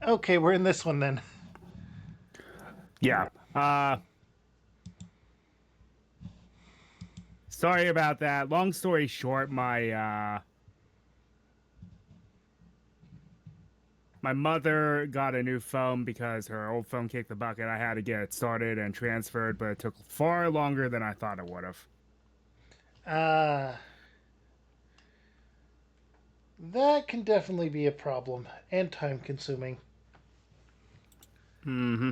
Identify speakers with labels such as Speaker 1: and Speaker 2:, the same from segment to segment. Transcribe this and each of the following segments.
Speaker 1: Okay, we're in this one then.
Speaker 2: Yeah. Sorry about that. Long story short, my mother got a new phone because her old phone kicked the bucket. I had to get it started and transferred, but it took far longer than I thought it would have.
Speaker 1: Uh, that can definitely be a problem and time consuming.
Speaker 2: Hmm.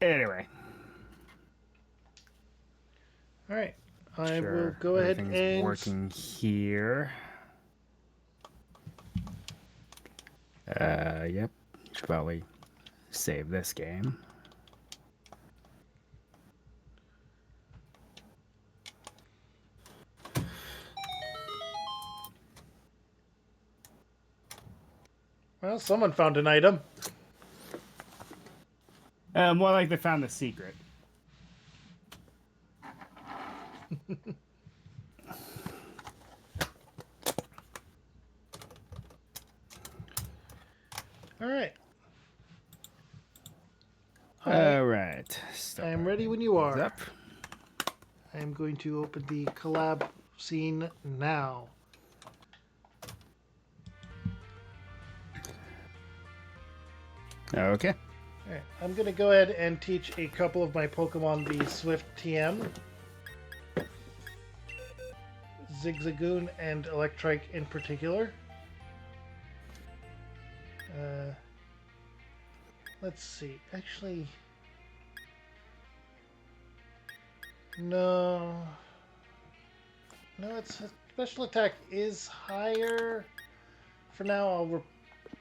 Speaker 2: Anyway,
Speaker 1: All right, I will
Speaker 2: sure,
Speaker 1: go ahead
Speaker 2: everything's
Speaker 1: and.
Speaker 2: working here. Yep. Should probably save this game.
Speaker 1: Well, someone found an item.
Speaker 2: More like they found the secret.
Speaker 1: All right.
Speaker 2: All right.
Speaker 1: I
Speaker 2: Start
Speaker 1: am ready when you
Speaker 2: things
Speaker 1: are.
Speaker 2: up.
Speaker 1: I am going to open the collab scene now.
Speaker 2: Okay.
Speaker 1: All right, I'm going to go ahead and teach a couple of my Pokemon the Swift TM, Zigzagoon and Electrike in particular. Let's see. Actually, no. No, its special attack is higher. For now,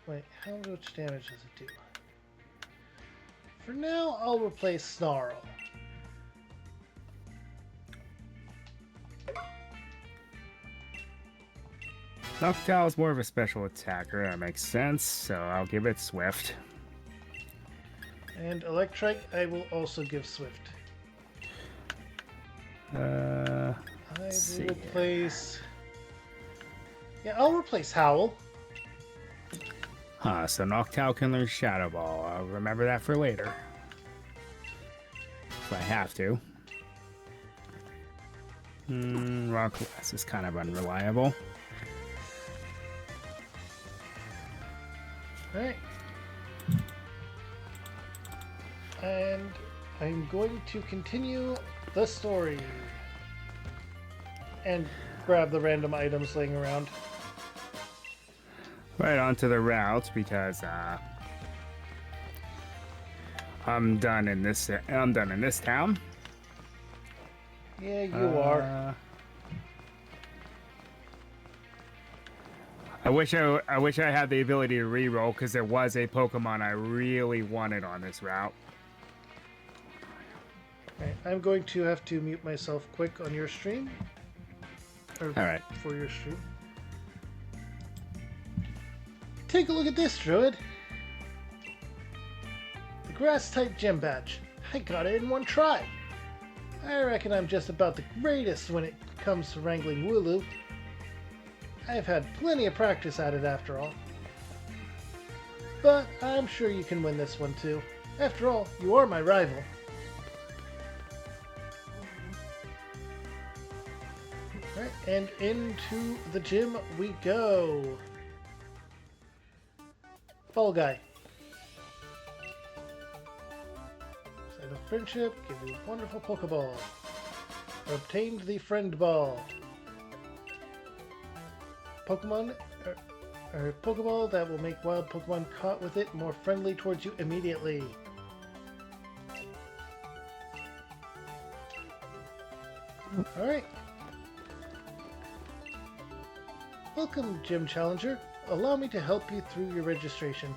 Speaker 1: wait. How much damage does it do? For now, I'll replace Snarl.
Speaker 2: Noctowl is more of a special attacker. That makes sense. So I'll give it Swift.
Speaker 1: And Electrike, I will also give Swift.
Speaker 2: Uh,
Speaker 1: I
Speaker 2: see
Speaker 1: will replace. Yeah, I'll replace Howl.
Speaker 2: Huh, so Noctowl can learn Shadow Ball. I'll remember that for later. If I have to. Rock Glass is kind of unreliable.
Speaker 1: Alright. And I'm going to continue the story. And grab the random items laying around.
Speaker 2: Right onto the routes because I'm done in this town.
Speaker 1: Yeah, you are.
Speaker 2: I wish I had the ability to reroll because there was a Pokemon I really wanted on this route.
Speaker 1: Alright, I'm going to have to mute myself quick on your stream. Or
Speaker 2: All right.
Speaker 1: for your stream. Take a look at this, Druid. The Grass-type gym badge. I got it in one try. I reckon I'm just about the greatest when it comes to wrangling Wooloo. I've had plenty of practice at it after all. But I'm sure you can win this one too. After all, you are my rival. Alright, and into the gym we go. Fall Guy. Sign of friendship, give you a wonderful Pokeball. Obtained the Friend Ball. Pokemon, or Pokeball that will make wild Pokemon caught with it more friendly towards you immediately. Alright. Welcome, Gym Challenger. Allow me to help you through your registration.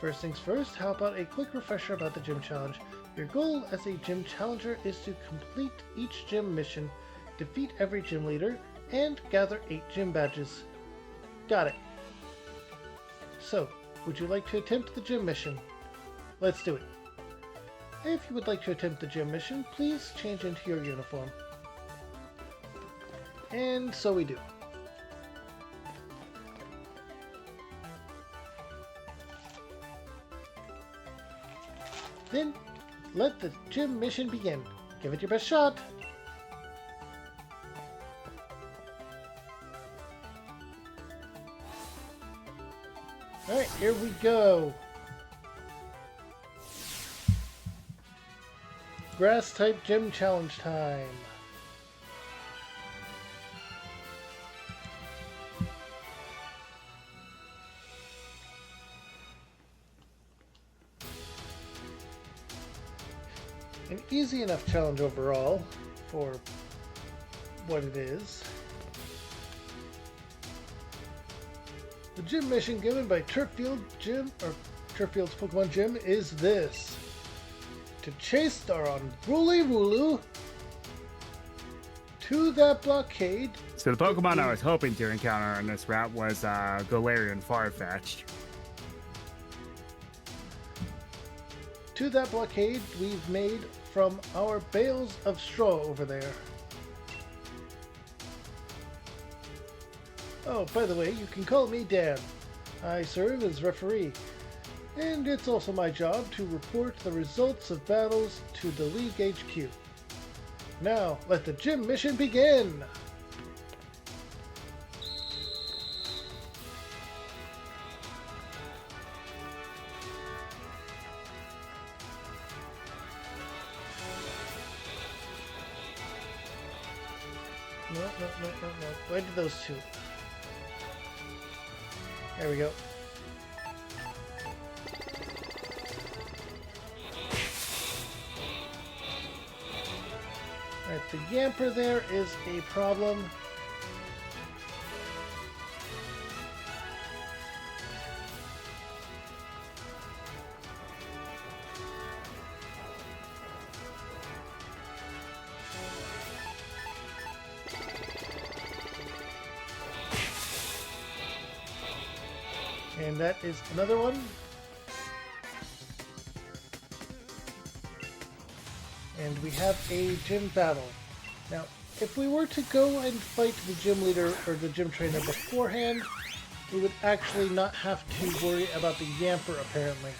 Speaker 1: First things first, how about a quick refresher about the Gym Challenge? Your goal as a Gym Challenger is to complete each gym mission, defeat every gym leader, and gather 8 gym badges. Got it. So, would you like to attempt the gym mission? Let's do it. If you would like to attempt the gym mission, please change into your uniform. And so we do. Then let the gym mission begin. Give it your best shot. Alright, here we go. Grass type gym challenge time. An easy enough challenge overall for what it is. The gym mission given by Turfield's Pokemon Gym is this: to chase our unruly Wooloo to that blockade.
Speaker 2: So the Pokemon I was hoping to encounter on this route was Galarian Farfetch'd.
Speaker 1: To that blockade we've made from our bales of straw over there. Oh, by the way, you can call me Dan. I serve as referee, and it's also my job to report the results of battles to the League HQ. Now, let the gym mission begin! No. Where did those two? There we go. Alright, the Yamper there is a problem. And that is another one. And we have a gym battle. Now, if we were to go and fight the gym leader or the gym trainer beforehand, we would actually not have to worry about the Yamper, apparently.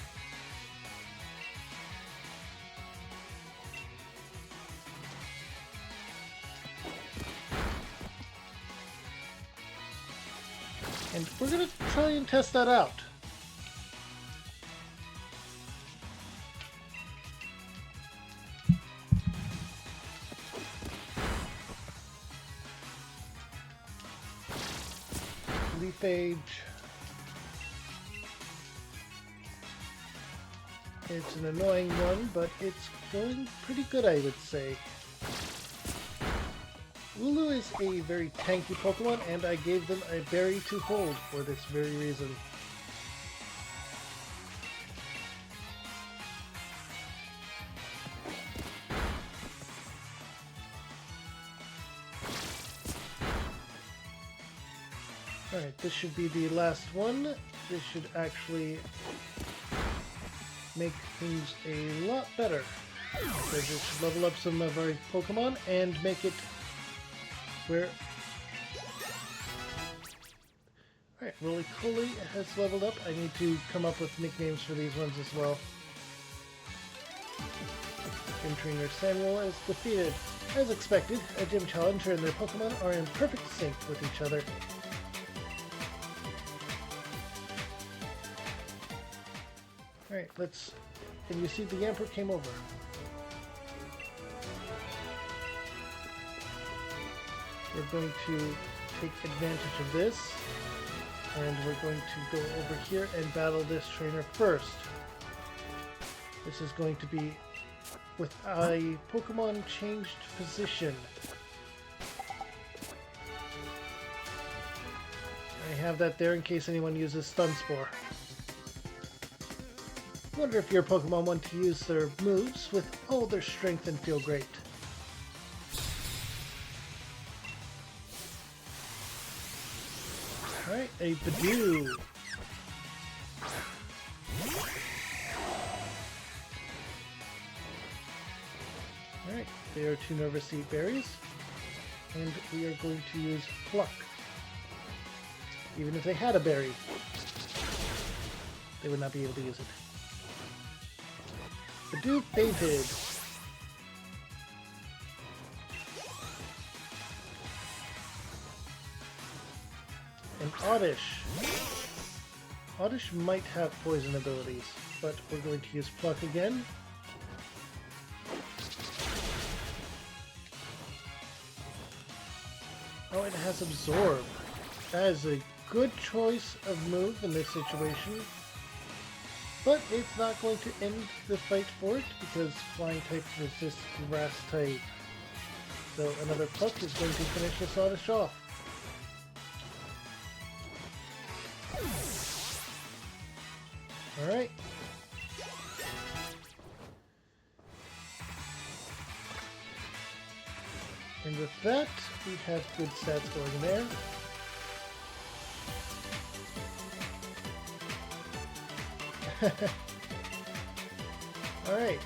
Speaker 1: And we're going to try and test that out. Leaf Age. It's an annoying one, but it's going pretty good, I would say. Wooloo is a very tanky Pokemon, and I gave them a berry to hold for this very reason. Alright, this should be the last one. This should actually make things a lot better. Because it should level up some of our Pokemon and make it where... Alright, Roly-Poly has leveled up. I need to come up with nicknames for these ones as well. Gym Trainer Samuel is defeated. As expected, a Gym Challenger and their Pokemon are in perfect sync with each other. Alright, let's... And you see the Yamper came over. We're going to take advantage of this, and we're going to go over here and battle this trainer first. This is going to be with a Pokemon changed position. I have that there in case anyone uses Stun Spore. Wonder if your Pokemon want to use their moves with all their strength and feel great. Alright, a Badoo. Alright, they are too nervous to eat berries. And we are going to use Pluck. Even if they had a berry, they would not be able to use it. The dude fainted. And Oddish. Oddish might have poison abilities, but we're going to use Pluck again. Oh, it has Absorb. That is a good choice of move in this situation. But it's not going to end the fight for it, because Flying type resists Grass type. So another Pluck is going to finish this Oddish off. Alright. And with that, we have good stats going there. Alright,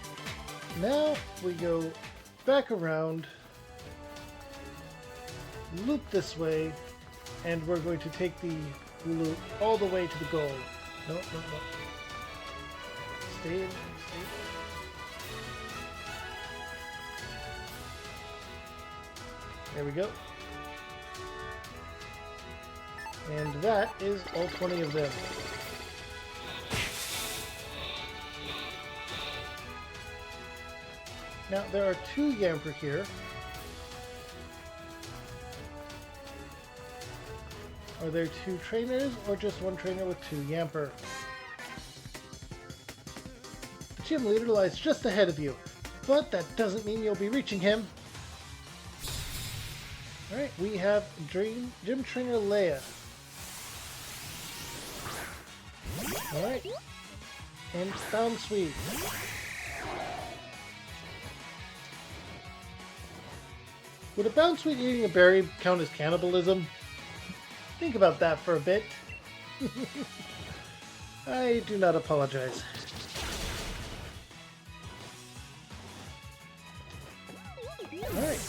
Speaker 1: now we go back around, loop this way, and we're going to take the loop all the way to the goal. No. Stay in. There we go. And that is all 20 of them. Now, there are 2 Yamper here. Are there 2 trainers, or just 1 trainer with 2 Yamper? The gym leader lies just ahead of you, but that doesn't mean you'll be reaching him. Alright, we have Gym Trainer Leia. Alright. And Bound Sweet. Would a Bound Sweet eating a berry count as cannibalism? Think about that for a bit. I do not apologize. Alright.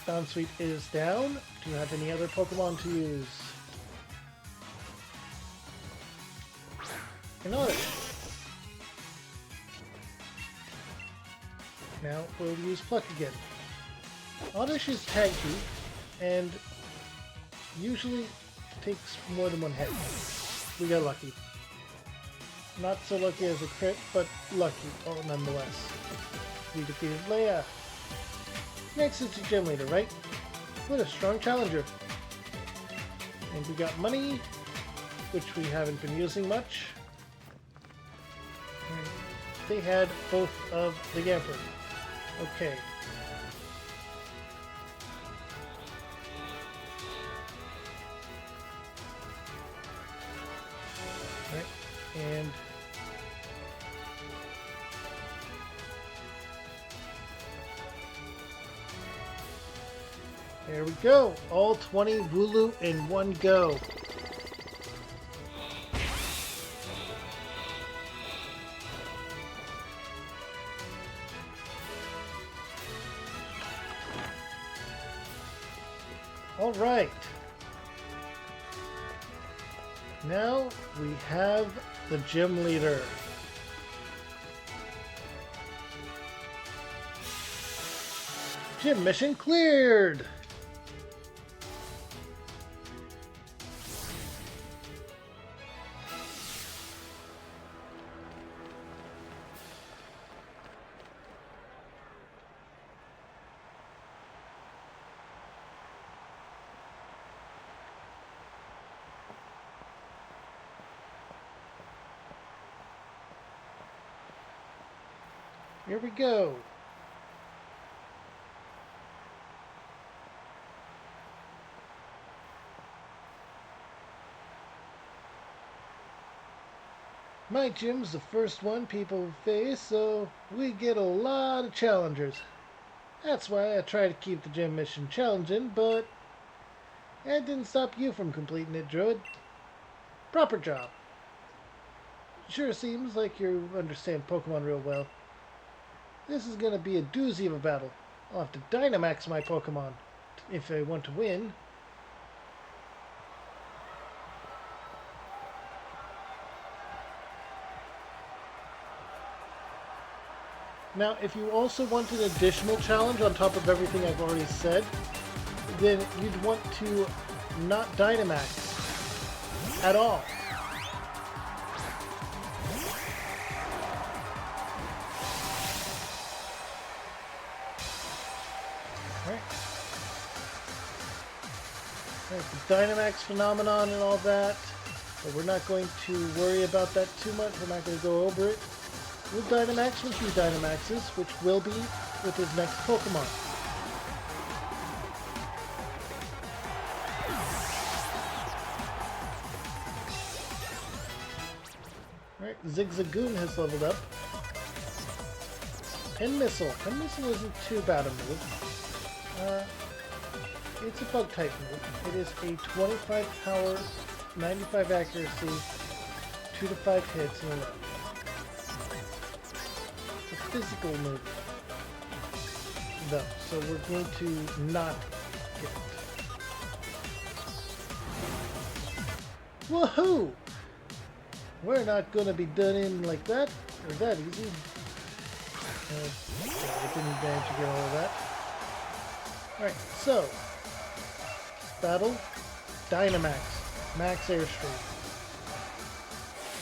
Speaker 1: Bound Sweet is down. Do you have any other Pokemon to use? An Oddish. Now we'll use Pluck again. Oddish is tanky and usually takes more than 1 hit. We got lucky. Not so lucky as a crit, but lucky nonetheless. We defeated Leia. Next is the gym leader, right? What a strong challenger. And we got money, which we haven't been using much. And they had both of the Yamper. Okay. Right. And there we go. All 20 Wooloo in one go. All right. Now we have the gym leader. Gym mission cleared. Here we go. My gym's the first one people face, so we get a lot of challengers. That's why I try to keep the gym mission challenging, but that didn't stop you from completing it, Druid. Proper job. Sure seems like you understand Pokemon real well. This is gonna be a doozy of a battle. I'll have to Dynamax my Pokemon if I want to win. Now, if you also want an additional challenge on top of everything I've already said, then you'd want to not Dynamax at all. Alright, the Dynamax phenomenon and all that, but we're not going to worry about that too much. We're not going to go over it. We'll Dynamax when he Dynamaxes, which will be with his next Pokemon. Alright, Zigzagoon has leveled up. Pen Missile. Pen Missile isn't too bad a move. It's a bug type move. It is a 25 power, 95 accuracy, 2 to 5 hits in a row. It's a physical move, though, so we're going to not get it. Woohoo! We're not going to be done in like that, or that easy. I didn't manage to get all of that. Alright, so battle, Dynamax, Max Airstream.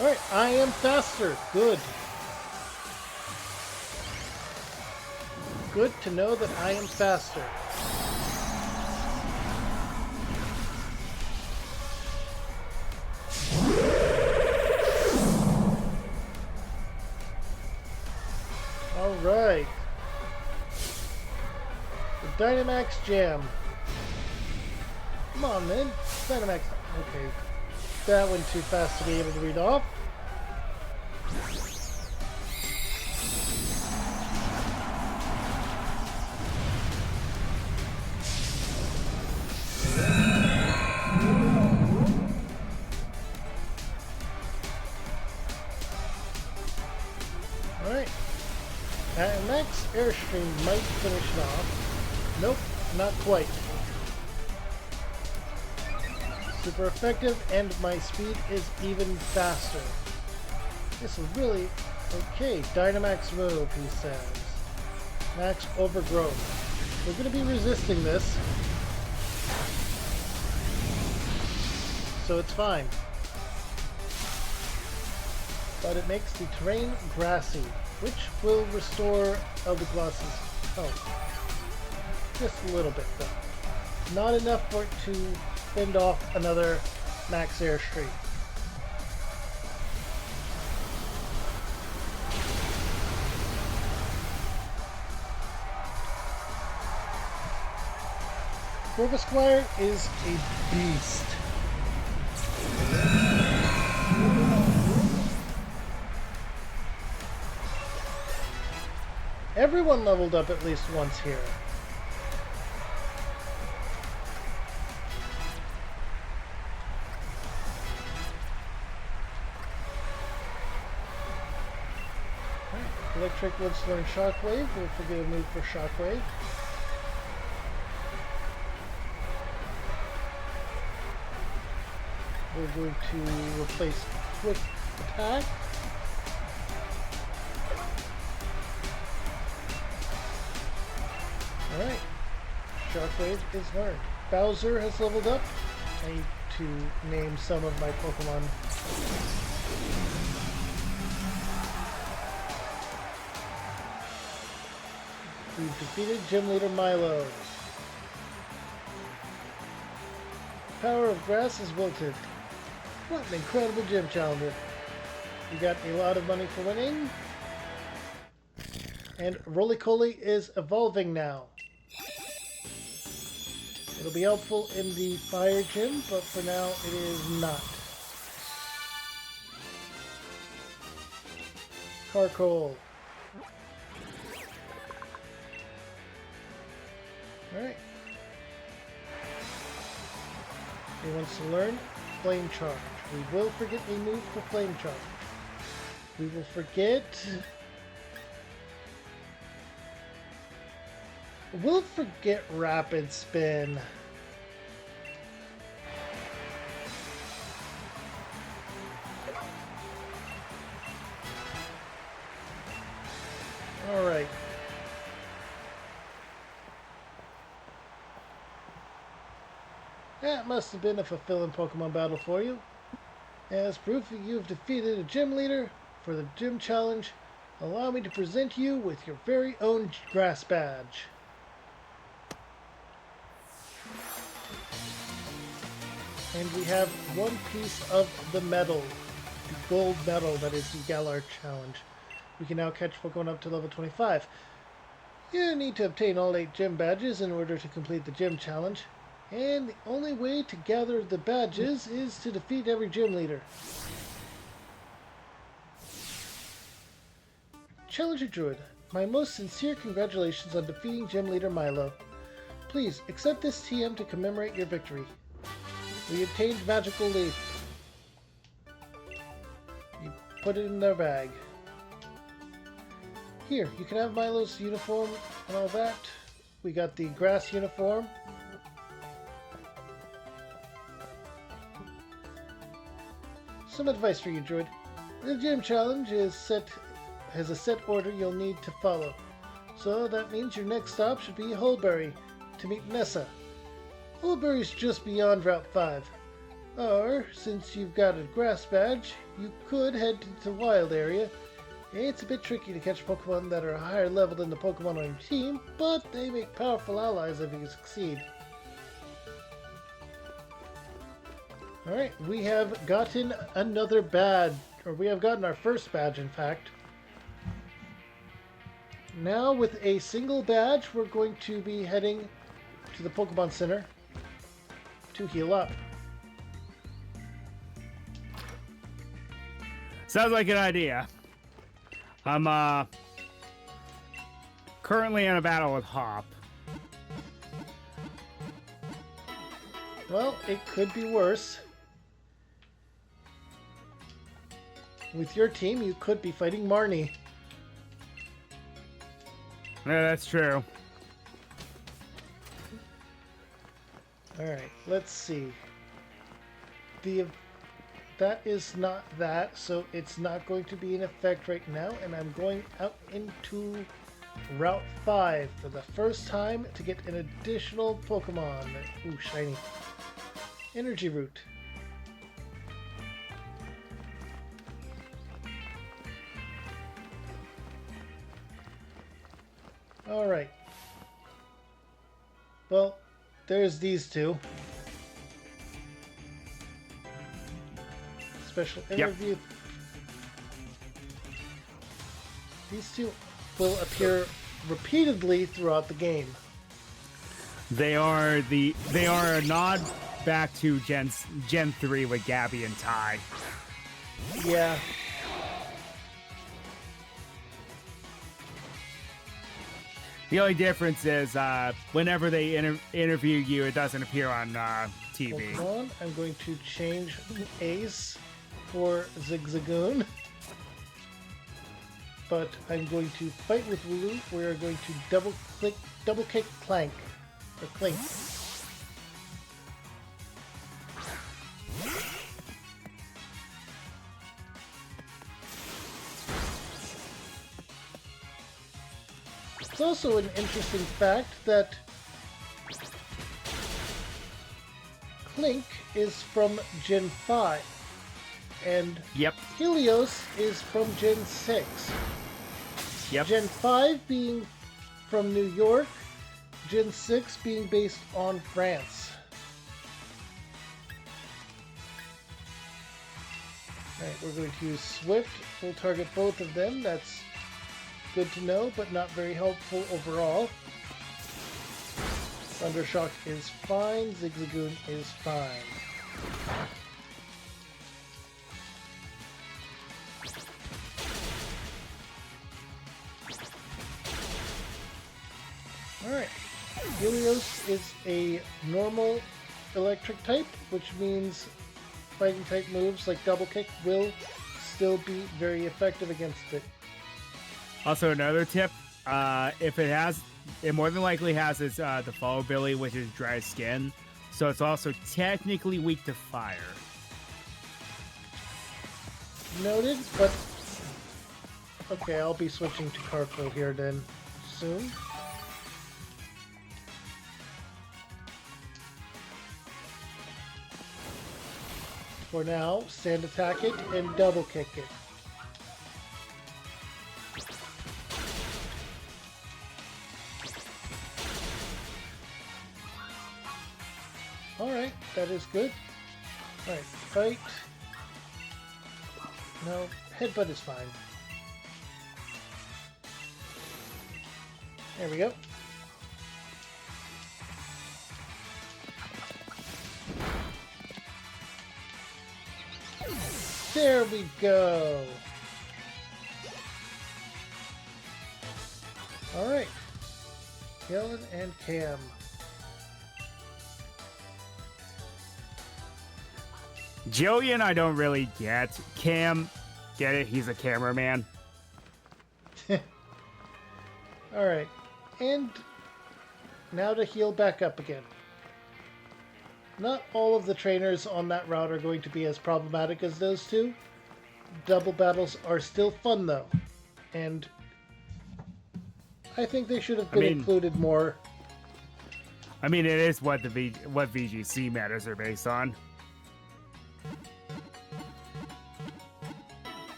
Speaker 1: Alright, I am faster. Good. Good to know that I am faster. Alright. The Dynamax Jam. Come on, man. Dynamax. Okay. That went too fast to be able to read off. Alright. Max Airstream might finish it off. Nope, not quite. Super effective, and my speed is even faster. This is really... Okay, Dynamax move, he says. Max Overgrowth. We're going to be resisting this. So it's fine. But it makes the terrain grassy, which will restore Eldegoss's health. Just a little bit, though. Not enough for it to fend off another Max Airstream. Corvusquire is a beast. Everyone leveled up at least once here. Electric wants to learn Shockwave. We'll forget a move for Shockwave. We're going to replace Quick Attack. Alright. Shockwave is learned. Bowser has leveled up. I need to name some of my Pokemon. We've defeated Gym Leader Milo. Power of Grass is wilted. What an incredible gym challenger. You got a lot of money for winning. And Roly-Coly is evolving now. It'll be helpful in the Fire Gym, but for now it is not. Carcoal. Alright. He wants to learn Flame Charge. We will forget a move for Flame Charge. We will forget... We'll forget Rapid Spin. Alright. That must have been a fulfilling Pokemon battle for you. As proof that you have defeated a gym leader for the gym challenge, allow me to present you with your very own grass badge. And we have one piece of the medal, the gold medal that is the Galar challenge. We can now catch Pokemon up to level 25. You need to obtain all 8 gym badges in order to complete the gym challenge. And the only way to gather the badges is to defeat every gym leader. Challenger Druid, my most sincere congratulations on defeating gym leader Milo. Please accept this TM to commemorate your victory. We obtained Magical Leaf. You put it in their bag. Here, you can have Milo's uniform and all that. We got the grass uniform. Some advice for you, Druid. The gym challenge has a set order you'll need to follow. So that means your next stop should be Hulbury to meet Nessa. Hulbury's just beyond Route 5. Or, since you've got a grass badge, you could head to the wild area. It's a bit tricky to catch Pokemon that are higher level than the Pokemon on your team, but they make powerful allies if you succeed. Alright, we have gotten another badge, or we have gotten our first badge, in fact. Now, with a single badge, we're going to be heading to the Pokemon Center to heal up.
Speaker 2: Sounds like an idea. I'm currently in a battle with Hop.
Speaker 1: Well, it could be worse. With your team, you could be fighting Marnie.
Speaker 2: Yeah, that's true.
Speaker 1: Alright, let's see. That is not that, so it's not going to be in effect right now, and I'm going out into Route 5 for the first time to get an additional Pokemon. Ooh, shiny. Energy Root. Alright. Well, there's these two. Special interview. Yep. These two will appear repeatedly throughout the game.
Speaker 2: They are a nod back to Gen 3 with Gabby and Ty.
Speaker 1: Yeah.
Speaker 2: The only difference is whenever they interview you, it doesn't appear on TV.
Speaker 1: Pokemon, I'm going to change Ace for Zigzagoon. But I'm going to fight with Wooloo. We are going to double kick Clank. Or Clink. It's also an interesting fact that Clink is from Gen 5, and
Speaker 2: yep.
Speaker 1: Helios is from Gen 6.
Speaker 2: Yep.
Speaker 1: Gen 5 being from New York, Gen 6 being based on France. Alright, we're going to use Swift. We'll target both of them. That's good to know, but not very helpful overall. Thundershock is fine. Zigzagoon is fine. Alright. Helios is a normal electric type, which means fighting type moves like double kick will still be very effective against it.
Speaker 2: Also, another tip, if it has, it more than likely has its the follow ability, which is dry skin. So it's also technically weak to fire.
Speaker 1: Noted, but okay, I'll be switching to Carfo here then soon. For now, stand attack it and double kick it. Alright, that is good. Alright, fight. No, headbutt is fine. There we go. There we go. Alright. Helen and Cam.
Speaker 2: Jillian, I don't really get. Cam, get it? He's a cameraman.
Speaker 1: Alright. And now to heal back up again. Not all of the trainers on that route are going to be as problematic as those two. Double battles are still fun though. And I think they should have been included more.
Speaker 2: I mean, it is what what VGC matters are based on.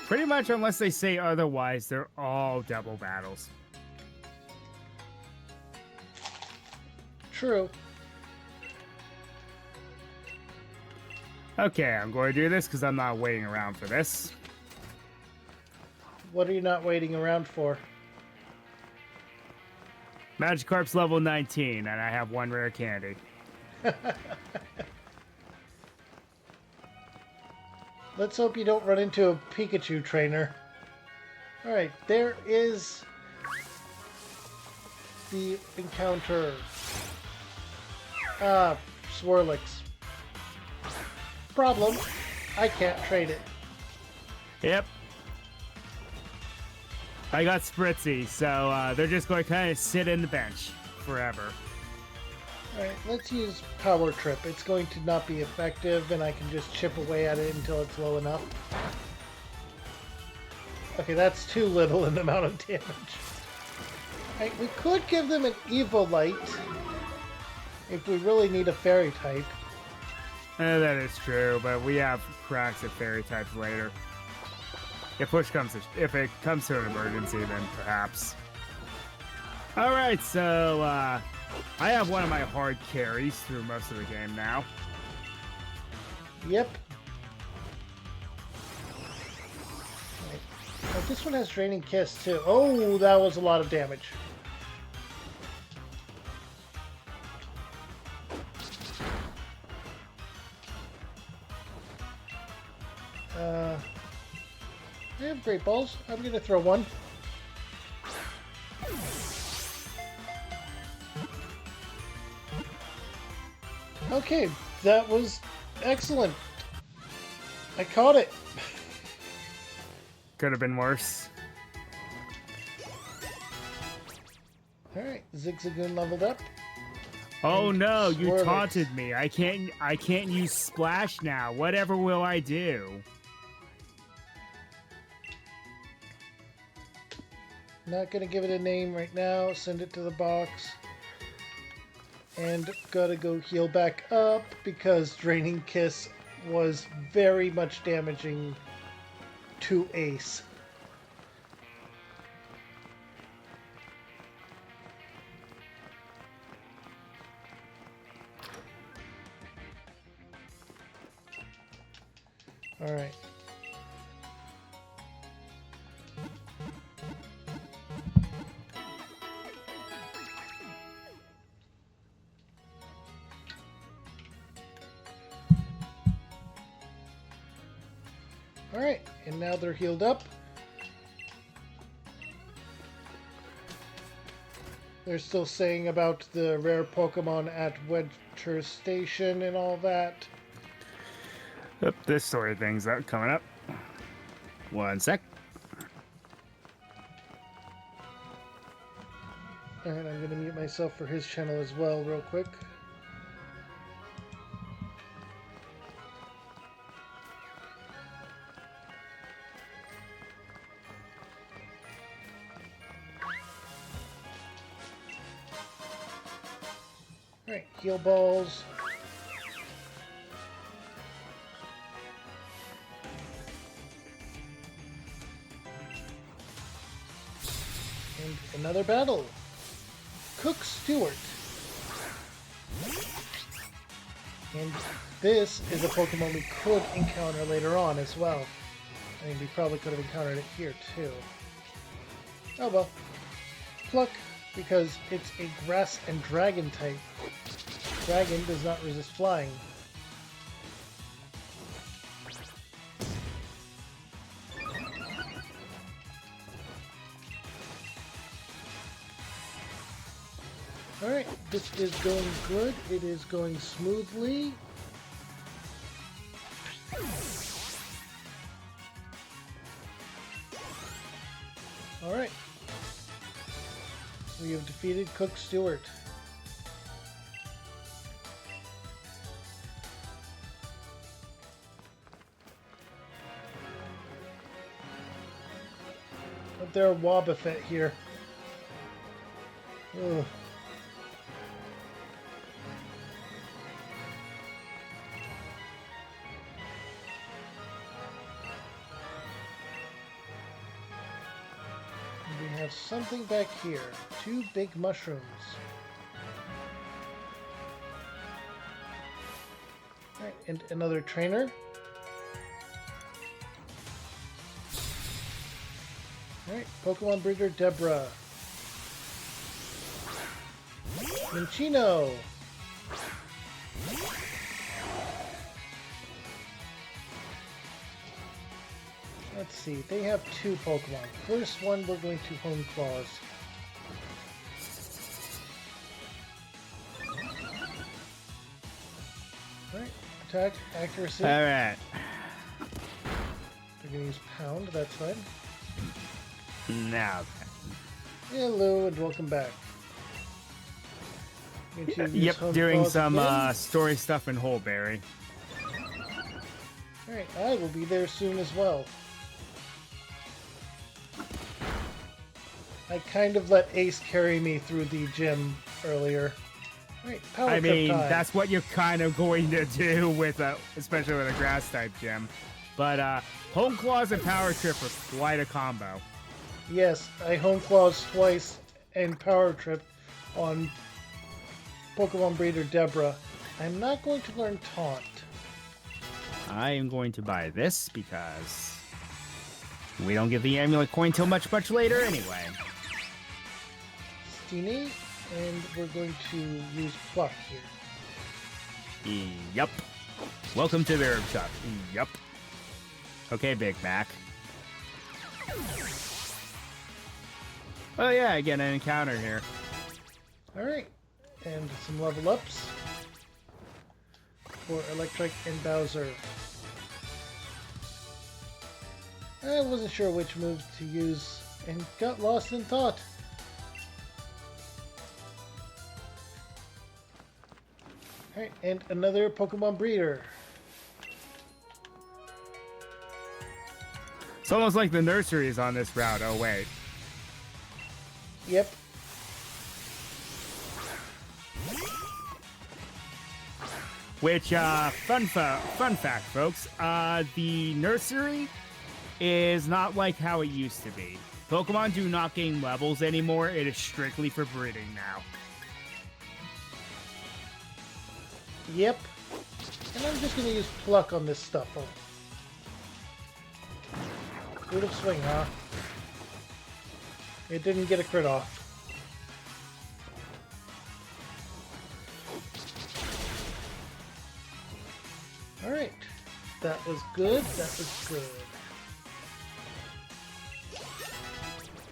Speaker 2: Pretty much, unless they say otherwise, they're all double battles.
Speaker 1: True.
Speaker 2: Okay, I'm going to do this because I'm not waiting around for this.
Speaker 1: What are you not waiting around for?
Speaker 2: Magikarp's level 19, and I have one rare candy.
Speaker 1: Let's hope you don't run into a Pikachu trainer. Alright, there is the encounter. Ah, Swirlix. Problem, I can't trade it.
Speaker 2: Yep. I got Spritzy, so they're just going to kind of sit in the bench forever.
Speaker 1: Alright, let's use Power Trip. It's going to not be effective, and I can just chip away at it until it's low enough. Okay, that's too little in the amount of damage. Alright, we could give them an Evolite if we really need a Fairy type.
Speaker 2: That is true, but we have cracks at Fairy types later. If it comes to an emergency, then perhaps. Alright, so I have one of my hard carries through most of the game now.
Speaker 1: Yep. Oh, this one has Draining Kiss too. Oh, that was a lot of damage. I have Great Balls. I'm going to throw one. Okay, that was excellent. I caught it.
Speaker 2: Could have been worse.
Speaker 1: Alright, Zigzagoon leveled up.
Speaker 2: Oh
Speaker 1: And
Speaker 2: no, you
Speaker 1: Swirlix.
Speaker 2: taunted me. I can't use Splash now. Whatever will I do?
Speaker 1: Not gonna give it a name right now. Send it to the box. And gotta go heal back up because Draining Kiss was very much damaging to Ace. Alright. Alright, and now they're healed up. They're still saying about the rare Pokemon at Winter Station and all that.
Speaker 2: Oop, this story thing's coming up. One sec.
Speaker 1: Alright, I'm gonna mute myself for his channel as well real quick. Alright, heal balls. And another battle. Cook Stewart. And this is a Pokemon we could encounter later on as well. I mean, we probably could have encountered it here too. Oh well. Pluck, because it's a grass and dragon type. Dragon does not resist flying. Alright, this is going good. It is going smoothly. Alright. We have defeated Cook Stewart. But there's Wobbuffet here. Ugh. We have something back here. 2 big mushrooms. Alright, and another trainer. Alright, Pokemon Breeder Deborah. Minchino. Let's see, they have 2 Pokemon. First one, we're going to Home Claws. Alright, attack, accuracy.
Speaker 2: Alright.
Speaker 1: They're going to use Pound, that's fine.
Speaker 2: Now
Speaker 1: Hello, and welcome back.
Speaker 2: yep, doing some story stuff in Holberry.
Speaker 1: Alright, I will be there soon as well. I kind of let Ace carry me through the gym earlier. Right, power
Speaker 2: I mean,
Speaker 1: time.
Speaker 2: that's what you're kind of going to do with especially with a grass type gym. But Home Claws and Power Trip are quite a combo.
Speaker 1: Yes, I Home Claws twice and Power Trip on Pokemon Breeder Deborah. I'm not going to learn Taunt.
Speaker 2: I am going to buy this because we don't get the amulet coin till much later anyway.
Speaker 1: Steenie, and we're going to use Pluck here.
Speaker 2: Yup. Welcome to the herb shop. Yup. Okay, Big Mac. Oh yeah, I get an encounter here.
Speaker 1: Alright, and some level ups for Electric and Bowser. I wasn't sure which move to use and got lost in thought. Alright, and another Pokemon Breeder.
Speaker 2: It's almost like the nursery is on this route. Oh wait.
Speaker 1: Yep.
Speaker 2: Which, fun fact, folks, the nursery is not like how it used to be. Pokemon do not gain levels anymore. It is strictly for breeding now.
Speaker 1: Yep. And I'm just going to use Pluck on this stuff. Root of Swing, huh? It didn't get a crit off. Alright. That was good. That was good.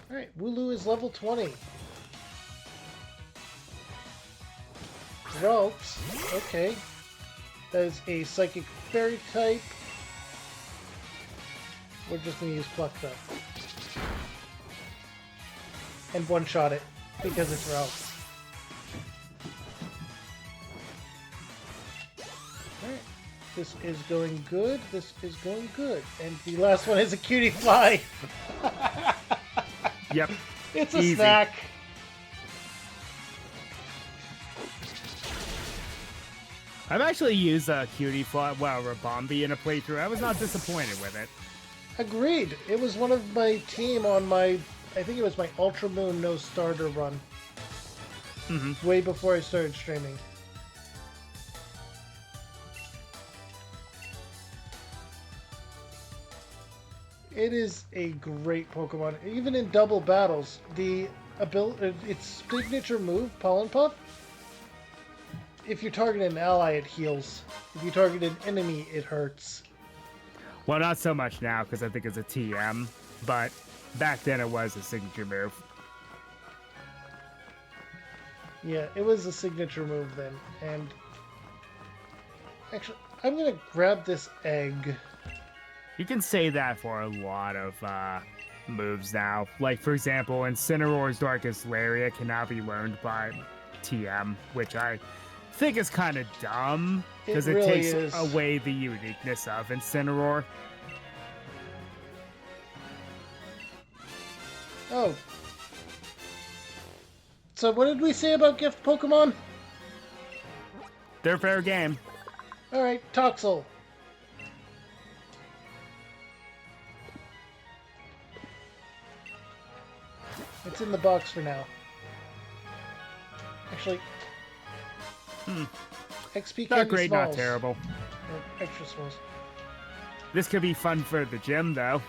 Speaker 1: Alright, Wooloo is level 20. Ralphs, okay. That is a Psychic Fairy type. We're just going to use Pluck though. And one-shot it, because it's Ralphs. Alright, this is going good, this is going good. And the last one is a Cutie Fly!
Speaker 2: Yep.
Speaker 1: It's a
Speaker 2: Easy.
Speaker 1: snack!
Speaker 2: I've actually used a Cutie Fly, well, Rabombi in a playthrough. I was not disappointed with it.
Speaker 1: Agreed. It was one of my team on my I think it was my Ultra Moon No Starter run.
Speaker 2: Mm-hmm.
Speaker 1: Way before I started streaming. It is a great Pokemon. Even in double battles, its signature move, Pollen Puff, if you target an ally, it heals. If you target an enemy, it hurts.
Speaker 2: Well, not so much now because I think it's a TM, but back then it was a signature move.
Speaker 1: Yeah, it was a signature move then. And actually, I'm gonna grab this egg.
Speaker 2: You can say that for a lot of moves now. Like, for example, Incineroar's Darkest Lariat can now be learned by TM, which I think is kind of dumb because it
Speaker 1: really
Speaker 2: takes
Speaker 1: is.
Speaker 2: away the uniqueness of Incineroar.
Speaker 1: Oh. So what did we say about gift Pokemon?
Speaker 2: They're fair game.
Speaker 1: Alright, Toxel. It's in the box for now. Actually, XP
Speaker 2: Not
Speaker 1: Candy
Speaker 2: great,
Speaker 1: Smalls.
Speaker 2: not terrible.
Speaker 1: Or extra smalls.
Speaker 2: This could be fun for the gym, though.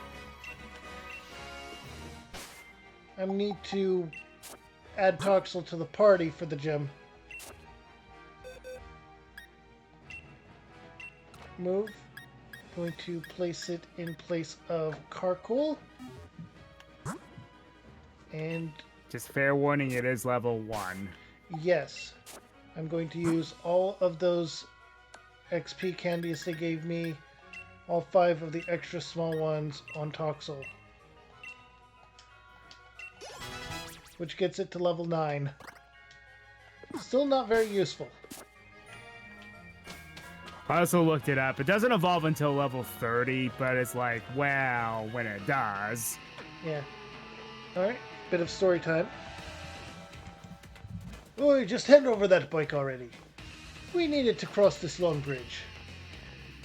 Speaker 1: I need to add Toxel to the party for the gym. Move. Going to place it in place of Carcool. And
Speaker 2: Just fair warning, it is level 1.
Speaker 1: yes, I'm going to use all of those XP candies they gave me, all 5 of the extra small ones on Toxel. Which gets it to level 9. Still not very useful.
Speaker 2: I also looked it up. It doesn't evolve until level 30, but it's like, well, when it does.
Speaker 1: Yeah. Alright, bit of story time. Oi, just hand over that bike already. We needed to cross this long bridge.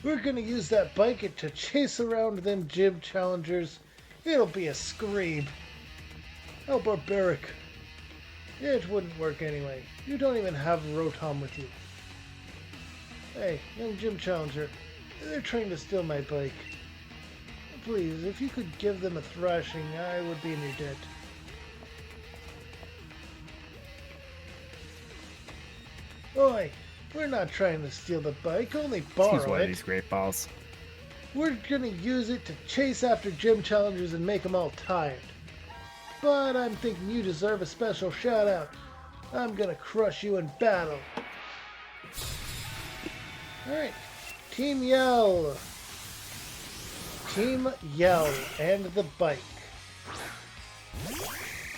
Speaker 1: We're gonna use that bike to chase around them gym challengers. It'll be a scream. How barbaric. It wouldn't work anyway. You don't even have Rotom with you. Hey, young gym challenger. They're trying to steal my bike. Please, if you could give them a thrashing, I would be in your debt. Oi, we're not trying to steal the bike, only borrow
Speaker 2: Excuse one
Speaker 1: it.
Speaker 2: of these great balls.
Speaker 1: We're gonna use it to chase after gym challengers and make them all tired. But I'm thinking you deserve a special shout out. I'm gonna crush you in battle. Alright, Team Yell. Team Yell and the bike.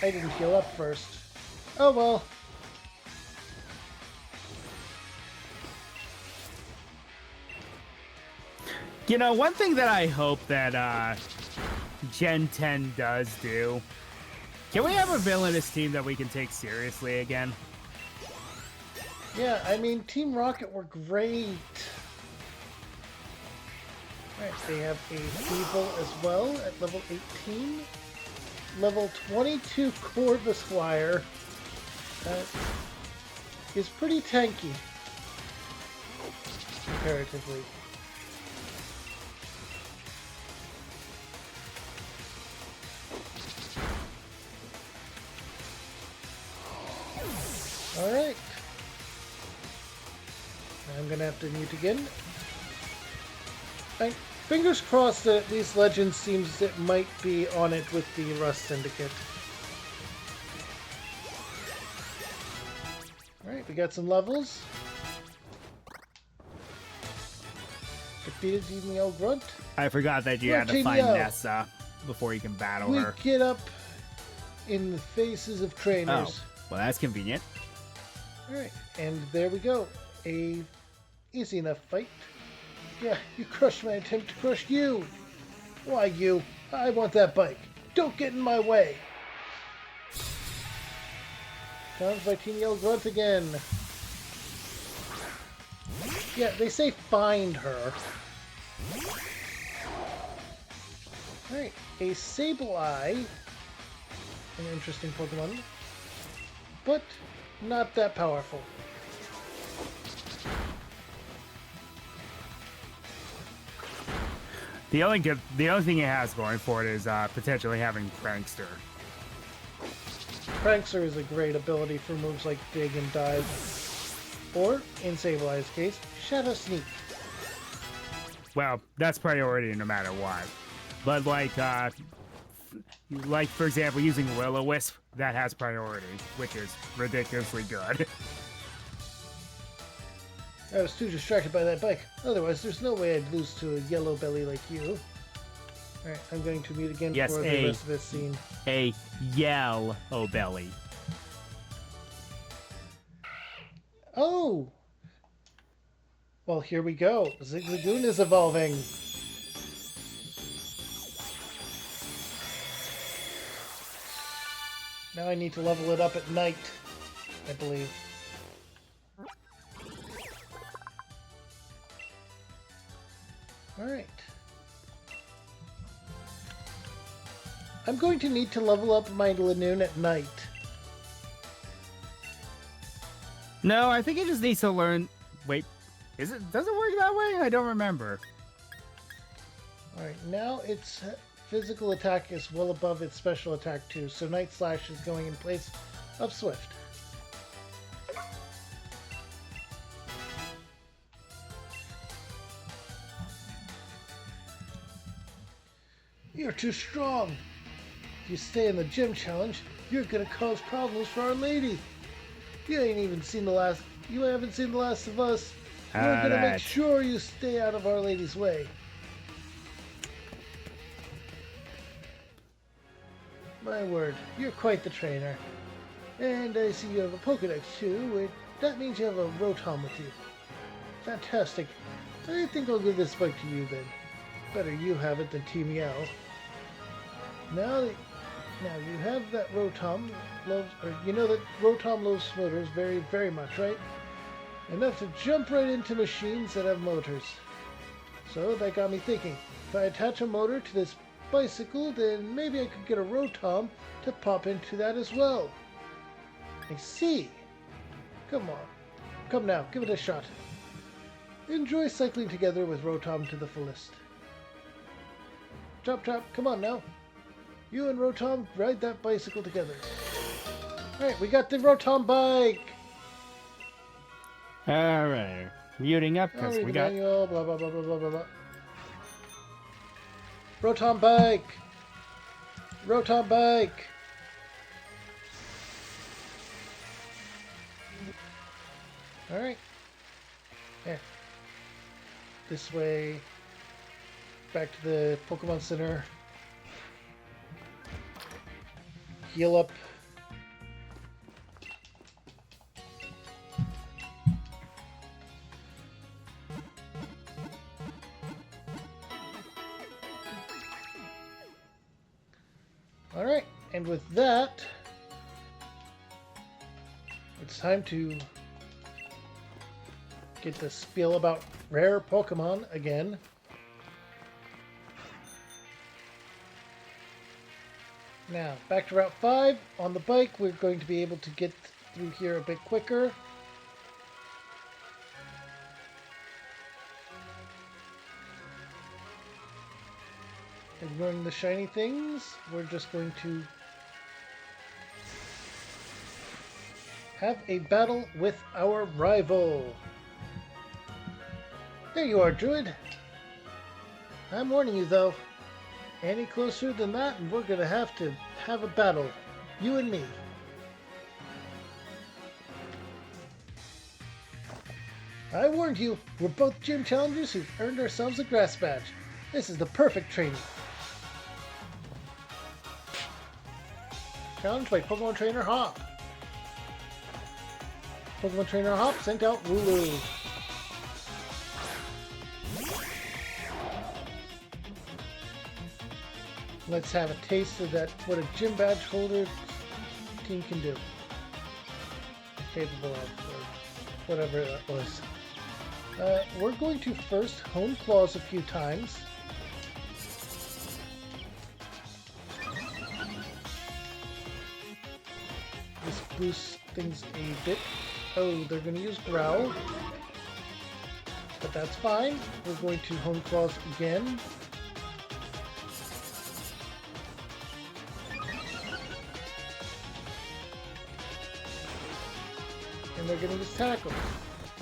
Speaker 1: I didn't heal up first. Oh well.
Speaker 2: You know, one thing that I hope that Gen 10 does do, can we have a villainous team that we can take seriously again?
Speaker 1: Yeah, I mean, Team Rocket were great. Alright, they have a Weevil as well at level 18. Level 22 Corvusflyer. That is pretty tanky, comparatively. Alright. I'm gonna have to mute again. Fingers crossed that at least Legends seems it might be on it with the Rust Syndicate. Alright, we got some levels. Defeated Team Yell Grunt.
Speaker 2: I forgot that you had to
Speaker 1: Team
Speaker 2: find
Speaker 1: Yell.
Speaker 2: Nessa before you can battle
Speaker 1: We
Speaker 2: her.
Speaker 1: get up in the faces of trainers.
Speaker 2: Oh, well, that's convenient.
Speaker 1: Alright, and there we go. A easy enough fight. Yeah, you crushed my attempt to crush you. Why you? I want that bike. Don't get in my way. Challenged by Team Yell Grunt again. Yeah, they say find her. Alright, a Sableye an interesting Pokemon, but not that powerful.
Speaker 2: The only thing it has going for it is potentially having Prankster.
Speaker 1: Prankster is a great ability for moves like Dig and Dive, or, in Sableye's case, Shadow Sneak.
Speaker 2: Well, that's priority no matter what. But like for example, using Will-O-Wisp, that has priority, which is ridiculously good.
Speaker 1: I was too distracted by that bike. Otherwise, there's no way I'd lose to a yellow belly like you. Alright, I'm going to mute again
Speaker 2: Yes,
Speaker 1: for the rest of this scene.
Speaker 2: A yell, oh belly.
Speaker 1: Oh! Well, here we go. Zigzagoon is evolving. Now I need to level it up at night, I believe. Alright. I'm going to need to level up my Lanoon at night.
Speaker 2: No, I think it just needs to learn... Wait, does it work that way? I don't remember.
Speaker 1: Alright, now its physical attack is well above its special attack too, so Night Slash is going in place of Swift. You're too strong! If you stay in the gym challenge, you're gonna cause problems for Our Lady! You haven't seen the last of us! We're gonna make sure you stay out of Our Lady's way! My word, you're quite the trainer. And I see you have a Pokedex too, that means you have a Rotom with you. Fantastic. I think I'll give this bike to you then. Better you have it than Team Yell. Now you have that Rotom you know that Rotom loves motors very, very much, right? Enough to jump right into machines that have motors. So that got me thinking, if I attach a motor to this bicycle, then maybe I could get a Rotom to pop into that as well. I see. Come on. Come now, give it a shot. Enjoy cycling together with Rotom to the fullest. Chop Chop, come on now. You and Rotom ride that bicycle together. Alright, we got the Rotom bike!
Speaker 2: Alright, muting up because we got...
Speaker 1: Manual, blah, blah, blah, blah, blah, blah, blah. Rotom bike! Rotom bike! Alright. Here. This way. Back to the Pokemon Center. Heal up. Alright, and with that, it's time to get the spiel about rare Pokemon again. Now, back to Route 5. On the bike, we're going to be able to get through here a bit quicker. Ignoring the shiny things, we're just going to have a battle with our rival. There you are, Druid. I'm warning you, though. Any closer than that, and we're gonna have to have a battle. You and me. I warned you. We're both gym challengers who've earned ourselves a grass badge. This is the perfect training. Challenged by Pokemon Trainer Hop. Pokemon Trainer Hop sent out Wooloo. Let's have a taste of that, what a gym badge holder team can do. Capable of, or whatever that was. We're going to first hone claws a few times. boost things a bit. Oh, they're going to use Growl. But that's fine. We're going to Hone Claws again. And they're going to use Tackle.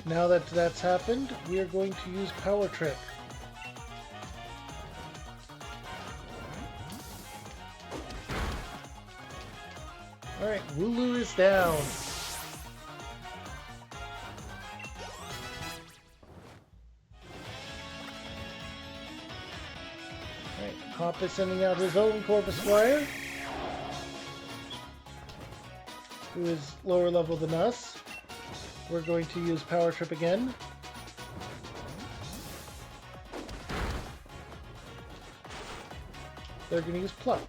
Speaker 1: Now that that's happened, we are going to use Power Trip. Alright, Wooloo is down. Alright, Hop is sending out his own Corvusquire, who is lower level than us. We're going to use Power Trip again. They're going to use Pluck.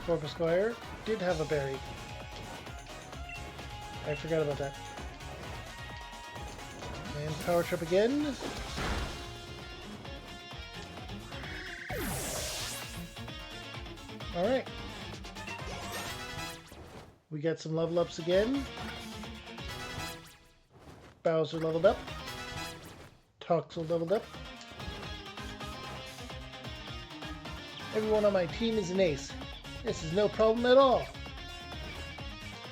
Speaker 1: Corvusquire did have a berry. I forgot about that. And Power Trip again. Alright. We got some level ups again. Bowser leveled up. Toxel leveled up. Everyone on my team is an ace. This is no problem at all.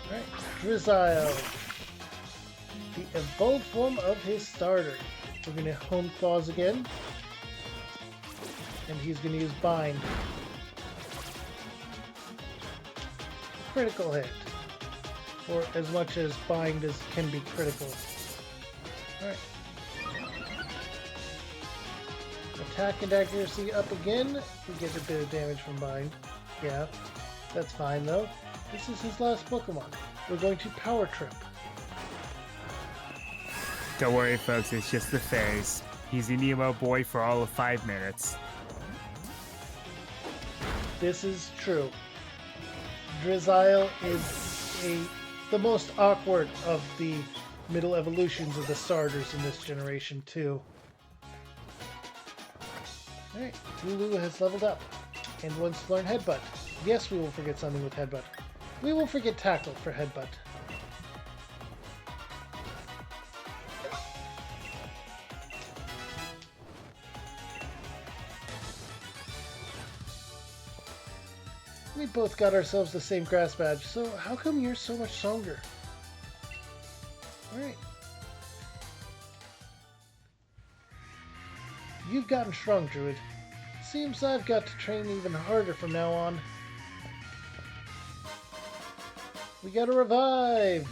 Speaker 1: Alright, Drizzile. The evolved form of his starter. We're going to Hone Claws again. And he's going to use Bind. Critical hit. Or as much as Bind as can be critical. Alright. Attack and accuracy up again. We get a bit of damage from Bind. Yeah, that's fine though. This is his last Pokemon. We're going to Power Trip.
Speaker 2: Don't worry, folks. It's just the phase. He's an emo boy for all of 5 minutes.
Speaker 1: This is true. Drizzile is the most awkward of the middle evolutions of the starters in this generation too. Alright, Wooloo has leveled up and wants to learn Headbutt. Yes, we will forget something with Headbutt. We will forget Tackle for Headbutt. We both got ourselves the same grass badge, so how come you're so much stronger? Alright. You've gotten strong, Druid. Seems I've got to train even harder from now on. We gotta revive!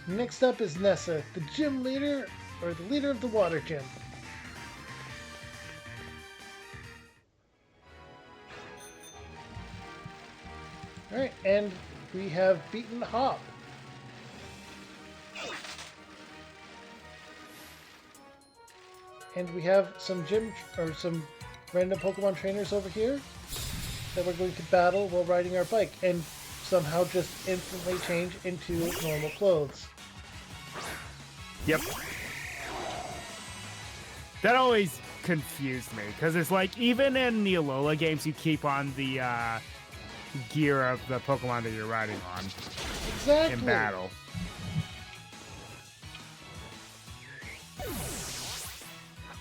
Speaker 1: Next up is Nessa, the gym leader, or the leader of the water gym. Alright, and we have beaten Hop. And we have some random Pokemon trainers over here that we're going to battle while riding our bike and somehow just instantly change into normal clothes.
Speaker 2: Yep. That always confused me, because it's like, even in the Alola games, you keep on the gear of the Pokemon that you're riding on.
Speaker 1: Exactly.
Speaker 2: In battle.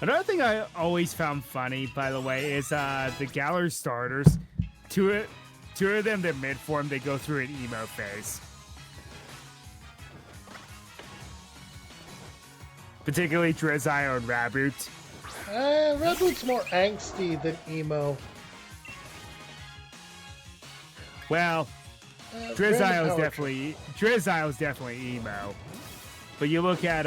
Speaker 2: Another thing I always found funny, by the way, is the Galar starters. Two of them, they're mid-form, they go through an emo phase. Particularly Drizzile and Raboot.
Speaker 1: Raboot's more angsty than emo.
Speaker 2: Well, Drizzile's definitely emo. But you look at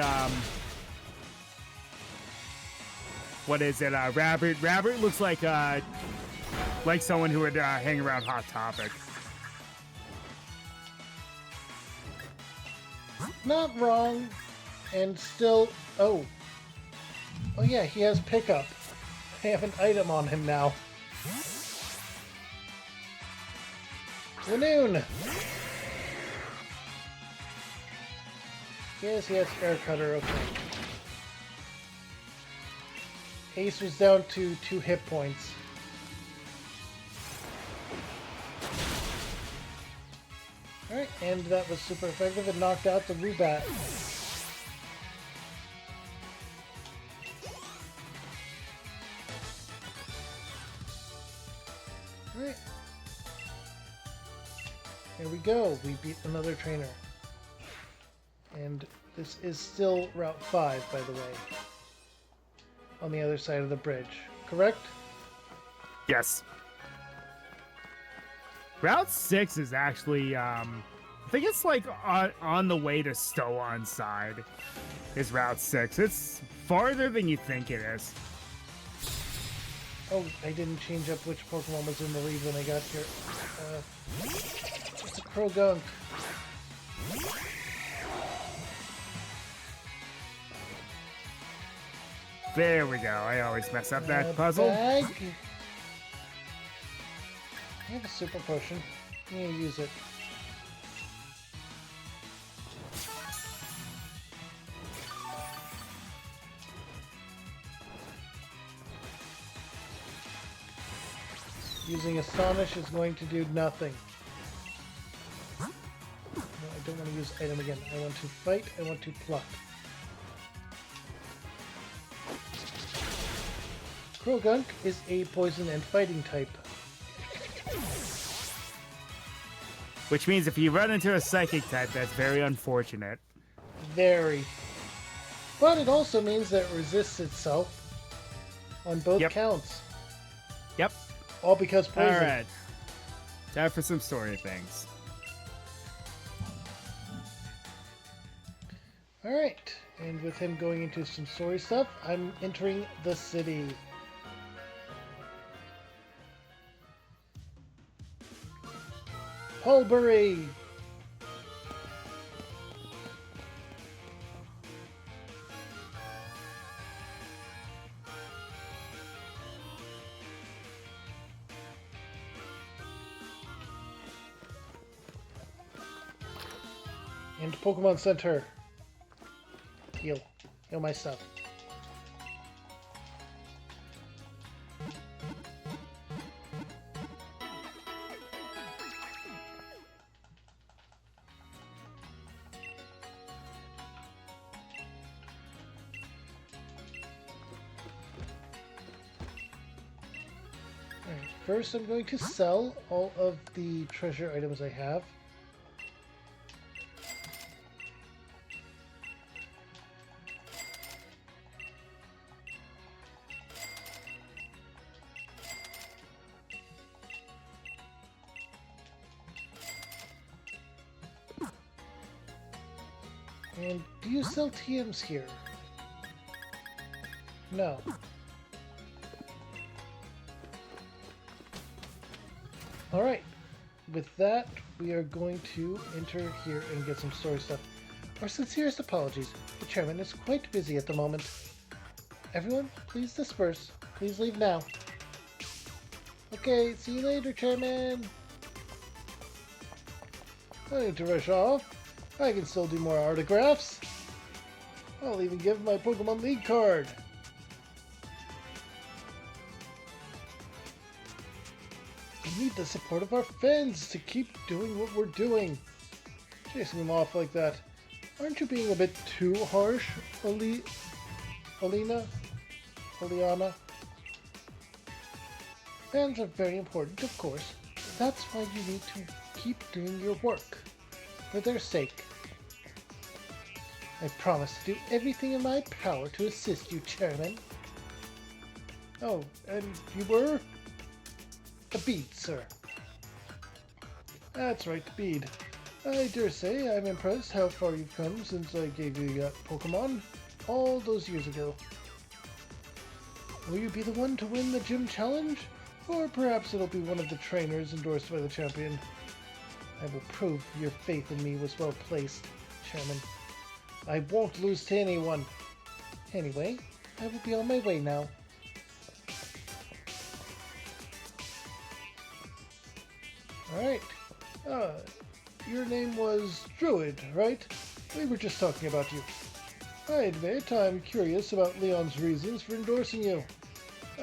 Speaker 2: what is it? Rabbit. Rabbit looks like someone who would hang around Hot Topic.
Speaker 1: Not wrong, and still. Oh yeah, he has pickup. I have an item on him now. Lanoon! Yes, he has Air Cutter, okay. Ace was down to 2 hit points. Alright, and that was super effective. It knocked out the Rubat. Alright. There we go. We beat another trainer. And this is still Route 5, by the way. On the other side of the bridge. Correct?
Speaker 2: Yes. Route 6 is actually, I think it's like on the way to Stoon's side is Route 6. It's farther than you think it is.
Speaker 1: Oh, I didn't change up which Pokemon was in the lead when I got here. It's a Krogunk.
Speaker 2: There we go. I always mess up that puzzle.
Speaker 1: Bag. I have a super potion. I'm gonna use it. Using Astonish is going to do nothing. No, I don't want to use item again. I want to fight, I want to pluck. Krogunk is a poison and fighting type.
Speaker 2: Which means if you run into a psychic type, that's very unfortunate.
Speaker 1: Very. But it also means that it resists itself on both counts.
Speaker 2: Yep.
Speaker 1: All because poison.
Speaker 2: Alright. Time for some story things.
Speaker 1: Alright. And with him going into some story stuff, I'm entering the city. Hulbury! And Pokemon Center. Heal. Heal my stuff. First, I'm going to sell all of the treasure items I have. And do you sell TMs here? No. Alright, with that, we are going to enter here and get some story stuff. Our sincerest apologies. The chairman is quite busy at the moment. Everyone, please disperse. Please leave now. Okay, see you later, chairman. I need to rush off. I can still do more autographs. I'll even give my Pokemon League card. We need the support of our fans to keep doing what we're doing. Chasing them off like that. Aren't you being a bit too harsh, Oleana? Fans are very important, of course. That's why you need to keep doing your work. For their sake. I promise to do everything in my power to assist you, Chairman. Oh, and you were? A bead, sir. That's right, bead. I dare say I'm impressed how far you've come since I gave you that Pokemon all those years ago. Will you be the one to win the gym challenge? Or perhaps it'll be one of the trainers endorsed by the champion. I will prove your faith in me was well placed, Chairman. I won't lose to anyone. Anyway, I will be on my way now. Alright. Your name was Druid, right? We were just talking about you. I admit I'm curious about Leon's reasons for endorsing you.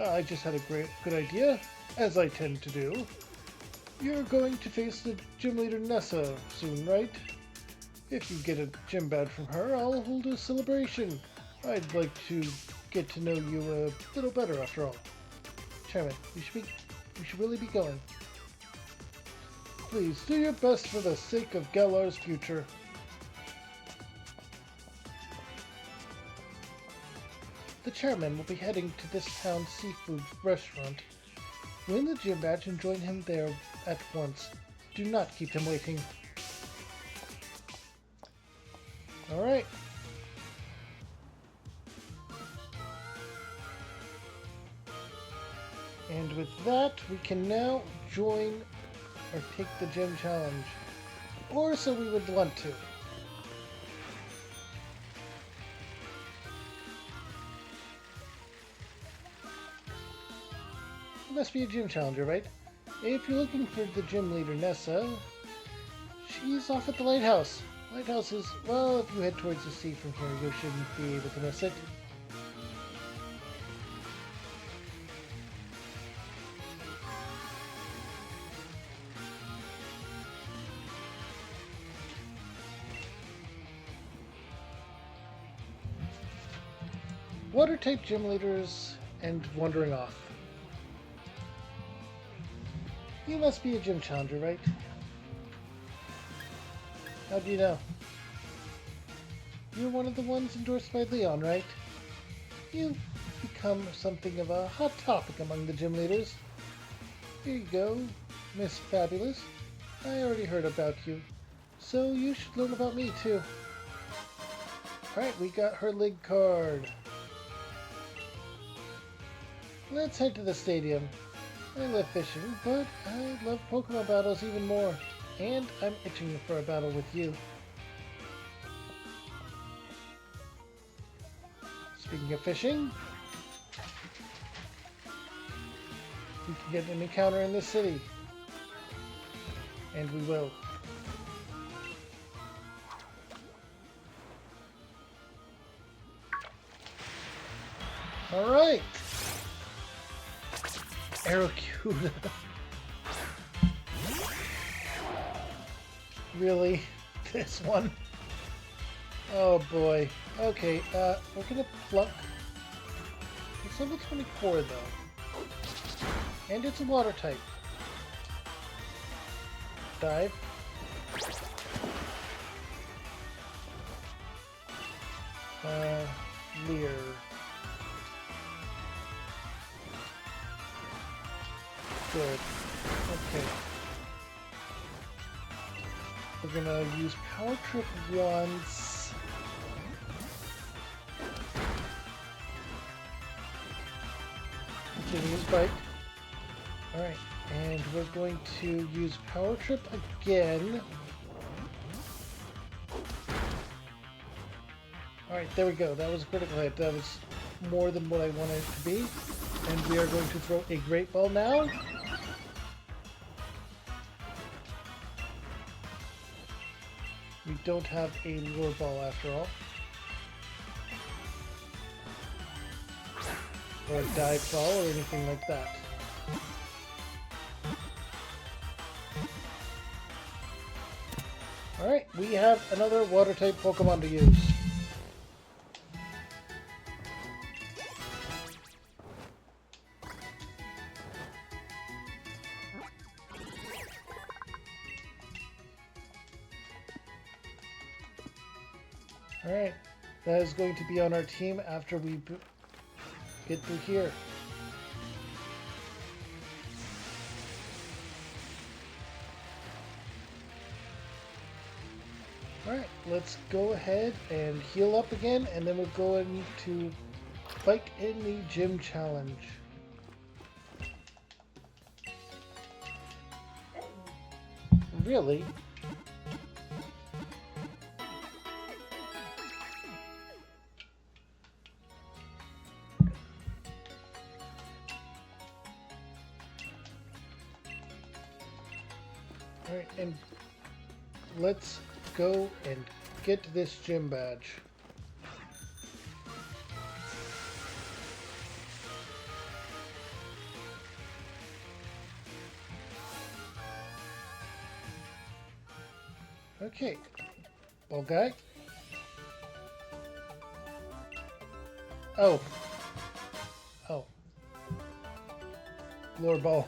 Speaker 1: I just had a good idea, as I tend to do. You're going to face the gym leader Nessa soon, right? If you get a gym badge from her, I'll hold a celebration. I'd like to get to know you a little better after all. Chairman, you should really be going. Please do your best for the sake of Galar's future. The chairman will be heading to this town's seafood restaurant. Win the gym badge and join him there at once. Do not keep him waiting. Alright. And with that, we can now join or take the gym challenge. Or so we would want to. You must be a gym challenger, right? If you're looking for the gym leader, Nessa, she's off at the lighthouse. Lighthouse is, well, if you head towards the sea from here, you shouldn't be able to miss it. Water-type gym leaders and wandering off. You must be a gym challenger, right? How do you know? You're one of the ones endorsed by Leon, right? You've become something of a hot topic among the gym leaders. Here you go, Miss Fabulous. I already heard about you, so you should learn about me too. Alright, we got her league card. Let's head to the stadium. I love fishing, but I love Pokemon battles even more. And I'm itching for a battle with you. Speaking of fishing, we can get an encounter in this city. And we will. Alright! Aerocuda. Really? This one? Oh boy. Okay, we're gonna pluck. It's level 24 though. And it's a water type. Dive. Leer. Good. Okay. We're gonna use Power Trip once. Continue his bike. Alright, and we're going to use Power Trip again. Alright, there we go. That was a critical hit. That was more than what I wanted it to be. And we are going to throw a Great Ball now. We don't have a lure ball after all. Or a dive ball or anything like that. Alright, we have another water type Pokemon to use. Alright, that is going to be on our team after we get through here. Alright, let's go ahead and heal up again, and then we'll go into fight in the gym challenge. Really? Alright, and let's go and get this gym badge. Okay. Ball guy. Oh. Oh. Lure ball.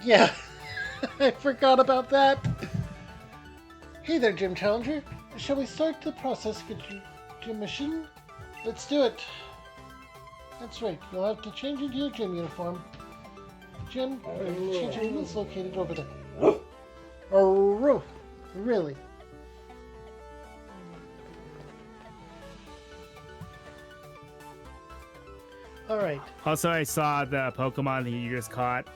Speaker 1: Yeah. I forgot about that. Hey there, Gym Challenger. Shall we start the process of your gym mission? Let's do it. That's right. You'll have to change into your gym uniform. Gym changing room is located over there. Oh, really? All right.
Speaker 2: Also, I saw the Pokemon that you just caught.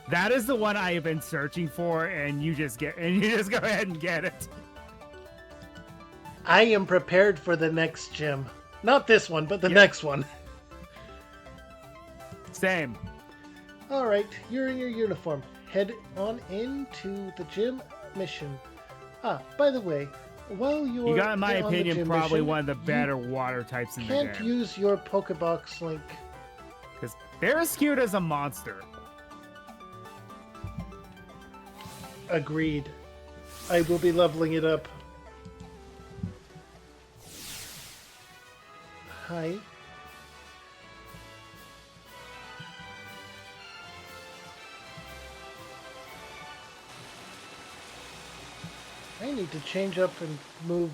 Speaker 2: That is the one I have been searching for, and you just go ahead and get it.
Speaker 1: I am prepared for the next gym. Not this one, but the next one.
Speaker 2: Same.
Speaker 1: All right, you're in your uniform. Head on into the gym mission. Ah, by the way, while
Speaker 2: You got, in my opinion, probably
Speaker 1: mission,
Speaker 2: one of the better water types in the
Speaker 1: can't
Speaker 2: game.
Speaker 1: use your Pokebox link.
Speaker 2: Because they're as cute as a monster.
Speaker 1: Agreed. I will be leveling it up. Hi. I need to change up and move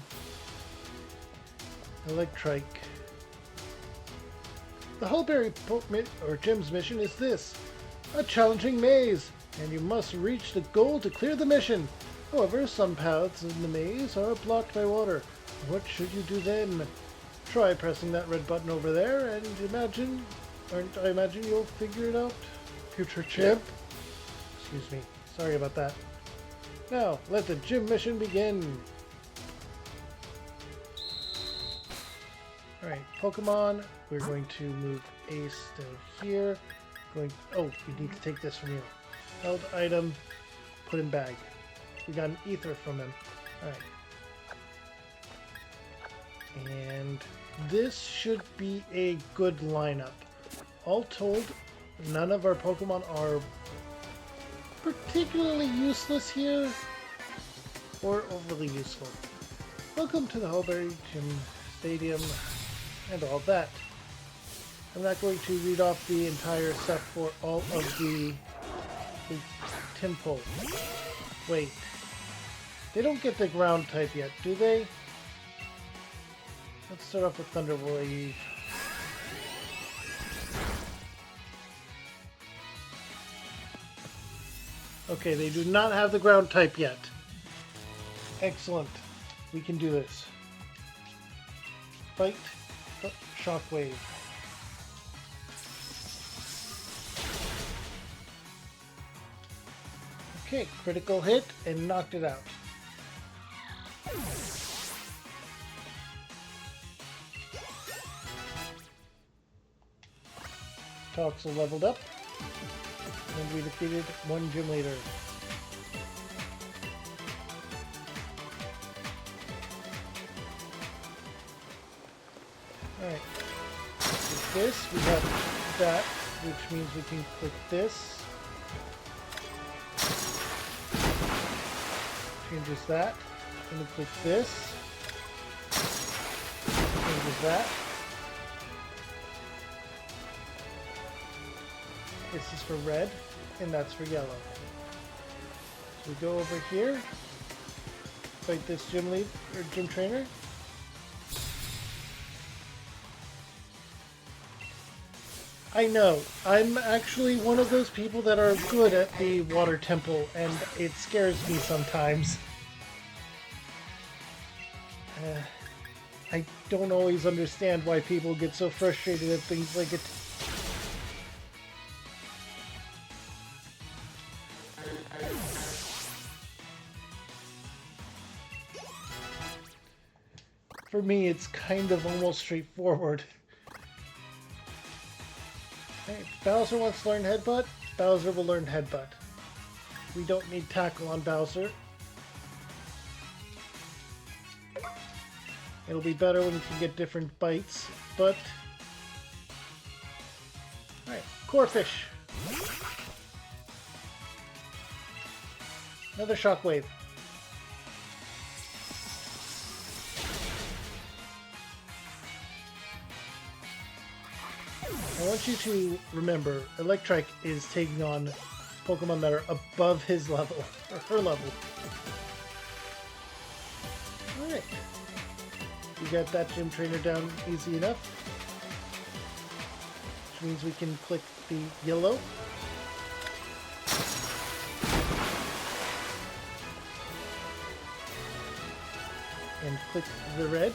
Speaker 1: Electrike. The Hullberry Gym's mission is this: a challenging maze, and you must reach the goal to clear the mission. However, some paths in the maze are blocked by water. What should you do then? Try pressing that red button over there, and I imagine you'll figure it out. Future champ. Excuse me. Sorry about that. Now, let the gym mission begin. Alright, Pokemon. We're going to move Ace to here. Oh, we need to take this from you. Held item. Put in bag. We got an ether from him. Alright. And this should be a good lineup. All told, none of our Pokemon are particularly useless here or overly useful. Welcome to the Hullberry Gym Stadium and all that. I'm not going to read off the entire stuff for all of the temple. Wait. They don't get the ground type yet, do they? Let's start off with Thunder Wave. Okay, they do not have the ground type yet. Excellent. We can do this. Fight. Shockwave. Okay, critical hit and knocked it out. Toxel leveled up, and we defeated one gym leader. Alright, with this, we have that, which means we can click this. Changes that. I'm going to click this. Changes that. This is for red, and that's for yellow. So we go over here, fight this gym lead or gym trainer. I know, I'm actually one of those people that are good at the water temple, and it scares me sometimes. I don't always understand why people get so frustrated at things like it. For me, it's kind of almost straightforward. Hey, if Bowser wants to learn Headbutt, Bowser will learn Headbutt. We don't need Tackle on Bowser. It'll be better when you can get different bites, but... Alright, core fish. Another shockwave. I want you to remember, Electrike is taking on Pokemon that are above his level, or her level. Alright. We got that gym trainer down easy enough. Which means we can click the yellow. And click the red.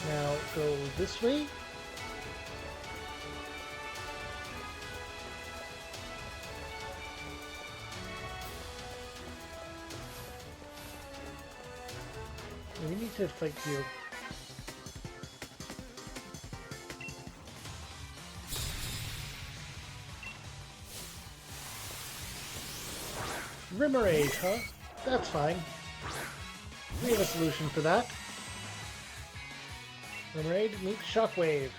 Speaker 1: Now go this way. We need to fight you. Rimmerade, huh? That's fine. We have a solution for that. Rimmerade meets Shockwave.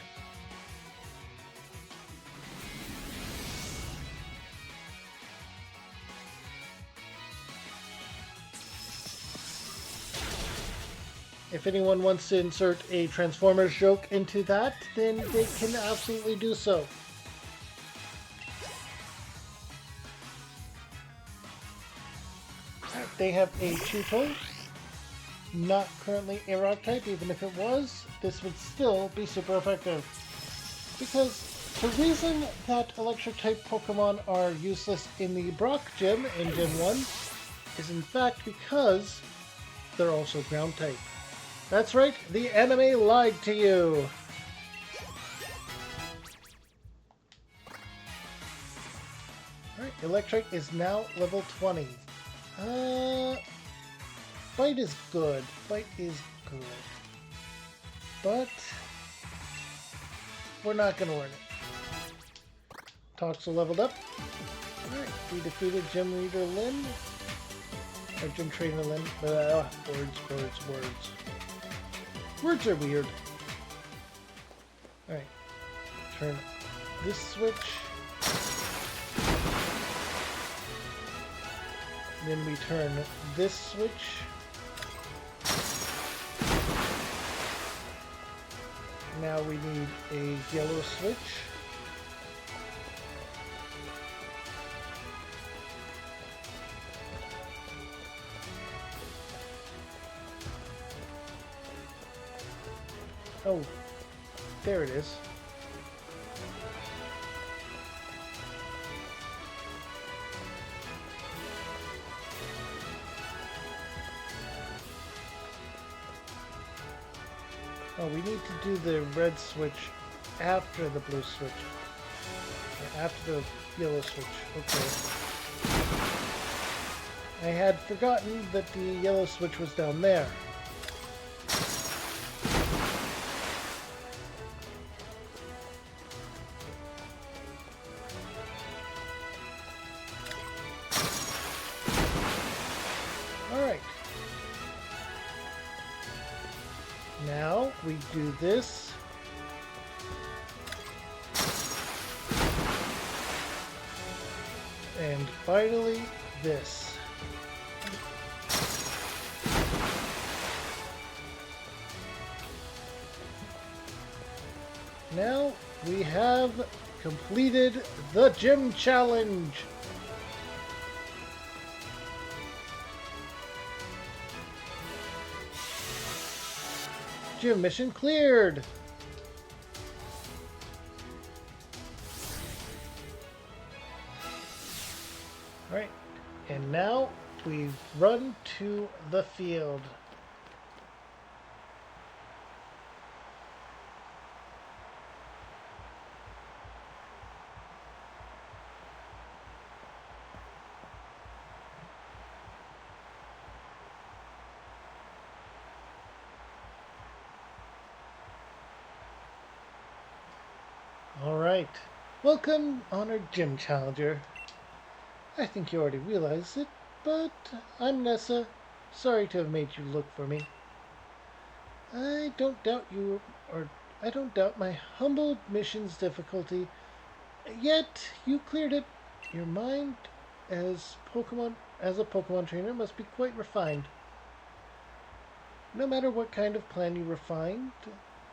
Speaker 1: If anyone wants to insert a Transformers joke into that, then they can absolutely do so. They have a Chuto, not currently a rock type. Even if it was, this would still be super effective. Because the reason that electric type Pokemon are useless in the Brock gym in Gen 1 is in fact because they're also ground type. That's right, the anime lied to you! Alright, Electric is now level 20. Bite is good. Bite is good. But we're not going to learn it. Toxel leveled up. Alright, we defeated Gym Leader Lynn. Or Gym Trainer Lynn. Words. Words are weird. Alright. Turn this switch. Then we turn this switch. Now we need a yellow switch. Oh, there it is. Oh, we need to do the red switch after the blue switch. Or after the yellow switch. Okay. I had forgotten that the yellow switch was down there. Alright. Now we do this. And finally, this. Now we have completed the gym challenge. Gym mission cleared. Alright, and now we run to the field. Alright, welcome, honored gym challenger. I think you already realize it, but I'm Nessa. Sorry to have made you look for me. I don't doubt you, or I don't doubt my humble mission's difficulty. Yet you cleared it. Your mind as a Pokemon trainer must be quite refined. No matter what kind of plan you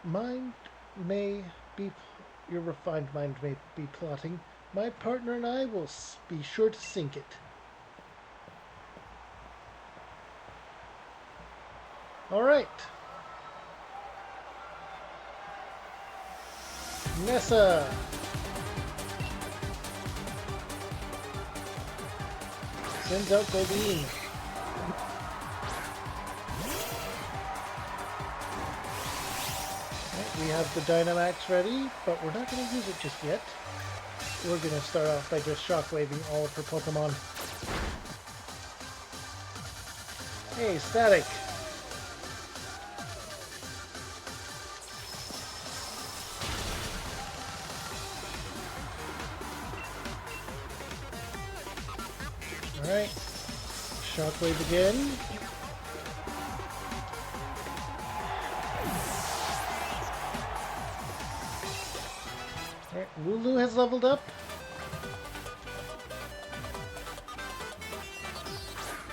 Speaker 1: mind may be your refined mind may be plotting, my partner and I will be sure to sink it. All right. Nessa. Sends out Goldeen. We have the Dynamax ready, but we're not going to use it just yet. We're going to start off by just shockwaving all of her Pokemon. Hey, Static! Alright. Shockwave again. Alright, Lulu has leveled up.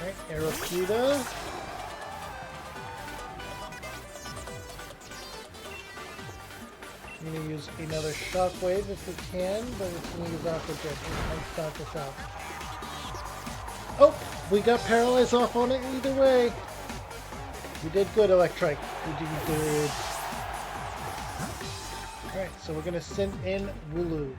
Speaker 1: Alright, Arrokuda. I'm going to use another Shockwave if we can, but it's going to use Aqua Jet. It might knock us out. Oh! We got paralyzed off on it either way. We did good, Electrike. We did good. Alright, so we're going to send in Wooloo.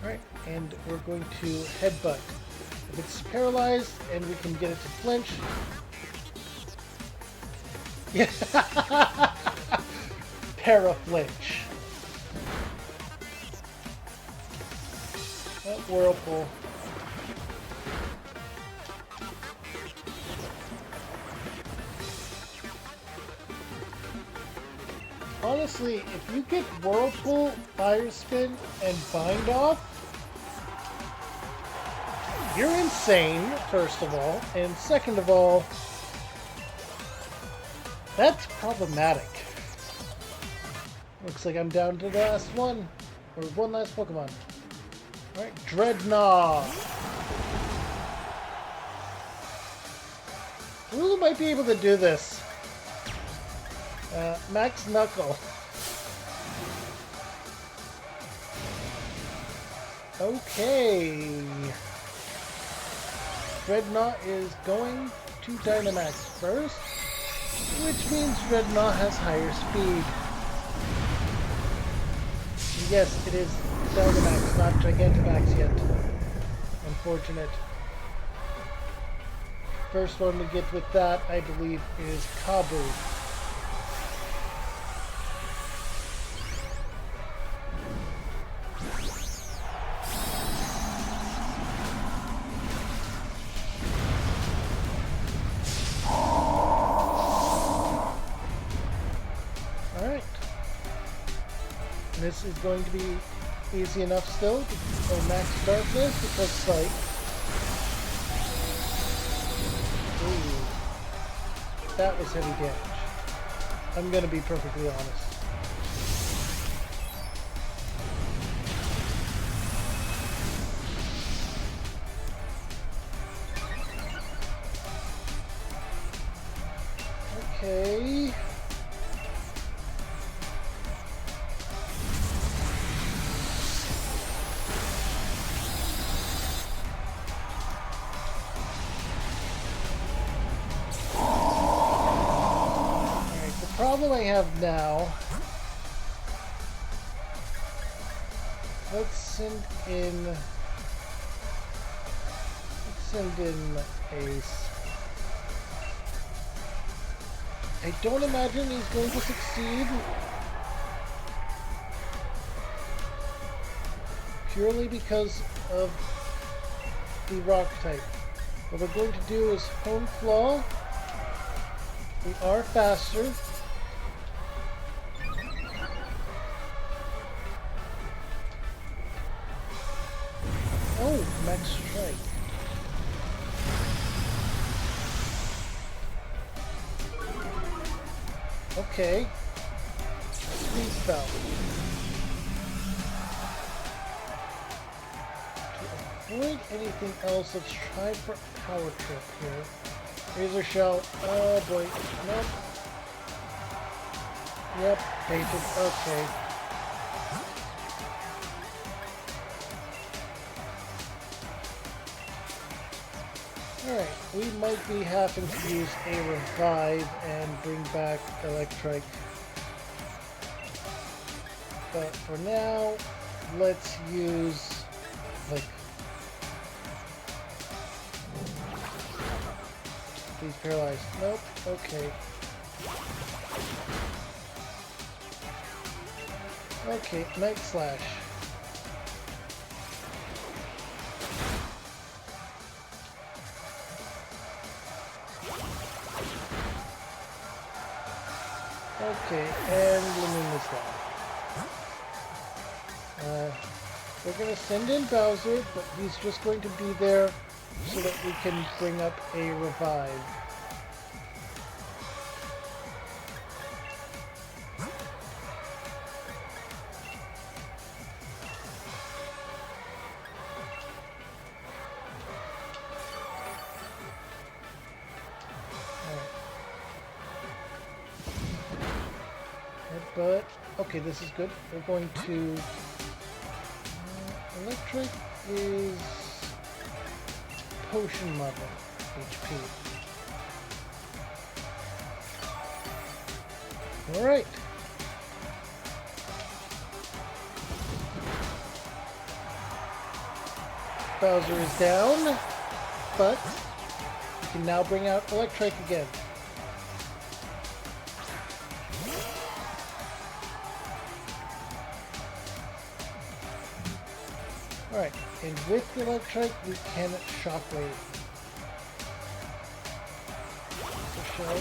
Speaker 1: Alright, and we're going to Headbutt. If it's paralyzed and we can get it to flinch. Yeah. Para-flinch. Whirlpool. Honestly, if you get Whirlpool, Fire Spin, and Bind Off, you're insane, first of all, and second of all, that's problematic. Looks like I'm down to the last one, or one last Pokemon. Alright, Dreadnought. Lulu might be able to do this. Max Knuckle. Okay. Dreadnought is going to Dynamax first, which means Dreadnought has higher speed. And yes, it is Dynamax, not Gigantamax yet. Unfortunate. First one we get with that, I believe, is Kabu. This is going to be easy enough still. Oh, Max Darkness because Sight. Ooh. That was heavy damage. I'm going to be perfectly honest. Okay. Problem I have now, let's send in Ace. I don't imagine he's going to succeed, purely because of the rock type. What we're going to do is Hone Claw. We are faster. Max Strike. Okay. Speed Spell. To avoid anything else, let's try for Power Trip here. Razor Shell. Oh boy. Nope. Yep. Painted. Okay. Alright, we might be having to use a revive and bring back Electric. But for now, let's use, like, he's paralyzed. Nope, okay. Okay, Night Slash. Okay, and Lumina's down. We're going to send in Bowser, but he's just going to be there so that we can bring up a revive. But, okay, this is good. We're going to... Electric is potion level HP. Alright. Bowser is down, but we can now bring out Electric again. Alright, and with the Electric, we can Shockwave. So shell.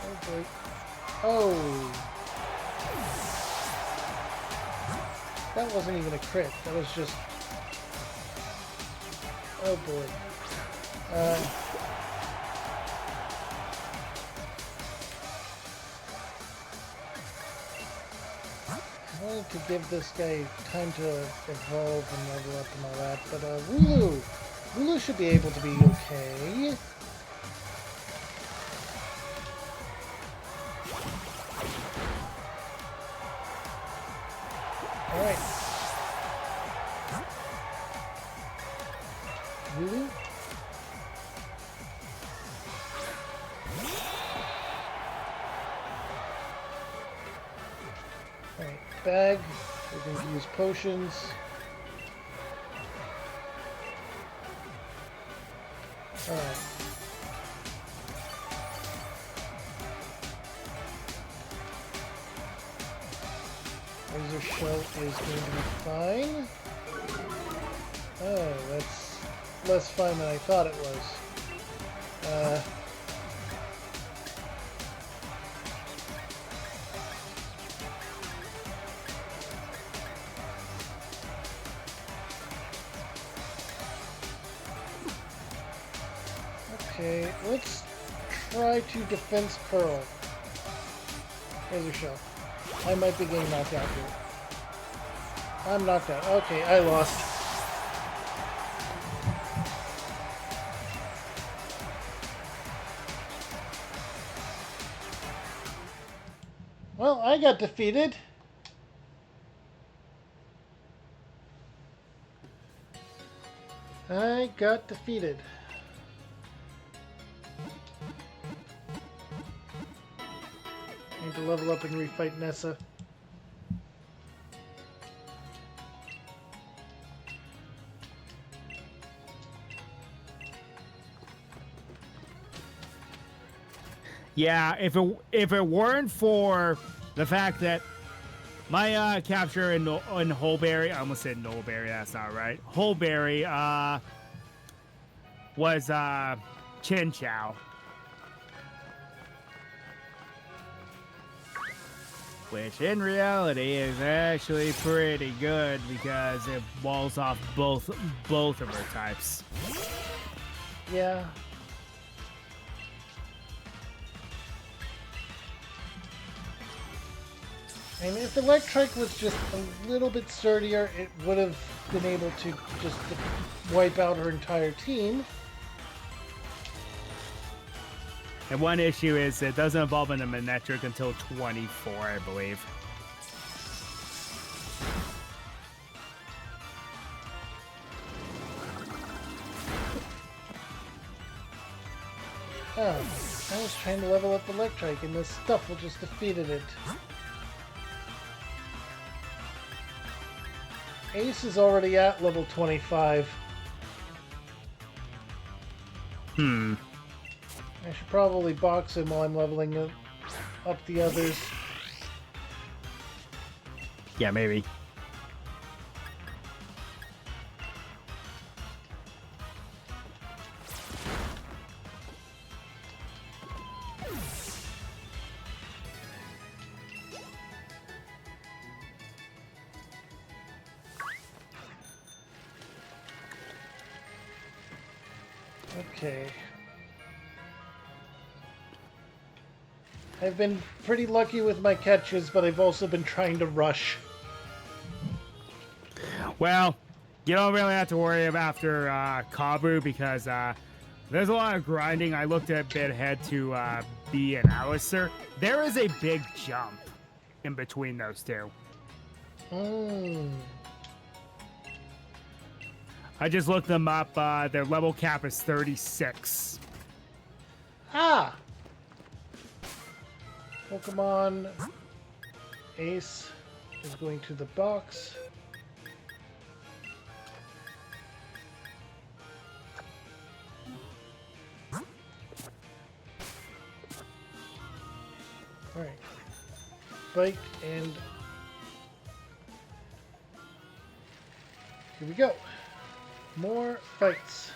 Speaker 1: Oh boy. Oh! That wasn't even a crit, that was just... Oh boy. I wanted to give this guy time to evolve and level up and all that, but Wooloo! Wooloo should be able to be okay. Alright. Wooloo? Alright, bag. We're going to use potions. Alright. Razor Shell is going to be fine. Oh, that's less fine than I thought it was. Okay, let's try to defense curl. Razor Shell. I might be getting knocked out here. I'm knocked out. Okay, I lost. Well, I got defeated. I got defeated. Need to level up and refight Nessa.
Speaker 2: Yeah, if it weren't for the fact that my capture in Holberry, I almost said Nolberry, that's not right. Holberry was Chin Chow. which in reality is actually pretty good because it walls off both of her types.
Speaker 1: Yeah. And if Electrike was just a little bit sturdier, it would have been able to just wipe out her entire team.
Speaker 2: And one issue is it doesn't evolve into Manectric until 24, I believe.
Speaker 1: Oh, I was trying to level up Electrike, and this stuff just defeated it. Ace is already at level 25. I should probably box him while I'm leveling up the others.
Speaker 2: Yeah, maybe.
Speaker 1: Okay. I've been pretty lucky with my catches, but I've also been trying to rush.
Speaker 2: Well, you don't really have to worry about after Kabu because there's a lot of grinding. I looked a bit ahead to B and Alistair. There is a big jump in between those two. I just looked them up. Their level cap is 36.
Speaker 1: Ah! Pokemon Ace is going to the box. Alright. Bike and here we go. More fights.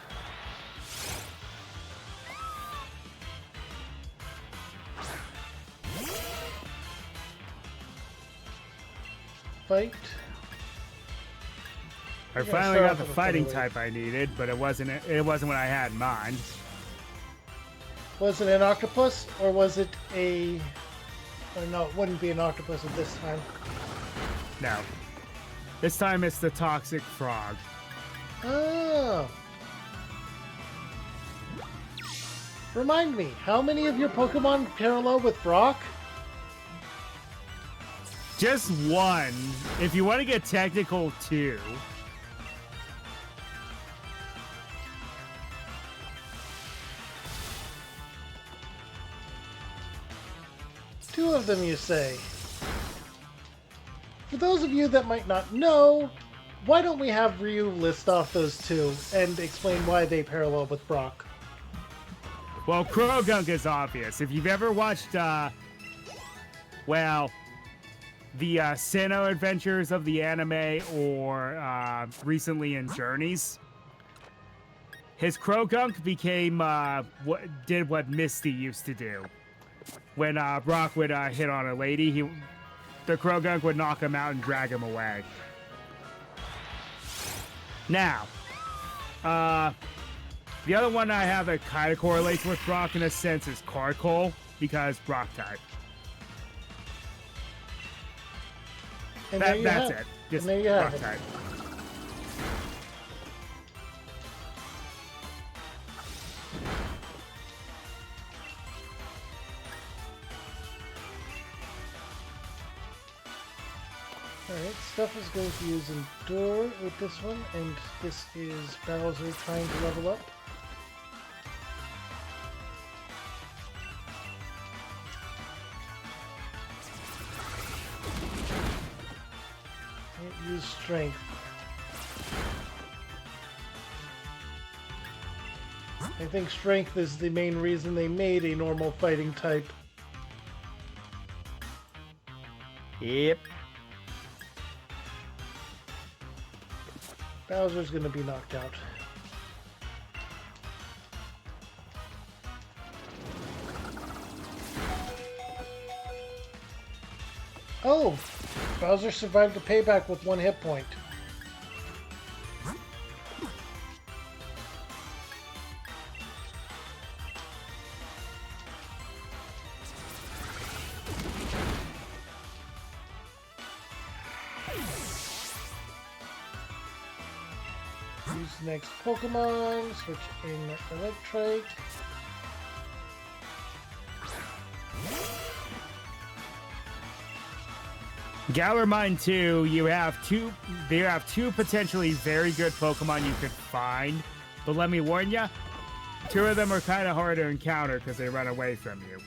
Speaker 1: Fight.
Speaker 2: I finally got the fighting type I needed, but it wasn't what I had in mind.
Speaker 1: Was it an octopus or was it a... Oh, no, it wouldn't be an octopus at this time.
Speaker 2: No. This time it's the toxic frog.
Speaker 1: Oh. Remind me, how many of your Pokemon parallel with Brock?
Speaker 2: Just one. If you want to get technical, two.
Speaker 1: Two of them, you say? For those of you that might not know, why don't we have Ryu list off those two and explain why they parallel with Brock?
Speaker 2: Well, Krogunk is obvious. If you've ever watched, the Sinnoh Adventures of the anime or recently in Journeys, his Krogunk became what Misty used to do. When Brock would hit on a lady, the Krogunk would knock him out and drag him away. Now, the other one I have that kind of correlates with Brock in a sense is Carkol, because Brock type.
Speaker 1: And
Speaker 2: That's it. Just
Speaker 1: and there you
Speaker 2: Brock
Speaker 1: have it.
Speaker 2: type.
Speaker 1: Alright, Stuff is going to use Endure with this one, and this is Bowser trying to level up. Can't use Strength. I think Strength is the main reason they made a normal fighting type.
Speaker 2: Yep.
Speaker 1: Bowser's gonna be knocked out. Oh! Bowser survived the payback with 1 hit point. Use the next Pokemon, switch in Electrike.
Speaker 2: Galar Mine 2, you have two potentially very good Pokemon you could find, but let me warn you, 2 of them are kind of hard to encounter because they run away from you.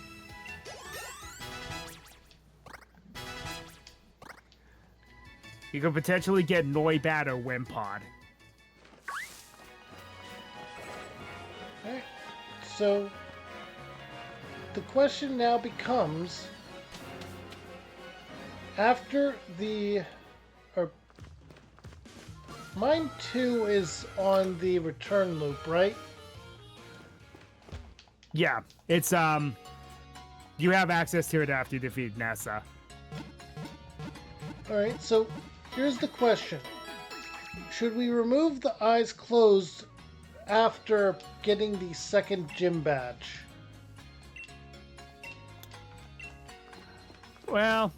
Speaker 2: You could potentially get Noibat or Wimpod.
Speaker 1: Alright, so the question now becomes, after the... Mine 2 is on the return loop, right?
Speaker 2: Yeah, it's, you have access to it after you defeat Nessa.
Speaker 1: Alright, so here's the question. Should we remove the eyes closed after getting the second gym badge?
Speaker 2: Well...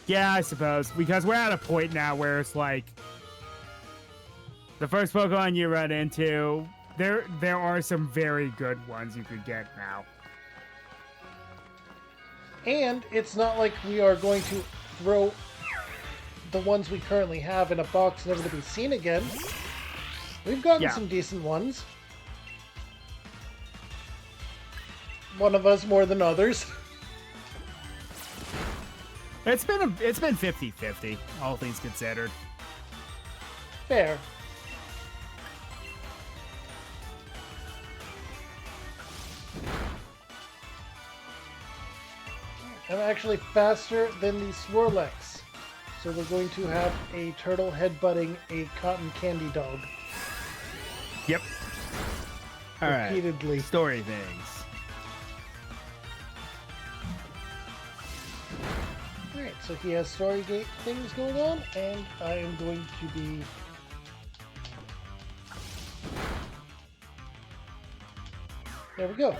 Speaker 2: yeah, I suppose. Because we're at a point now where it's like... the first Pokemon you run into, there are some very good ones you could get now.
Speaker 1: And it's not like we are going to throw the ones we currently have in a box never to be seen again. We've gotten some decent ones. One of us more than others.
Speaker 2: It's been 50-50, all things considered.
Speaker 1: Fair. I'm actually faster than the Swirlex. So we're going to have a turtle headbutting a cotton candy dog.
Speaker 2: Yep. All right.
Speaker 1: Repeatedly.
Speaker 2: Story things.
Speaker 1: Alright, so he has story gate things going on, and I am going to be... there we go.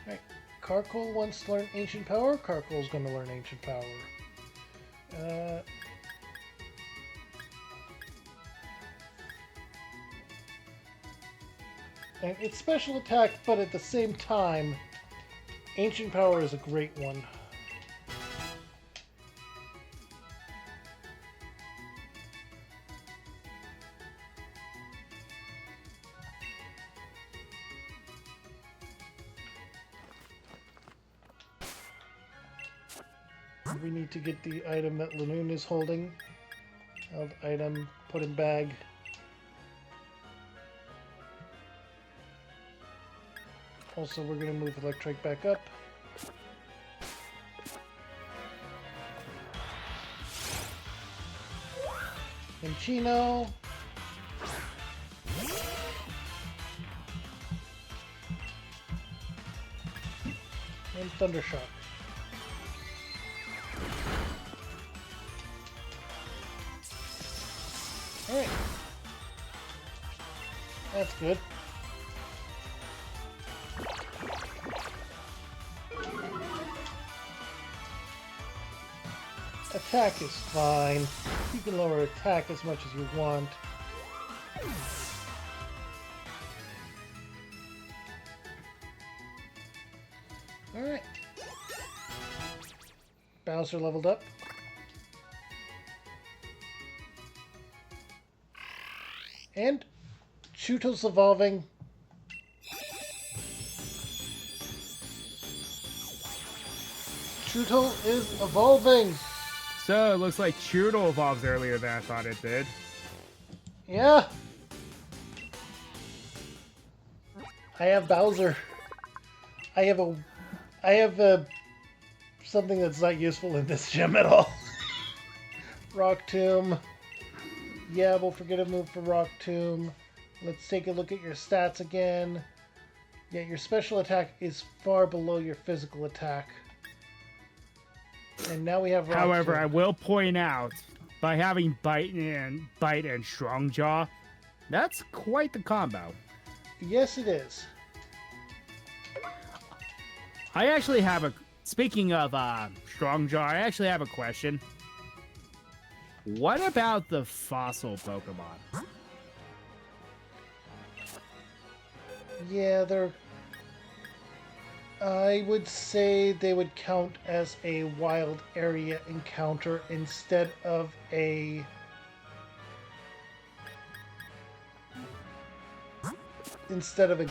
Speaker 1: Alright, Carkol wants to learn Ancient Power. Carkol's going to learn Ancient Power. And it's special attack, but at the same time, Ancient Power is a great one. We need to get the item that Lanoon is holding. Held item, put in bag. Also, we're going to move Electrike back up. Minccino. And Thundershock. Alright. That's good. Attack is fine. You can lower attack as much as you want. Alright. Bowser leveled up. And Chuto's evolving. Chuto is evolving!
Speaker 2: So, it looks like Churtle evolves earlier than I thought it did.
Speaker 1: Yeah! I have Bowser. I have something that's not useful in this gym at all. Rock Tomb. Yeah, we'll forget a move for Rock Tomb. Let's take a look at your stats again. Yeah, your special attack is far below your physical attack. And now we have Rock
Speaker 2: However,
Speaker 1: Tomb.
Speaker 2: I will point out, by having Bite and Strong Jaw, that's quite the combo.
Speaker 1: Yes, it is.
Speaker 2: I actually have a... Speaking of Strong Jaw, I actually have a question. What about the fossil Pokemon?
Speaker 1: Yeah, they're... I would say they would count as a wild area encounter instead of a...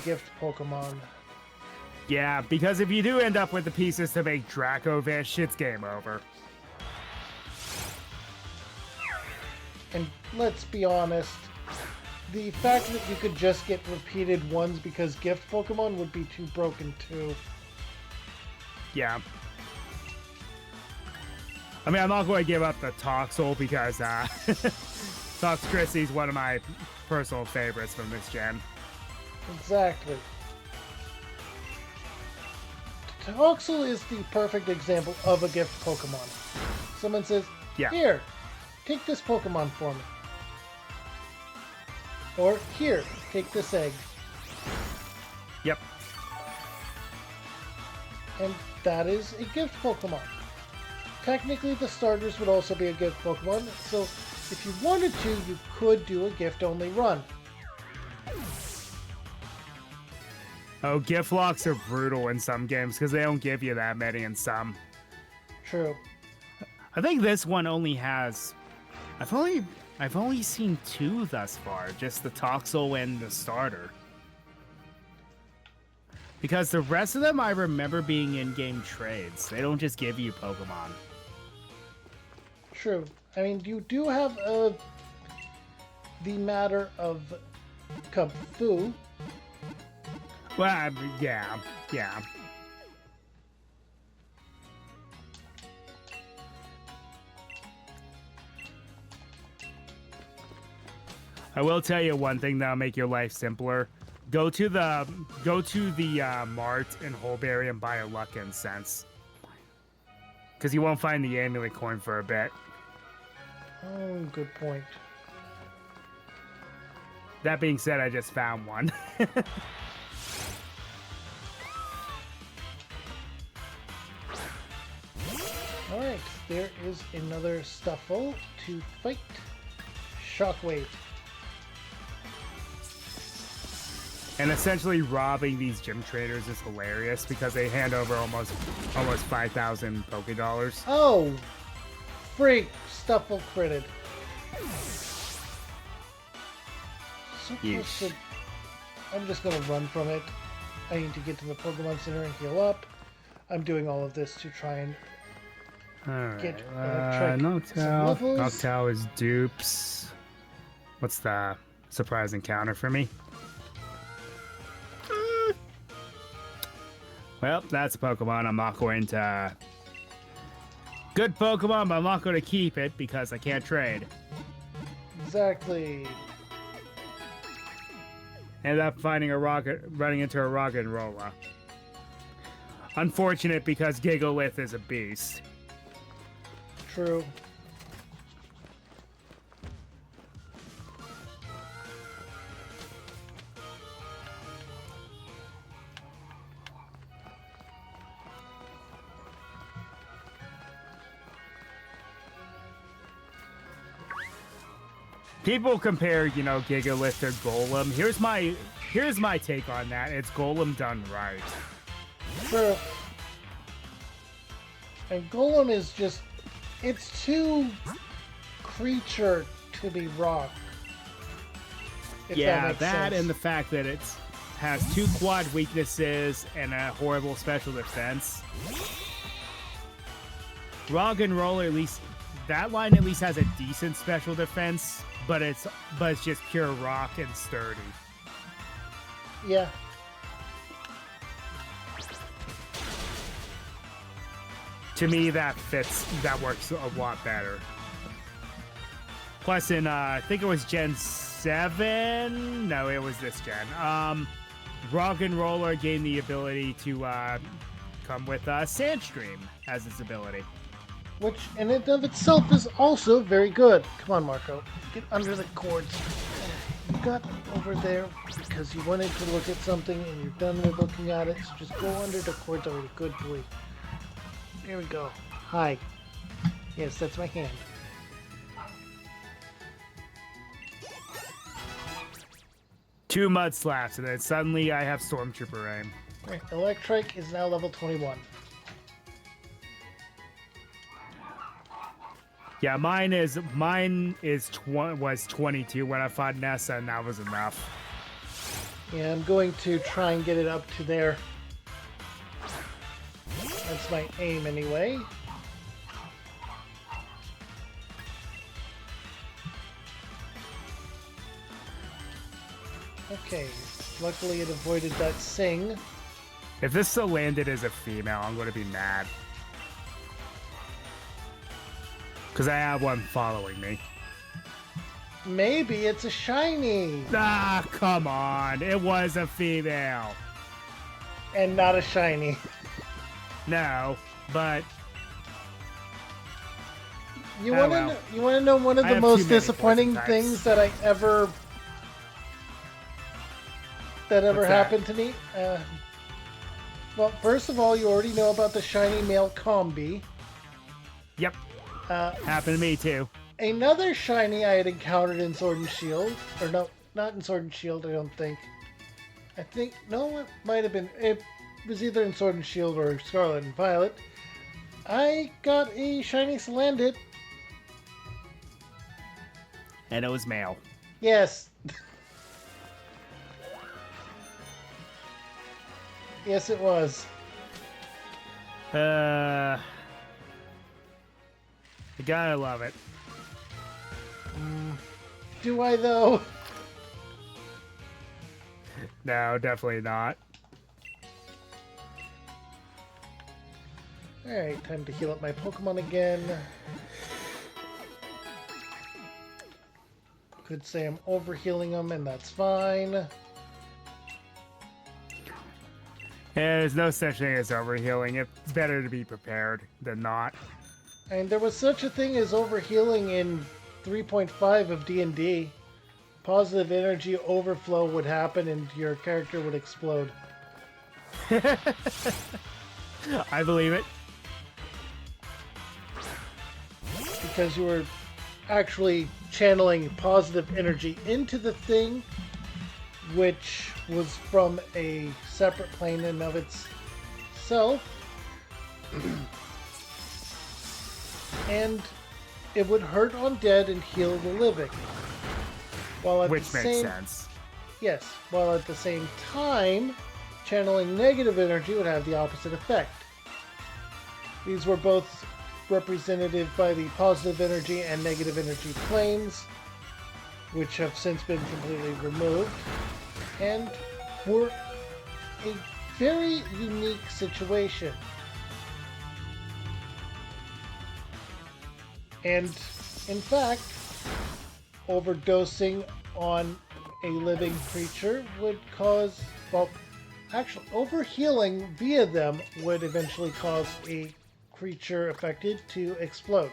Speaker 1: gift Pokemon.
Speaker 2: Yeah, because if you do end up with the pieces to make Dracovish, it's game over.
Speaker 1: And let's be honest, the fact that you could just get repeated ones because gift Pokemon would be too broken too.
Speaker 2: Yeah. I mean, I'm not going to give up the Toxel because Toxtricity is one of my personal favorites from this gen.
Speaker 1: Exactly. Toxel is the perfect example of a gift Pokemon. Someone says,
Speaker 2: Yeah.
Speaker 1: "Here, take this Pokemon for me." Or, "Here, take this egg."
Speaker 2: Yep.
Speaker 1: And that is a gift Pokemon. Technically, the starters would also be a gift Pokemon, so if you wanted to, you could do a gift-only run.
Speaker 2: Oh, gift locks are brutal in some games because they don't give you that many in some.
Speaker 1: True.
Speaker 2: I think this one only has... I've only seen 2 thus far, just the Toxel and the starter. Because the rest of them I remember being in-game trades. They don't just give you Pokemon.
Speaker 1: True. I mean, you do have the matter of Kubfu.
Speaker 2: Well, yeah. I will tell you one thing that'll make your life simpler. Go to the mart in Holberry and buy a Luck Incense. Because you won't find the amulet coin for a bit.
Speaker 1: Oh, good point.
Speaker 2: That being said, I just found one.
Speaker 1: Alright, there is another Stuffle to fight. Shockwave.
Speaker 2: And essentially robbing these gym traders is hilarious because they hand over almost 5,000 Pokédollars.
Speaker 1: Oh! Freak! Stuffle critted. So close
Speaker 2: Yeesh.
Speaker 1: to... I'm just gonna run from it. I need to get to the Pokemon Center and heal up. I'm doing all of this to try and
Speaker 2: Alright,
Speaker 1: get some
Speaker 2: Noctowl.
Speaker 1: levels.
Speaker 2: Noctowl is dupes. What's the surprise encounter for me? Well, that's a Pokemon I'm not going to... Good Pokemon, but I'm not going to keep it because I can't trade.
Speaker 1: Exactly.
Speaker 2: Ended up running into a Rock and Rolla. Unfortunate because Gigalith is a beast.
Speaker 1: True.
Speaker 2: People compare, Gigalith to Golem. Here's my take on that. It's Golem done right.
Speaker 1: True. And Golem is just... It's too creature to be rock. If
Speaker 2: Yeah,
Speaker 1: makes
Speaker 2: that
Speaker 1: sense.
Speaker 2: and the fact that it has 2 quad weaknesses and a horrible special defense. Rock and Roll, at least that line at least has a decent special defense, but it's just pure rock and sturdy.
Speaker 1: Yeah.
Speaker 2: To me, that works a lot better. Plus in, I think it was Gen 7. No, it was this gen. Rock and Roller gained the ability to come with Sandstream as its ability.
Speaker 1: Which in and of itself is also very good. Come on, Marco. Get under the cords. You got over there because you wanted to look at something and you're done with looking at it. So just go under the cords already. Good boy. There we go. Hi. Yes, that's my hand.
Speaker 2: Two mud slaps, and then suddenly I have Stormtrooper aim.
Speaker 1: Right, Electrike is now level 21.
Speaker 2: Yeah, was 22 when I fought Nessa, and that was enough.
Speaker 1: Yeah, I'm going to try and get it up to there. That's my aim anyway. Okay, luckily it avoided that sing.
Speaker 2: If this still landed as a female, I'm going to be mad. Because I have one following me.
Speaker 1: Maybe it's a shiny.
Speaker 2: Ah, come on. It was a female.
Speaker 1: And not a shiny.
Speaker 2: No, but...
Speaker 1: You want to know one of the most disappointing things that I ever... that ever happened to me? Well, first of all, you already know about the shiny male combi.
Speaker 2: Yep. Happened to me too.
Speaker 1: Another shiny I had encountered in Sword and Shield, or no, not in Sword and Shield, I don't think. I think, no, it might have been, it was either in Sword and Shield or Scarlet and Violet. I got a shiny Salandit.
Speaker 2: And it was male.
Speaker 1: Yes. Yes, it was.
Speaker 2: You gotta love it.
Speaker 1: Do I, though?
Speaker 2: No, definitely not.
Speaker 1: Alright, time to heal up my Pokemon again. Could say I'm overhealing them, and that's fine.
Speaker 2: Yeah, there's no such thing as overhealing. It's better to be prepared than not.
Speaker 1: And there was such a thing as overhealing in 3.5 of D&D. Positive energy overflow would happen and your character would explode.
Speaker 2: I believe it.
Speaker 1: Because you were actually channeling positive energy into the thing, which was from a separate plane in of itself. And it would hurt undead and heal the living.
Speaker 2: Which makes sense.
Speaker 1: Yes, while at the same time, channeling negative energy would have the opposite effect. These were both represented by the positive energy and negative energy planes, which have since been completely removed, and were a very unique situation. And, in fact, overdosing on a living creature would cause, well, actually, overhealing via them would eventually cause a creature affected to explode.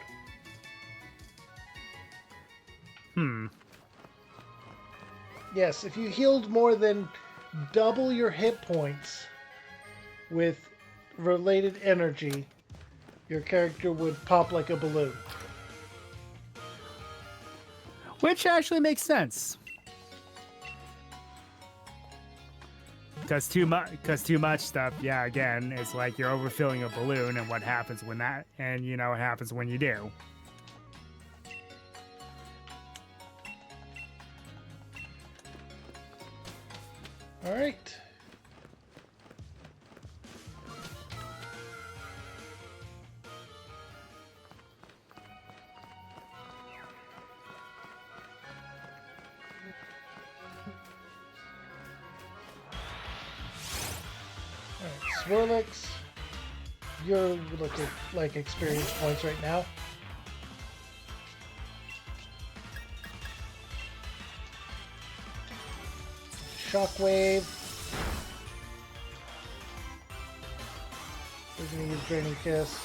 Speaker 1: Yes, if you healed more than double your hit points with related energy, your character would pop like a balloon.
Speaker 2: Which actually makes sense. Because too much stuff, yeah, again, it's like you're overfilling a balloon, and what happens when that, and you know what happens when you do.
Speaker 1: All right. Swirlix, you're looking like experience points right now. Shockwave. We're gonna use Draining Kiss.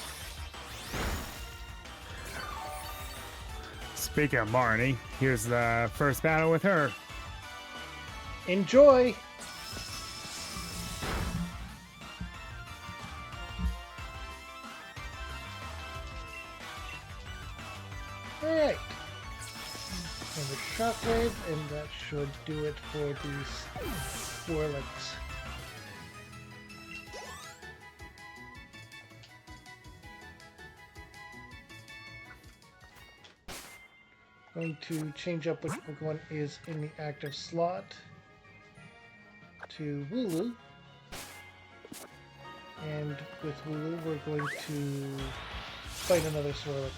Speaker 2: Speaking of Marnie, here's the first battle with her.
Speaker 1: Enjoy! Alright. And the Shockwave, and that should do it for these Swirlix. Going to change up which Pokemon is in the active slot to Wooloo. And with Wooloo, we're going to fight another Swirlix.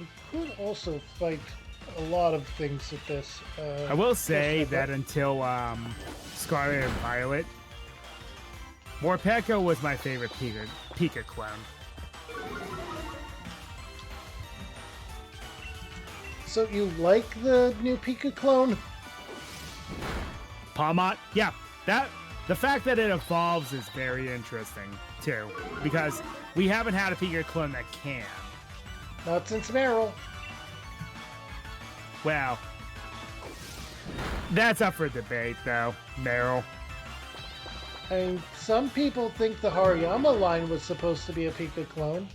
Speaker 1: We could also fight a lot of things with this.
Speaker 2: I will say that until Scarlet and Violet, Morpeko was my favorite Pika clone.
Speaker 1: So you like the new Pika clone?
Speaker 2: Palmot? Yeah, the fact that it evolves is very interesting too, because we haven't had a Pika clone that can.
Speaker 1: Not since Meryl.
Speaker 2: Well, that's up for debate though, Meryl.
Speaker 1: I mean, some people think the Hariyama line was supposed to be a Pika clone.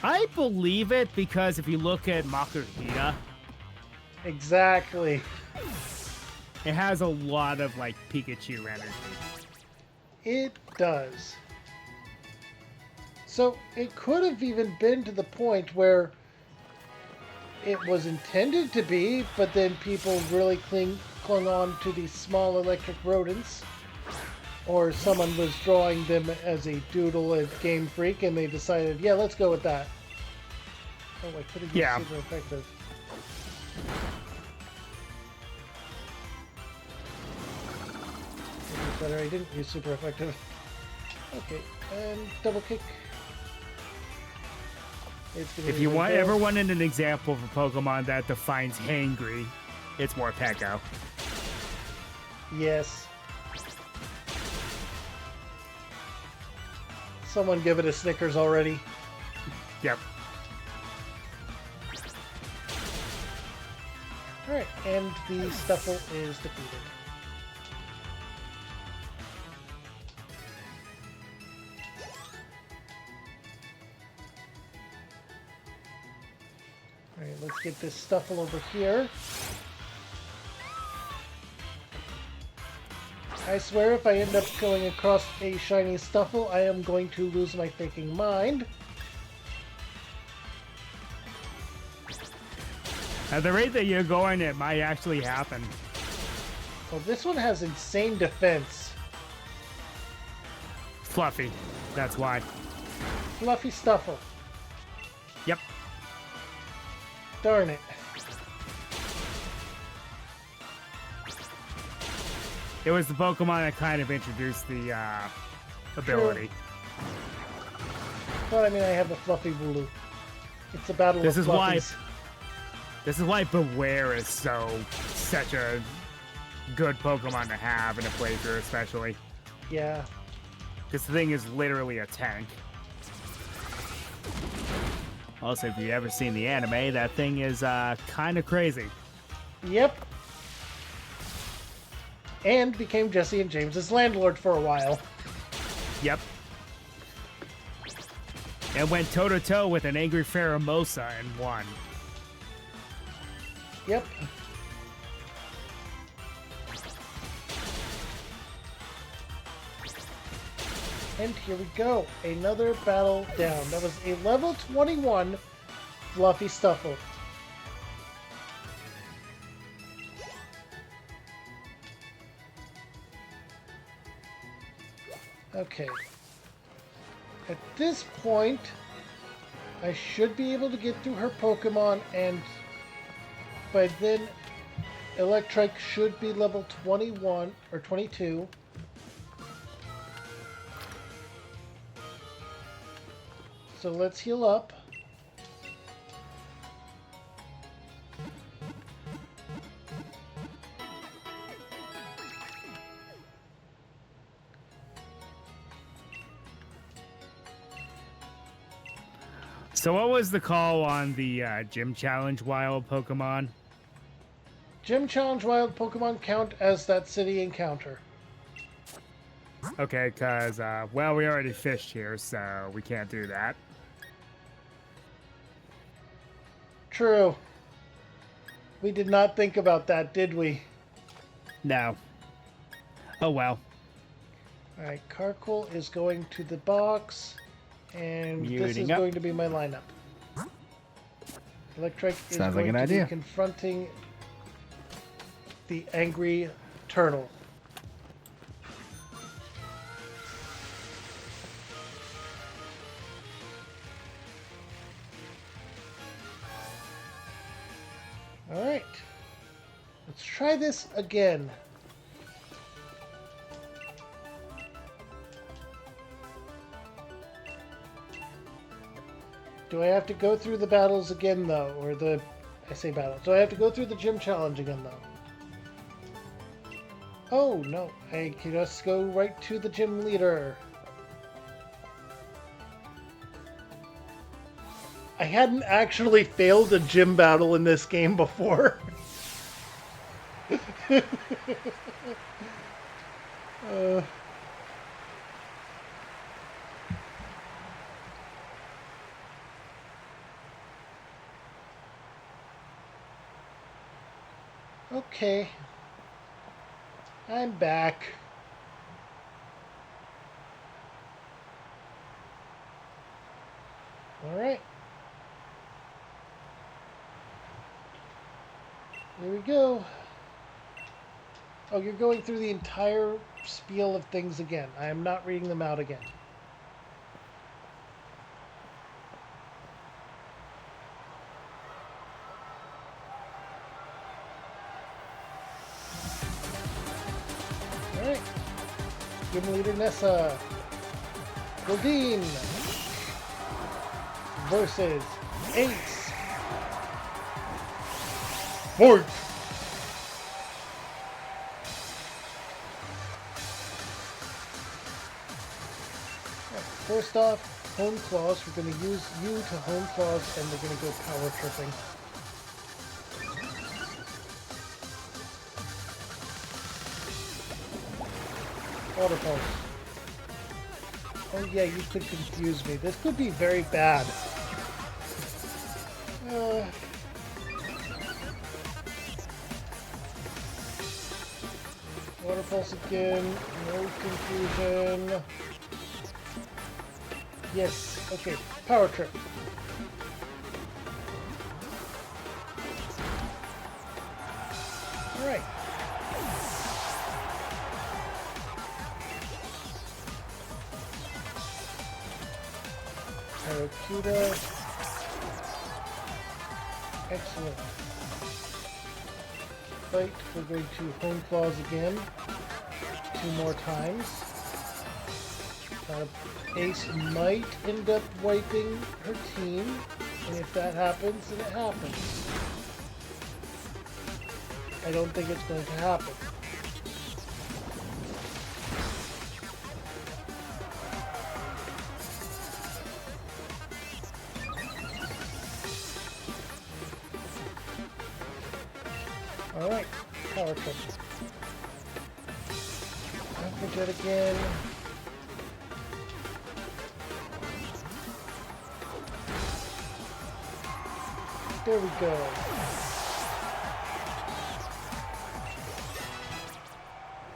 Speaker 2: I believe it because if you look at Makuhita,
Speaker 1: Exactly.
Speaker 2: it has a lot of like Pikachu energy.
Speaker 1: It does. So it could have even been to the point where it was intended to be, but then people really clung on to these small electric rodents. Or someone was drawing them as a doodle at Game Freak and they decided, yeah, let's go with that. Oh, I could have used super effective. Better, I didn't use super effective. Okay, and double kick.
Speaker 2: If you ever wanted an example of a Pokemon that defines hangry, it's Morpeko.
Speaker 1: Yes. Someone give it a Snickers already.
Speaker 2: Yep.
Speaker 1: Alright, and the Stuffle is defeated. Alright, let's get this Stuffle over here. I swear if I end up going across a shiny Stuffle, I am going to lose my freaking mind.
Speaker 2: At the rate that you're going, it might actually happen.
Speaker 1: Well, this one has insane defense.
Speaker 2: Fluffy. That's why.
Speaker 1: Fluffy Stuffle.
Speaker 2: Yep.
Speaker 1: Darn it.
Speaker 2: It was the Pokemon that kind of introduced the ability.
Speaker 1: True. But I mean, I have a Fluffy Wooloo. It's a battle of Fluffies.
Speaker 2: This is why Beware is such a good Pokemon to have in a playthrough, especially.
Speaker 1: Yeah.
Speaker 2: This thing is literally a tank. Also, if you've ever seen the anime, that thing is kind of crazy.
Speaker 1: Yep. And became Jesse and James's landlord for a while.
Speaker 2: Yep. And went toe-to-toe with an angry Pheromosa and won.
Speaker 1: Yep. And here we go. Another battle down. That was a level 21 Fluffy Stuffle. Okay. At this point, I should be able to get through her Pokemon, and by then, Electrike should be level 21 or 22. So let's heal up.
Speaker 2: So what was the call on the gym challenge wild Pokemon?
Speaker 1: Gym Challenge Wild Pokemon count as that city encounter.
Speaker 2: Okay, because, well, we already fished here, so we can't do that.
Speaker 1: True. We did not think about that, did we?
Speaker 2: No. Oh, well.
Speaker 1: Alright, Carkle is going to the box, and this is
Speaker 2: Muting up.
Speaker 1: going to be my lineup. Electric is
Speaker 3: Sounds like
Speaker 1: going
Speaker 3: an
Speaker 1: to
Speaker 3: idea.
Speaker 1: be confronting the angry turtle. Alright. Let's try this again. Do I have to go through the battles again, though? Or the... I say battle. Do I have to go through the gym challenge again, though? Oh, no. I can just go right to the gym leader. I hadn't actually failed a gym battle in this game before. uh... Okay. I'm back. Alright. Here we go. Oh, you're going through the entire spiel of things again. I am not reading them out again. Alright. Gym leader Nessa. Goldeen versus Ace. Fort. First off, Home Claws. We're going to use you to Home Claws, and we're going to go Power Tripping. Water Pulse. Oh yeah, you could confuse me. This could be very bad. Water Pulse again. No confusion. Yes. Okay. Power Trip. Alright. Paracuda. Excellent. Fight. We're going to Home Claws again. 2 more times. Ace might end up wiping her team, and if that happens, then it happens. I don't think it's going to happen. Alright, Power Trip. Aquajet again. There we go.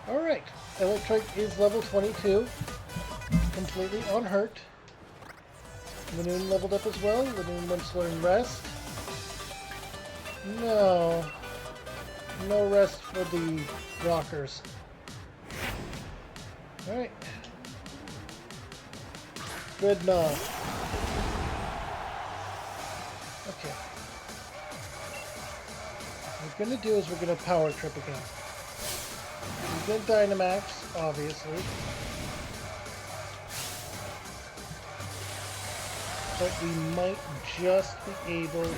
Speaker 1: Alright, Electric is level 22. Completely unhurt. Lanoon leveled up as well. Lanoon wants to learn Rest. No. No rest for the rockers. Alright. Good enough. Okay. What we're going to do is we're going to Power Trip again. We get Dynamax, obviously. But we might just be able to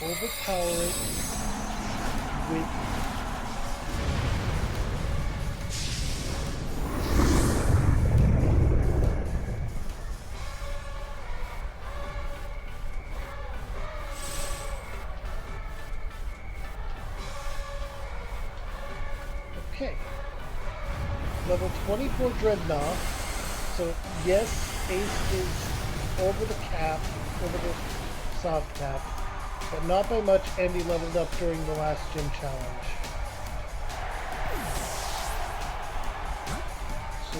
Speaker 1: overpower it with Okay. Level 24 Dreadnought. So, yes, Ace is over the cap, over the soft cap, but not by much, and he leveled up during the last gym challenge. So,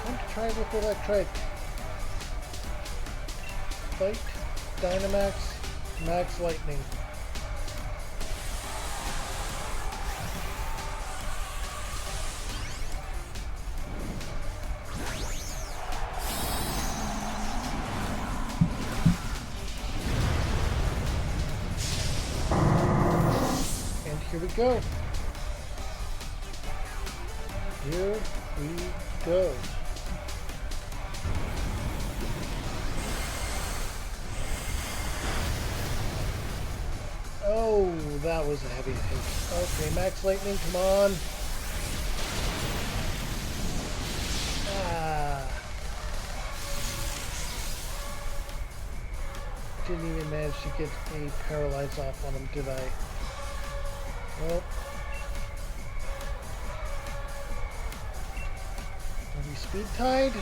Speaker 1: time to try with Electric. Fight, Dynamax, Max Lightning. And here we go. Here we go. Oh, that was a heavy hit. Okay, Max Lightning, come on. Ah. Didn't even manage to get a paralyze off on him, did I? Well. Are we speed tied?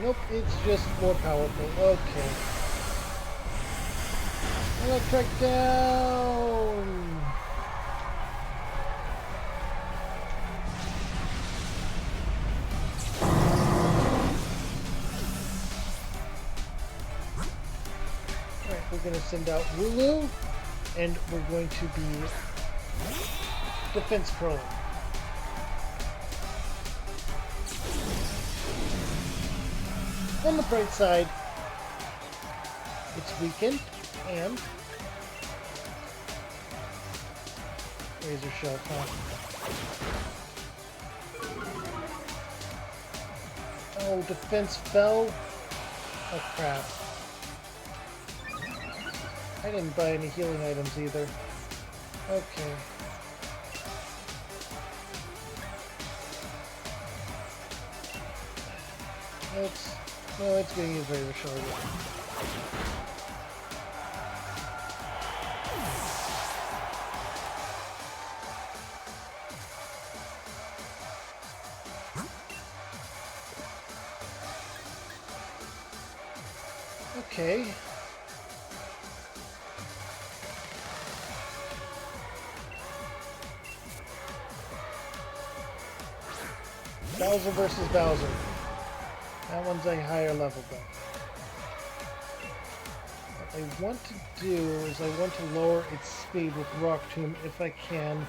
Speaker 1: Nope, it's just more powerful. Okay. Electric down! Alright, we're going to send out Wooloo, and we're going to be defense curling. On the bright side, it's weakened, and Razor Shell, huh? Oh, defense fell? Oh, crap. I didn't buy any healing items either. Okay. It's going to use Razor Shell again. Okay. Bowser versus Bowser. That one's a higher level though. What I want to do is I want to lower its speed with Rock Tomb if I can.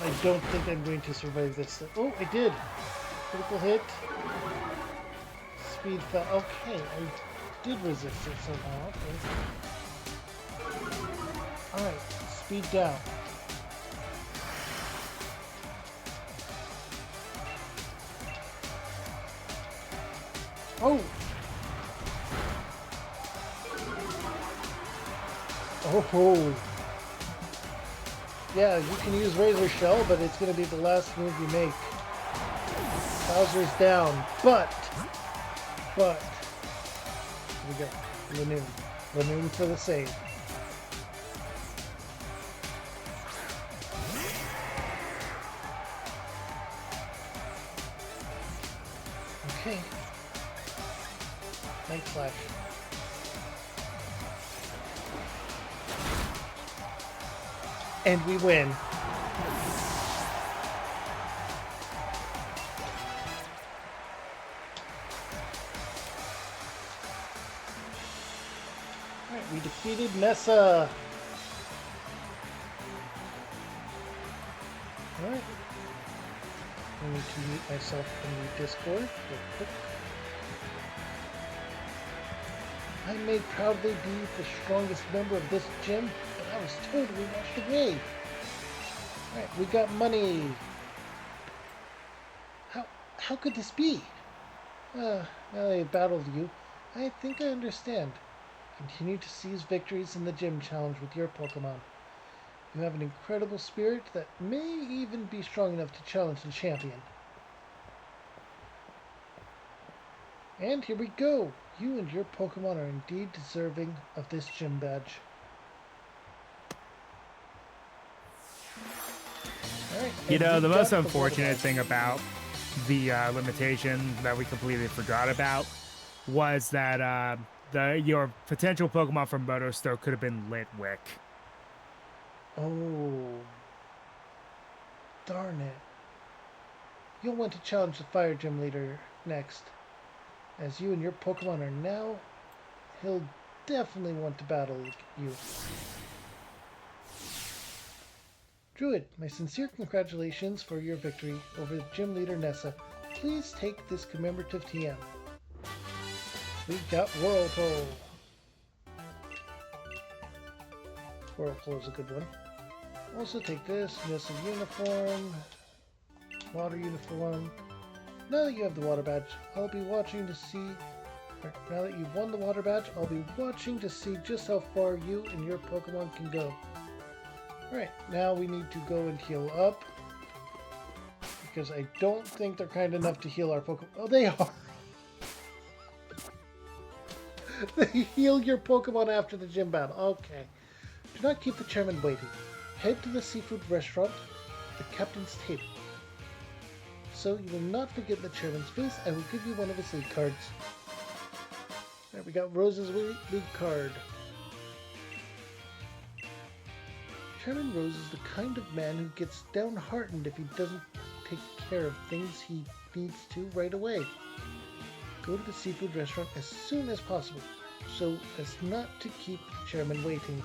Speaker 1: I don't think I'm going to survive this. Oh, I did! Critical hit. Speed fell. Okay, I did resist it somehow. Okay. Alright, speed down. Oh! Oh! Yeah, you can use Razor Shell, but it's going to be the last move you make. Bowser's down, but, here we go, Lanoon. Lanoon for the save. Okay. Night Slash. And we win. Alright, we defeated Nessa. Alright. I need to mute myself in the Discord real quick. I may proudly be the strongest member of this gym, but I was totally washed away. Alright, we got money. How could this be? Now I battled you, I think I understand. Continue to seize victories in the gym challenge with your Pokemon. You have an incredible spirit that may even be strong enough to challenge the champion. And here we go. You and your Pokemon are indeed deserving of this gym badge. Alright,
Speaker 2: You know, the most
Speaker 1: the
Speaker 2: unfortunate thing about the limitation that we completely forgot about was that your potential Pokemon from Motostoke could have been Litwick.
Speaker 1: Oh, darn it. You'll want to challenge the Fire Gym leader next. As you and your Pokemon are now, he'll definitely want to battle you. Druid, my sincere congratulations for your victory over the gym leader Nessa. Please take this commemorative TM. We got Whirlpool. Whirlpool is a good one. Also take this, Nessa uniform, water uniform. Now that you have the water badge, I'll be watching to see... Now that you've won the water badge, I'll be watching to see just how far you and your Pokemon can go. Alright, now we need to go and heal up. Because I don't think they're kind enough to heal our Pokemon. Oh, they are! They heal your Pokemon after the gym battle. Okay. Do not keep the chairman waiting. Head to the seafood restaurant, the captain's table. So you will not forget the chairman's face. I will give you one of his league cards. Alright, we got Rose's league card. Chairman Rose is the kind of man who gets downhearted if he doesn't take care of things he needs to right away. Go to the seafood restaurant as soon as possible, so as not to keep the chairman waiting.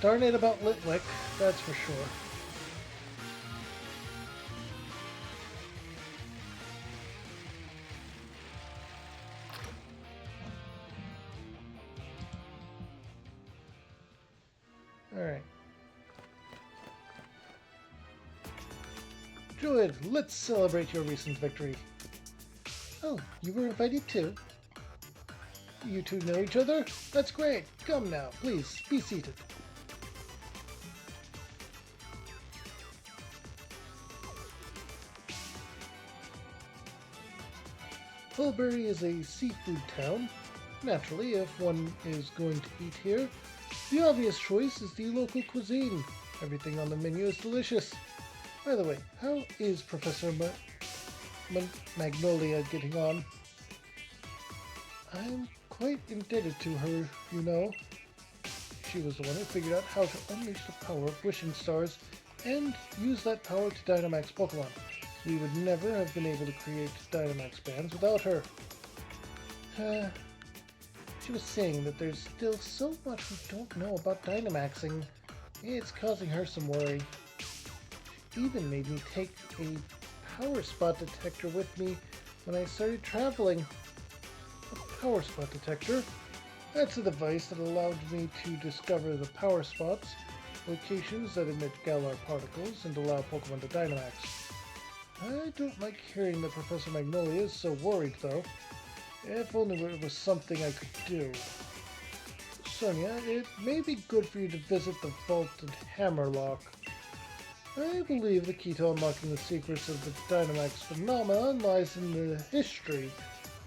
Speaker 1: Darn it about Litwick, that's for sure. Alright. Druid, let's celebrate your recent victory. Oh, you were invited too? You two know each other? That's great. Come now, please, be seated. Fulbury is a seafood town. Naturally, if one is going to eat here, the obvious choice is the local cuisine. Everything on the menu is delicious. By the way, how is Professor Magnolia getting on? I'm quite indebted to her, you know. She was the one who figured out how to unleash the power of wishing stars and use that power to Dynamax Pokemon. We would never have been able to create Dynamax bands without her. She was saying that there's still so much we don't know about Dynamaxing. It's causing her some worry. She even made me take a power spot detector with me when I started traveling. A power spot detector? That's a device that allowed me to discover the power spots, locations that emit Galar particles, and allow Pokemon to Dynamax. I don't like hearing that Professor Magnolia is so worried, though. If only it was something I could do. Sonia, it may be good for you to visit the vaulted Hammerlock. I believe the key to unlocking the secrets of the Dynamax phenomenon lies in the history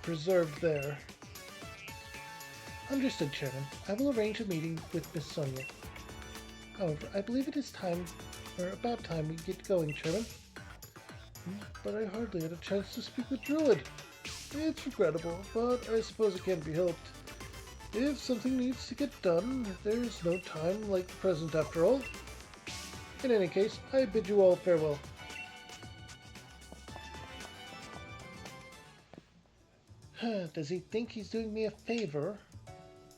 Speaker 1: preserved there. Understood, Chairman. I will arrange a meeting with Miss Sonia. However, I believe it is time, or about time we get going, Chairman. But I hardly had a chance to speak with Druid. It's regrettable, but I suppose it can't be helped. If something needs to get done, there's no time like the present after all. In any case, I bid you all farewell. Does he think he's doing me a favor?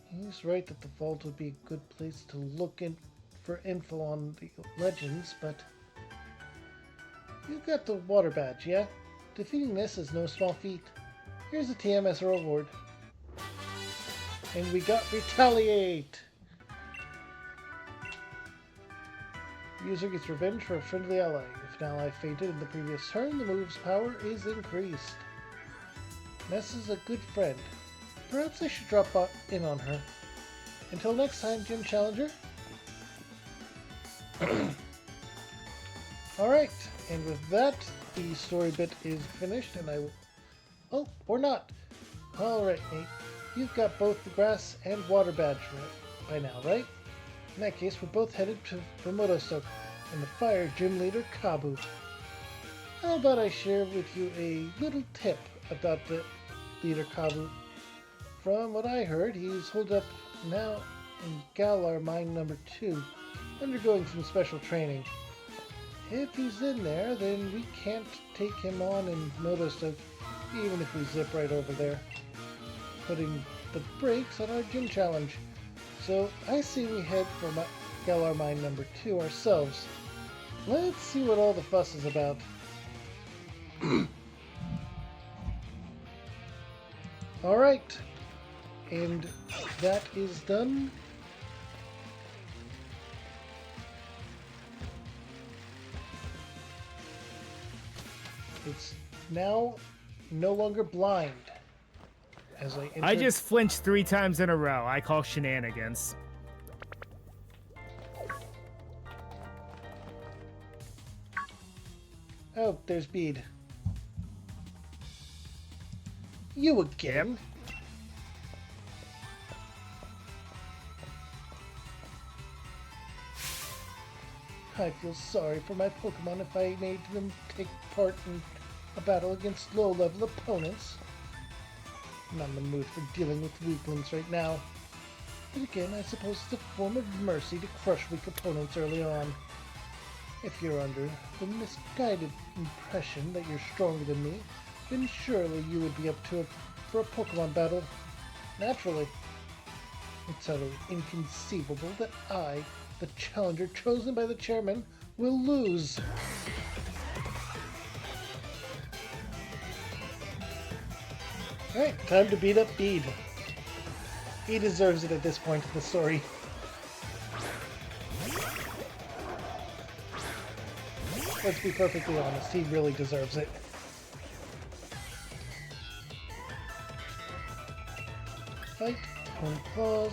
Speaker 1: He's right that the vault would be a good place to look in for info on the legends, but... You got the water badge, yeah? Defeating this is no small feat. Here's a TM as a reward. And we got Retaliate! User gets revenge for a friendly ally. If an ally fainted in the previous turn, the move's power is increased. Ness is a good friend. Perhaps I should drop in on her. Until next time, Gym Challenger. Alright, And with that, the story bit is finished, and I will... Oh, or not. Alright, Nate. You've got both the grass and water badge by now, right? In that case, we're both headed for Motostoke and the fire gym leader, Kabu. How about I share with you a little tip about the leader, Kabu? From what I heard, he's holed up now in Galar Mine number 2, undergoing some special training. If he's in there, then we can't take him on in Motostoke, even if we zip right over there, putting the brakes on our gym challenge. So I say we head for Galar Mine number 2 ourselves. Let's see what all the fuss is about. Alright, and that is done. It's now no longer blind. As I enter...
Speaker 2: I just flinched 3 times in a row. I call shenanigans.
Speaker 1: Oh, there's Bede. You again? I feel sorry for my Pokemon if I made them take part in a battle against low-level opponents. I'm not in the mood for dealing with weaklings right now. But again, I suppose it's a form of mercy to crush weak opponents early on. If you're under the misguided impression that you're stronger than me, then surely you would be up for a Pokemon battle. Naturally. It's utterly inconceivable that I, the challenger chosen by the chairman, will lose. Alright, time to beat up Bede. He deserves it at this point in the story. Let's be perfectly honest, he really deserves it. Fight, on claws.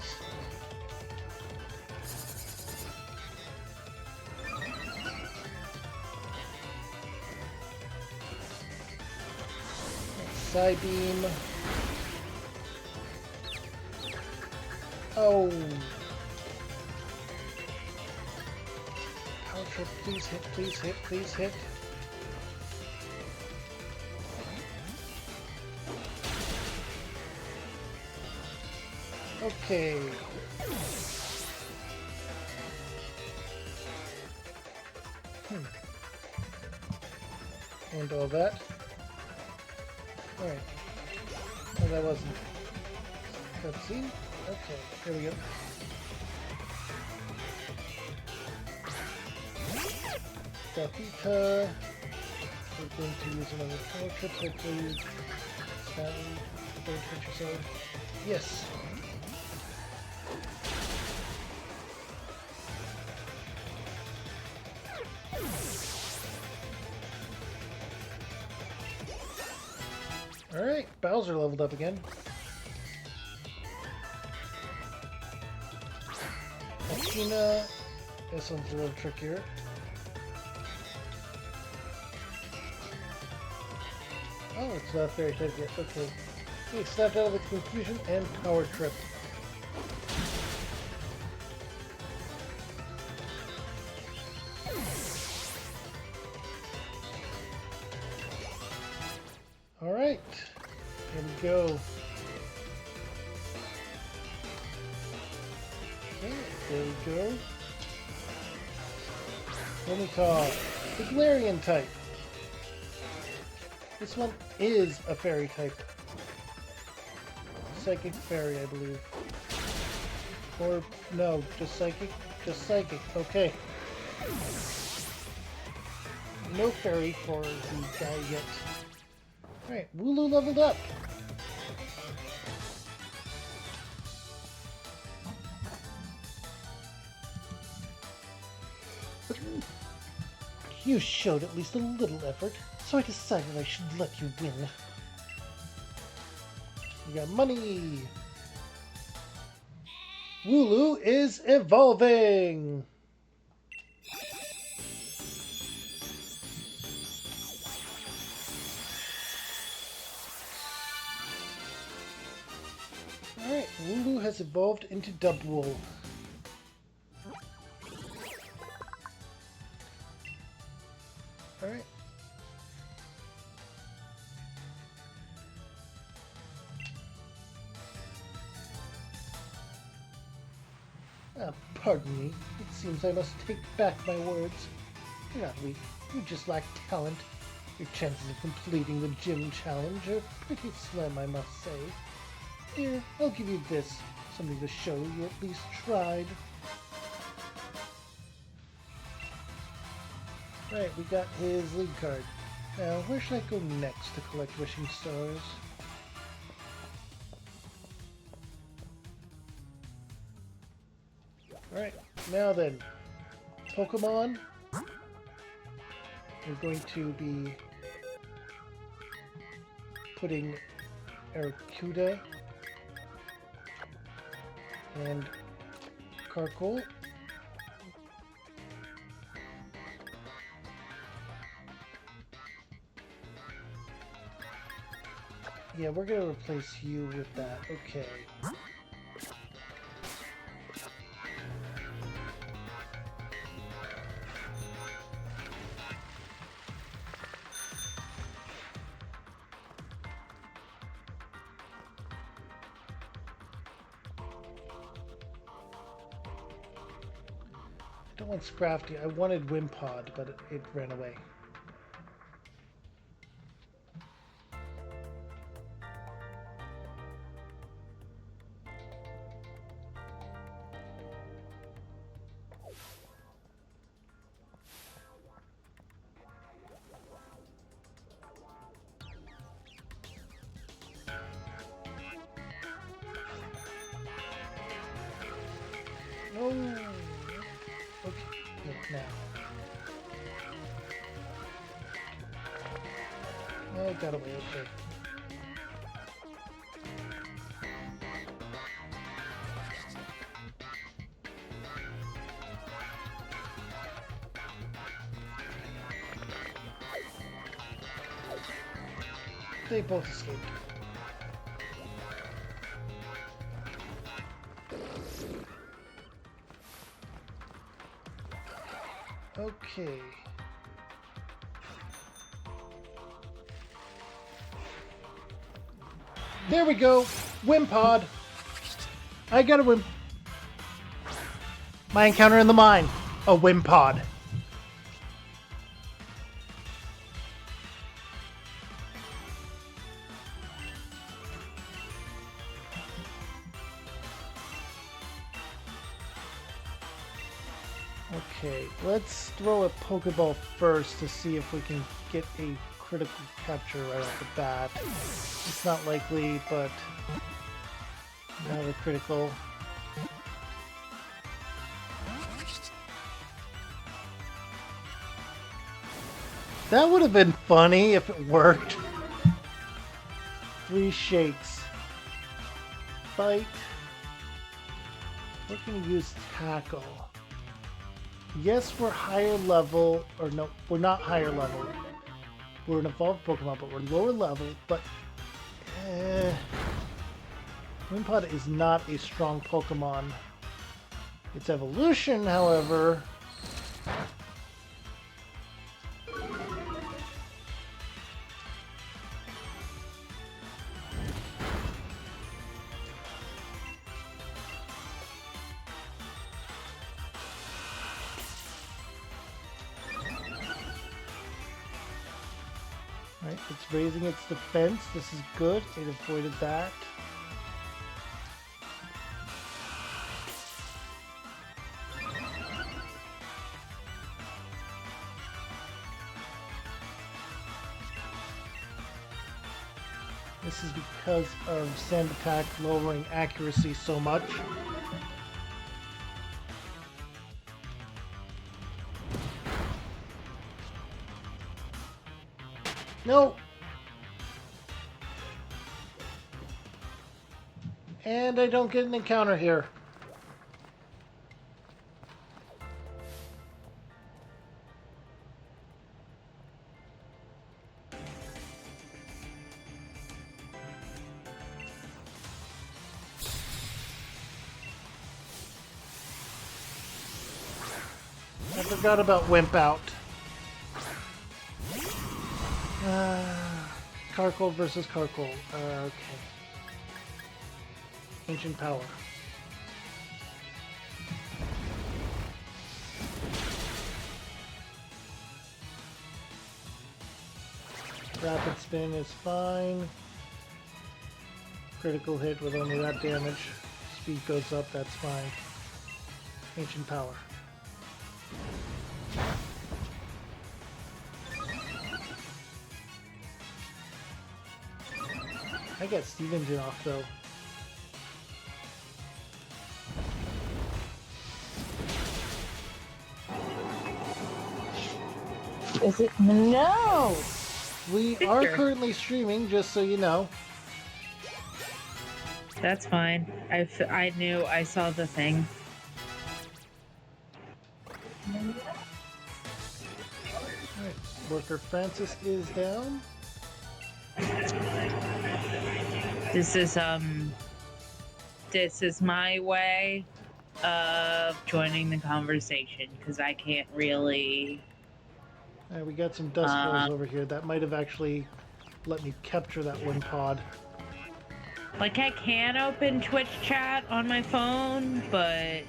Speaker 1: Psybeam. Oh. Power Trip, please hit, please hit, please hit. Okay. And all that. Alright. Oh, that wasn't cutscene? Okay, here we go. Gafita. We're going to use another power trip, hopefully. Sadly, don't hurt yourself. Yes! Alright, Bowser leveled up again. Akina. This one's a little trickier. Oh, it's not very type yet. Okay. He snapped out of the confusion and power trip. Alright. Here we go. Okay, there we go. Mimicar, the Galarian type. This one is a fairy type. Psychic fairy, I believe. Or, no, just psychic? Just psychic, okay. No fairy for the guy yet. Alright, Wooloo leveled up. You showed at least a little effort, so I decided I should let you win. We got money! Wooloo is evolving! has evolved into Dubwool. Alright. Pardon me. It seems I must take back my words. You're not weak. You just lack talent. Your chances of completing the gym challenge are pretty slim, I must say. Here, I'll give you this. Something to show you at least tried. Right, we got his league card. Now, where should I go next to collect wishing stars? Alright, now then, Pokemon. We're going to be putting Arcuda and Carkol. Yeah, we're gonna replace you with that. Okay. I don't want Scrafty. I wanted Wimpod, but it ran away. No. Okay, no, now. Oh, got away. Okay. They both escaped. Okay. There we go! Wimpod! I got a Wimp. My encounter in the mine. A Wimpod. Okay, let's throw a Pokeball first to see if we can get a critical capture right off the bat. It's not likely, but now the critical. That would have been funny if it worked. 3 shakes. Bite. We're going to use tackle. Yes, we're higher level, or no, we're not higher level. We're an evolved Pokemon, but we're lower level, but Wimpod is not a strong Pokemon. Its evolution, however, right, it's raising its defense. This is good. It avoided that. This is because of Sand Attack lowering accuracy so much. No! And I don't get an encounter here. forgot about Wimp Out. Carcold versus Carcold. Okay. Ancient Power. Rapid Spin is fine. Critical hit with only that damage. Speed goes up, that's fine. Ancient Power. I get Steam Engine off though.
Speaker 3: Is it? No!
Speaker 1: We are currently streaming, just so you know.
Speaker 3: That's fine. I knew I saw the thing.
Speaker 1: Alright, Worker Francis is down.
Speaker 3: This is my way of joining the conversation because I can't really.
Speaker 1: Alright, we got some dust balls over here. That might have actually let me capture that one pod.
Speaker 3: Like, I can open Twitch chat on my phone, but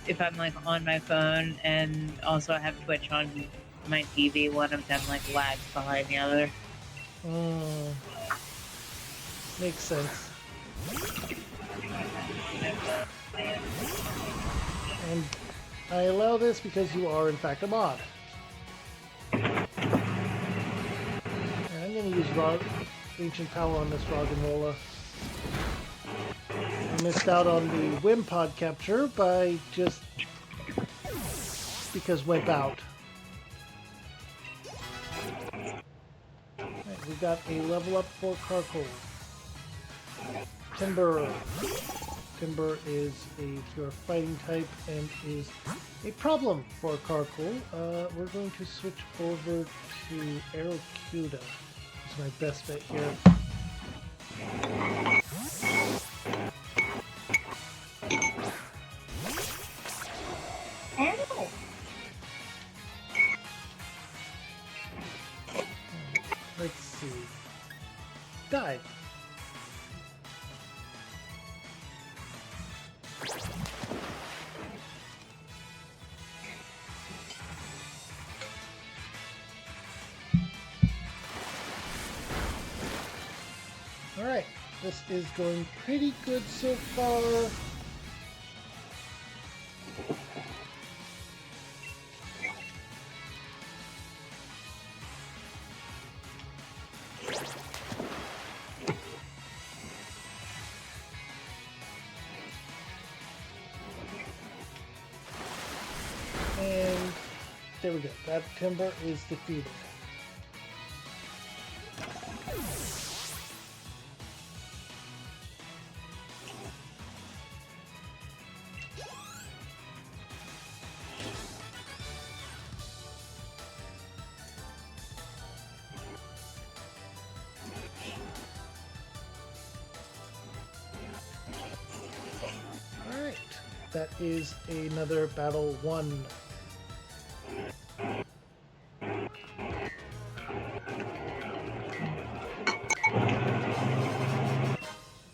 Speaker 3: if I'm like on my phone and also I have Twitch on my TV, one of them like lags behind the other.
Speaker 1: Makes sense. And I allow this because you are in fact a mod. And I'm going to use Ancient Power on this Roggenrola. I missed out on the Wimpod capture by just because Wimp Out. Right, we got a level up for Carcold. Timber. Timber is a pure fighting type and is a problem for Carcold. We're going to switch over to Aerocuda. Is my best bet here. Let's see. Dive. Alright, this is going pretty good so far. And there we go, that timber is defeated. Alright, that is another battle won.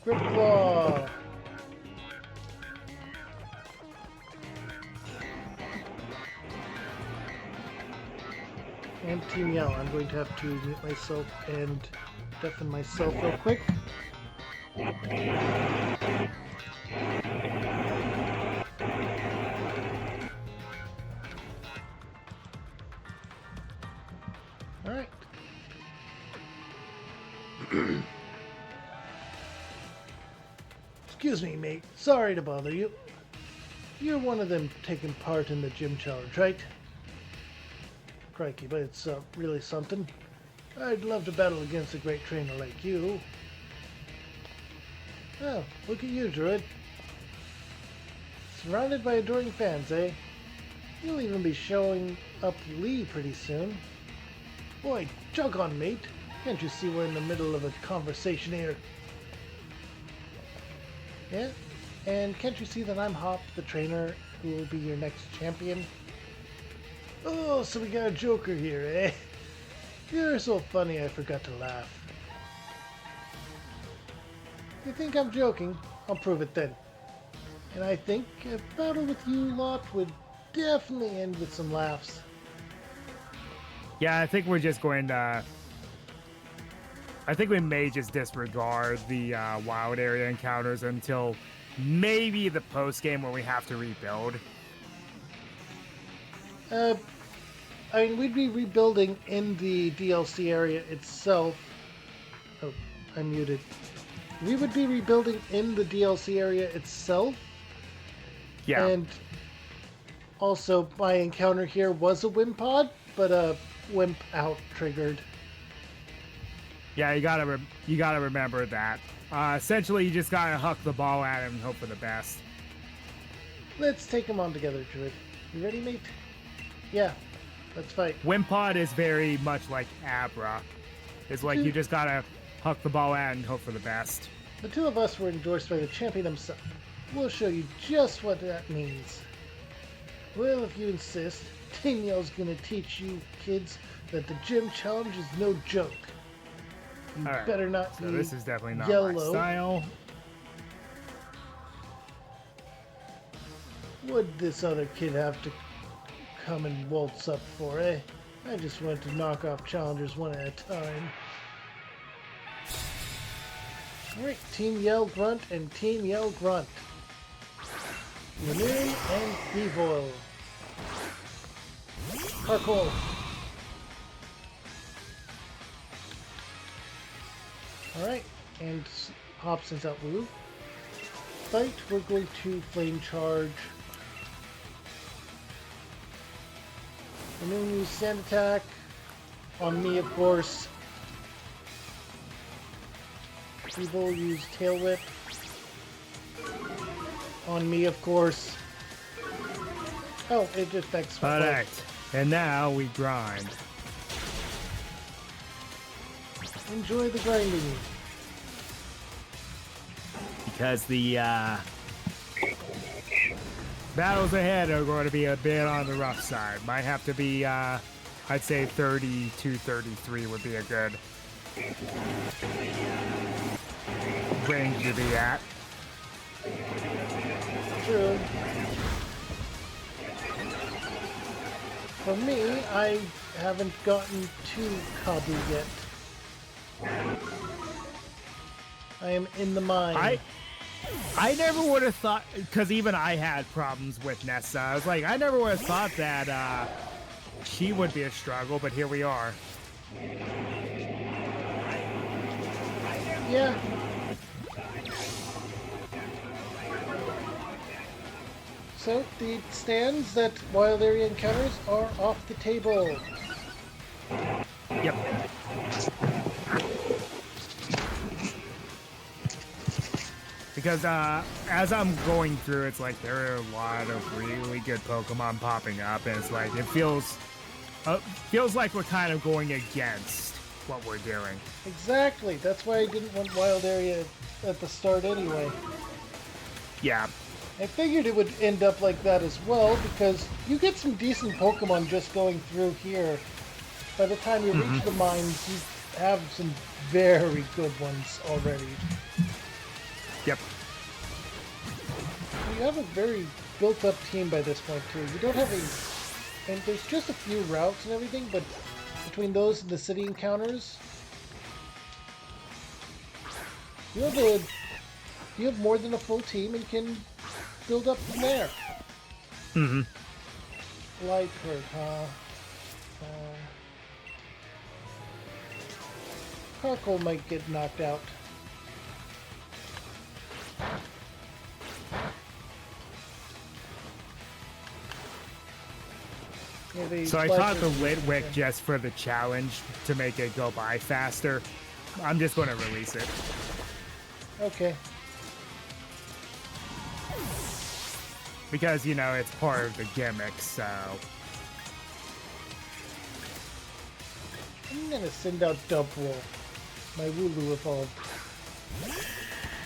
Speaker 1: Grip Claw! And Team Yell. I'm going to have to mute myself and deafen myself real quick. Alright. Excuse me, mate. Sorry to bother you. You're one of them taking part in the gym challenge, right? Crikey, but it's really something. I'd love to battle against a great trainer like you. Oh, look at you, Druid. Surrounded by adoring fans, eh? You'll even be showing up Lee pretty soon. Boy, jog on, mate. Can't you see we're in the middle of a conversation here? Yeah? And can't you see that I'm Hop, the trainer, who will be your next champion. Oh, so we got a Joker here, eh? You're so funny I forgot to laugh. If you think I'm joking, I'll prove it then. And I think a battle with you lot would definitely end with some laughs.
Speaker 2: Yeah, I think we're just going to. I think we may just disregard the wild area encounters until maybe the post game where we have to rebuild.
Speaker 1: I mean, we'd be rebuilding in the DLC area itself. Oh, I'm muted. We would be rebuilding in the DLC area itself.
Speaker 2: Yeah.
Speaker 1: And also, my encounter here was a Wimpod, but a Wimp out triggered.
Speaker 2: Yeah, you gotta remember that. Essentially, you just gotta huck the ball at him and hope for the best.
Speaker 1: Let's take them on together, Druid. You ready, mate? Yeah, let's fight.
Speaker 2: Wimpod is very much like Abra. It's like you just gotta huck the ball at and hope for the best.
Speaker 1: The two of us were endorsed by the champion himself. We'll show you just what that means. Well, if you insist, Danielle's gonna teach you kids that the gym challenge is no joke. You
Speaker 2: All right,
Speaker 1: better not
Speaker 2: so
Speaker 1: be
Speaker 2: this is definitely not
Speaker 1: yellow.
Speaker 2: my style.
Speaker 1: What'd this other kid have to come and waltz up for, eh? I just wanted to knock off challengers one at a time. Alright, Team Yell Grunt and Team Yell Grunt. Lanoon and Bevoil. Parkour. Alright, and Hobson's out blue. Fight, we're going to Flame Charge. And then use Sand Attack on me, of course. People use Tail Whip on me, of course. Oh, it affects my
Speaker 2: Correct. And now we grind.
Speaker 1: Enjoy the grinding.
Speaker 2: Because the battles ahead are going to be a bit on the rough side. Might have to be, I'd say 32, 33 would be a good range to be at.
Speaker 1: True. For me, I haven't gotten to Kabu yet. I am in the mine.
Speaker 2: I never would have thought, because even I had problems with Nessa. I was like, I never would have thought that she would be a struggle, but here we are.
Speaker 1: Yeah. So, the stands that Wild Area encounters are off the table.
Speaker 2: Yep. Because as I'm going through, it's like there are a lot of really good Pokemon popping up, and it's like it feels like we're kind of going against what we're doing.
Speaker 1: Exactly. That's why I didn't want Wild Area at the start anyway.
Speaker 2: Yeah.
Speaker 1: I figured it would end up like that as well, because you get some decent Pokemon just going through here. By the time you reach the mines, you have some very good ones already.
Speaker 2: Yep.
Speaker 1: You have a very built-up team by this point, too. You don't have and there's just a few routes and everything, but between those and the city encounters, you have more than a full team and can build up from there. Light hurt, huh? Carkle might get knocked out. Yeah,
Speaker 2: So I caught the Litwick just for the challenge to make it go by faster. I'm just going to release it.
Speaker 1: Okay.
Speaker 2: Because, you know, it's part of the gimmick, so...
Speaker 1: I'm gonna send out Dubwool. My Wooloo evolved.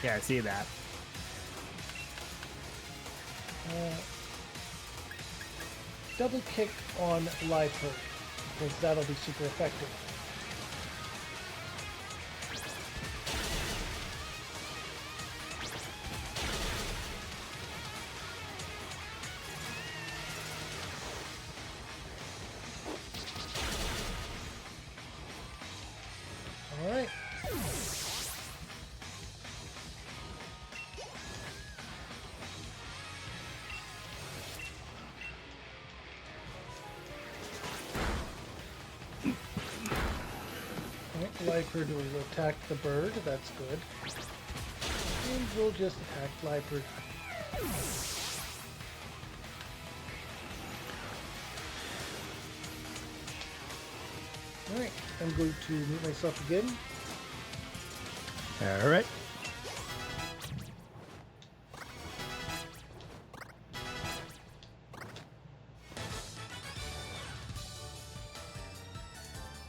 Speaker 2: Yeah, I see that.
Speaker 1: double kick on Lifer, because that'll be super effective. Alright. Lifer will attack the bird, that's good. And we'll just attack Lifer. Alright, I'm going to mute myself again.
Speaker 2: Alright.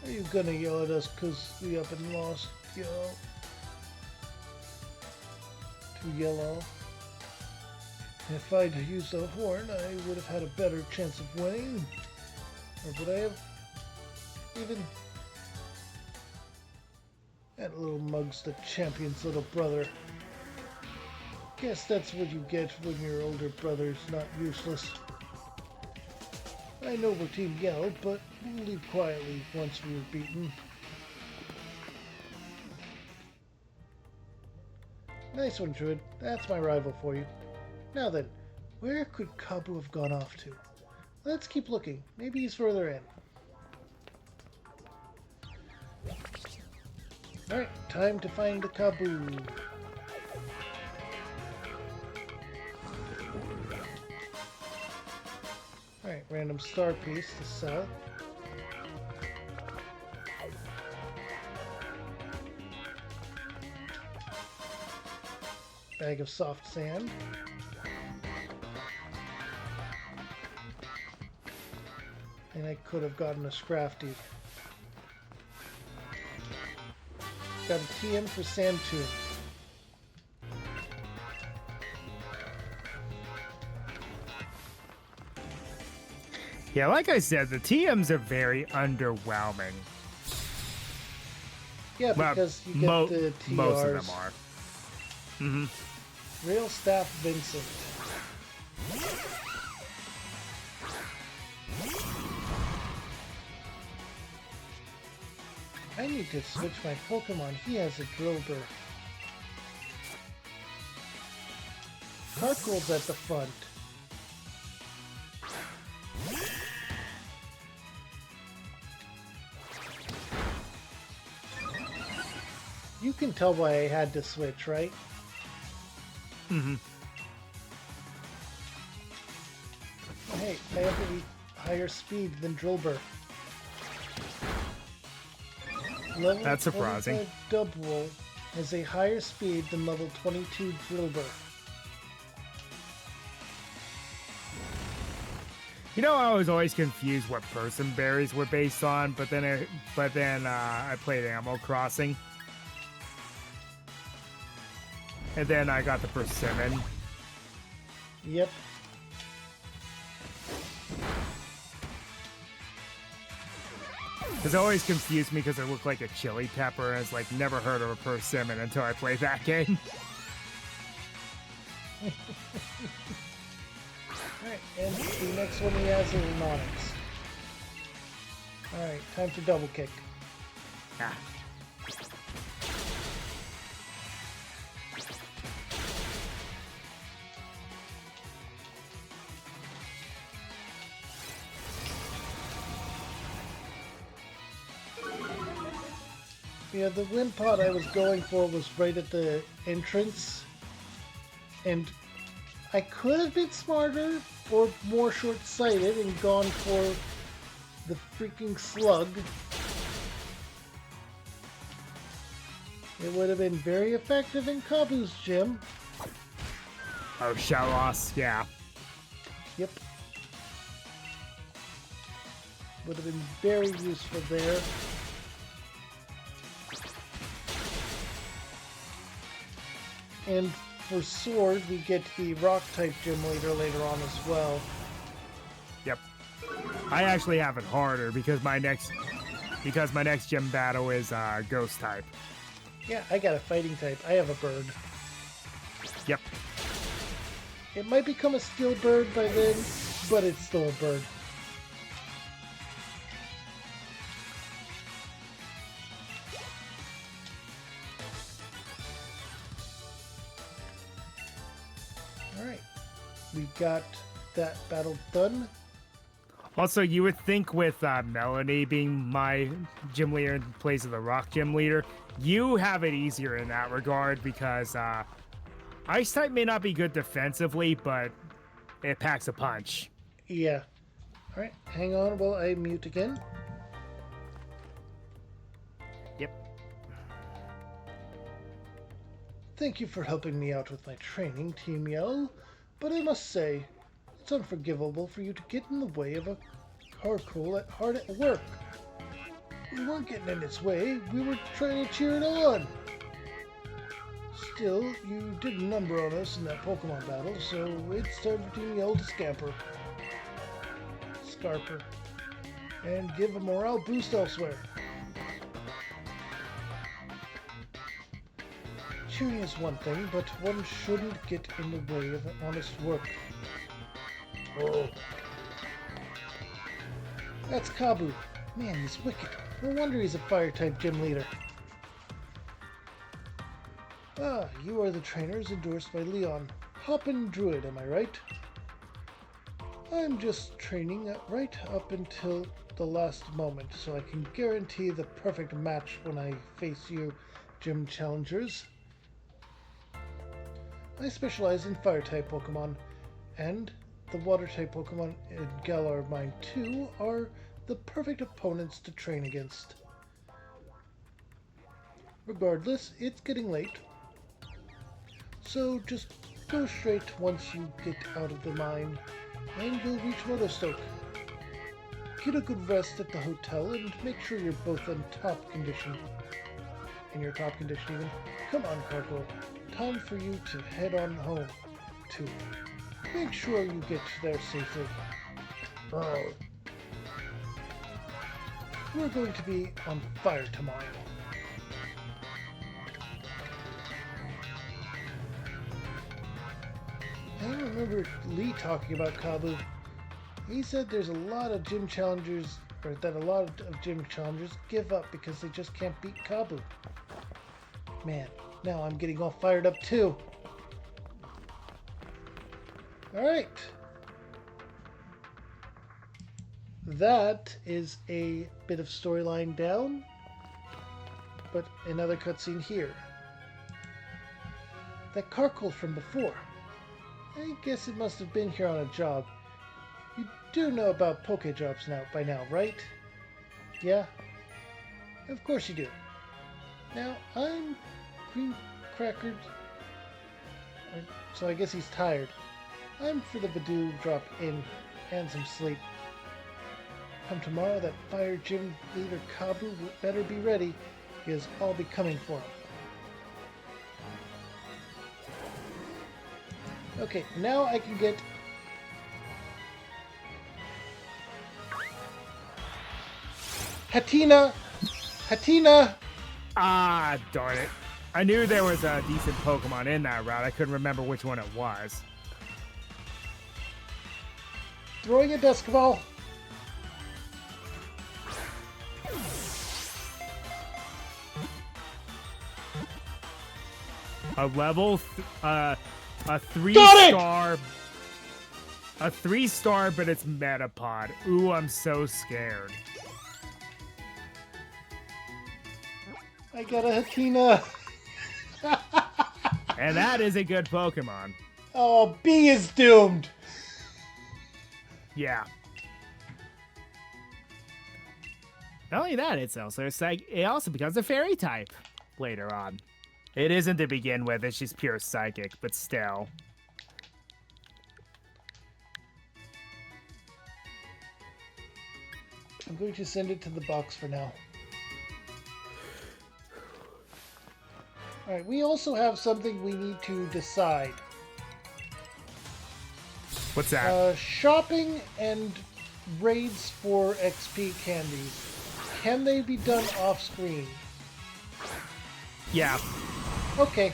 Speaker 1: Are you gonna yell at us because we up and lost, yo? To yellow. If I'd used a horn, I would have had a better chance of winning. Or would I have even... That little mug's the champion's little brother. Guess that's what you get when your older brother's not useless. I know we're Team Yell, but we'll leave quietly once we are beaten. Nice one, Druid. That's my rival for you. Now then, where could Kabu have gone off to? Let's keep looking. Maybe he's further in. Alright, time to find the Kabu. Alright, random star piece to sell. Bag of soft sand. And I could have gotten a Scrafty. Got a TM for Sand Tomb.
Speaker 2: Yeah, like I said, the TMs are very underwhelming.
Speaker 1: Yeah,
Speaker 2: Well,
Speaker 1: because you get the TRs.
Speaker 2: most of them are.
Speaker 1: Rail Staff Vincent. I need to switch my Pokemon. He has a Drillbur. Carkle's at the front. You can tell why I had to switch, right?
Speaker 2: Mm-hmm.
Speaker 1: Hey, I have a higher speed than Drillbur. Level
Speaker 2: That's surprising.
Speaker 1: 25 Double has a higher speed than level 22 Drillbur.
Speaker 2: You know, I was always confused what person berries were based on, but then I played Animal Crossing, and then I got the persimmon.
Speaker 1: Yep.
Speaker 2: Because it always confused me because it looked like a chili pepper, and it's like never heard of a persimmon until I played that game.
Speaker 1: Alright, and the next one he has is an Onyx. Alright, time for double kick.
Speaker 2: Ah.
Speaker 1: Yeah, the wind pod I was going for was right at the entrance. And I could have been smarter or more short-sighted and gone for the freaking slug. It would have been very effective in Kabu's gym.
Speaker 2: Oh, Shellos, yeah.
Speaker 1: Yep. Would have been very useful there. And for Sword, we get the Rock-type gym leader later on as well.
Speaker 2: Yep. I actually have it harder because my next gym battle is ghost type.
Speaker 1: Yeah, I got a fighting type. I have a bird.
Speaker 2: Yep.
Speaker 1: It might become a steel bird by then, but it's still a bird. Alright. We got that battle done.
Speaker 2: Also, you would think with Melanie being my gym leader in place of the Rock gym leader, you have it easier in that regard because Ice type may not be good defensively, but it packs a punch.
Speaker 1: Yeah. Alright, hang on while I mute again.
Speaker 2: Yep.
Speaker 1: Thank you for helping me out with my training, Team Yell, but I must say, it's unforgivable for you to get in the way of a hard at work. We weren't getting in its way, we were trying to cheer it on. Still, you did a number on us in that Pokemon battle, so it's time for Team Yell to Scarper, and give a morale boost elsewhere. Cheering is one thing, but one shouldn't get in the way of honest work. Oh. That's Kabu. Man, he's wicked. No wonder he's a fire-type gym leader. Ah, you are the trainers endorsed by Leon. Hoppin' Druid, am I right? I'm just training right up until the last moment, so I can guarantee the perfect match when I face you, gym challengers. I specialize in fire-type Pokemon, and the water-type Pokemon in Galar Mine 2 are the perfect opponents to train against. Regardless, it's getting late, so just go straight once you get out of the mine, and you'll reach Motostoke. Get a good rest at the hotel and make sure you're both in top condition. In your top condition even. Come on, Carco. Time for you to head on home, too. Make sure you get there safely. Oh. We're going to be on fire tomorrow. I remember Lee talking about Kabu. He said there's a lot of gym challengers, or that a lot of gym challengers give up because they just can't beat Kabu. Man, now I'm getting all fired up too. Alright. That is a bit of storyline down, but another cutscene here. That Carkle from before. I guess it must have been here on a job. You do know about Pokejobs by now, right? Yeah? Of course you do. Now, I'm Green Crackered, so I guess he's tired. I'm for the Badoo drop in and some sleep. Come tomorrow, that fire gym leader Kabu better be ready, because I'll be coming for him. Okay, now I can get... Hatina! Hatina!
Speaker 2: Ah, darn it. I knew there was a decent Pokemon in that route. I couldn't remember which one it was.
Speaker 1: Throwing a Dusk Ball.
Speaker 2: A 3-star. A 3-star, but it's Metapod. Ooh, I'm so scared.
Speaker 1: I got a Hatina.
Speaker 2: And that is a good Pokemon.
Speaker 1: Oh, B is doomed.
Speaker 2: Yeah. Not only that, it also becomes a fairy type later on. It isn't to begin with, it's just pure psychic, but still.
Speaker 1: I'm going to send it to the box for now. Alright, we also have something we need to decide.
Speaker 2: What's that?
Speaker 1: Shopping and raids for XP candies, can they be done off screen?
Speaker 2: Yeah,
Speaker 1: Okay.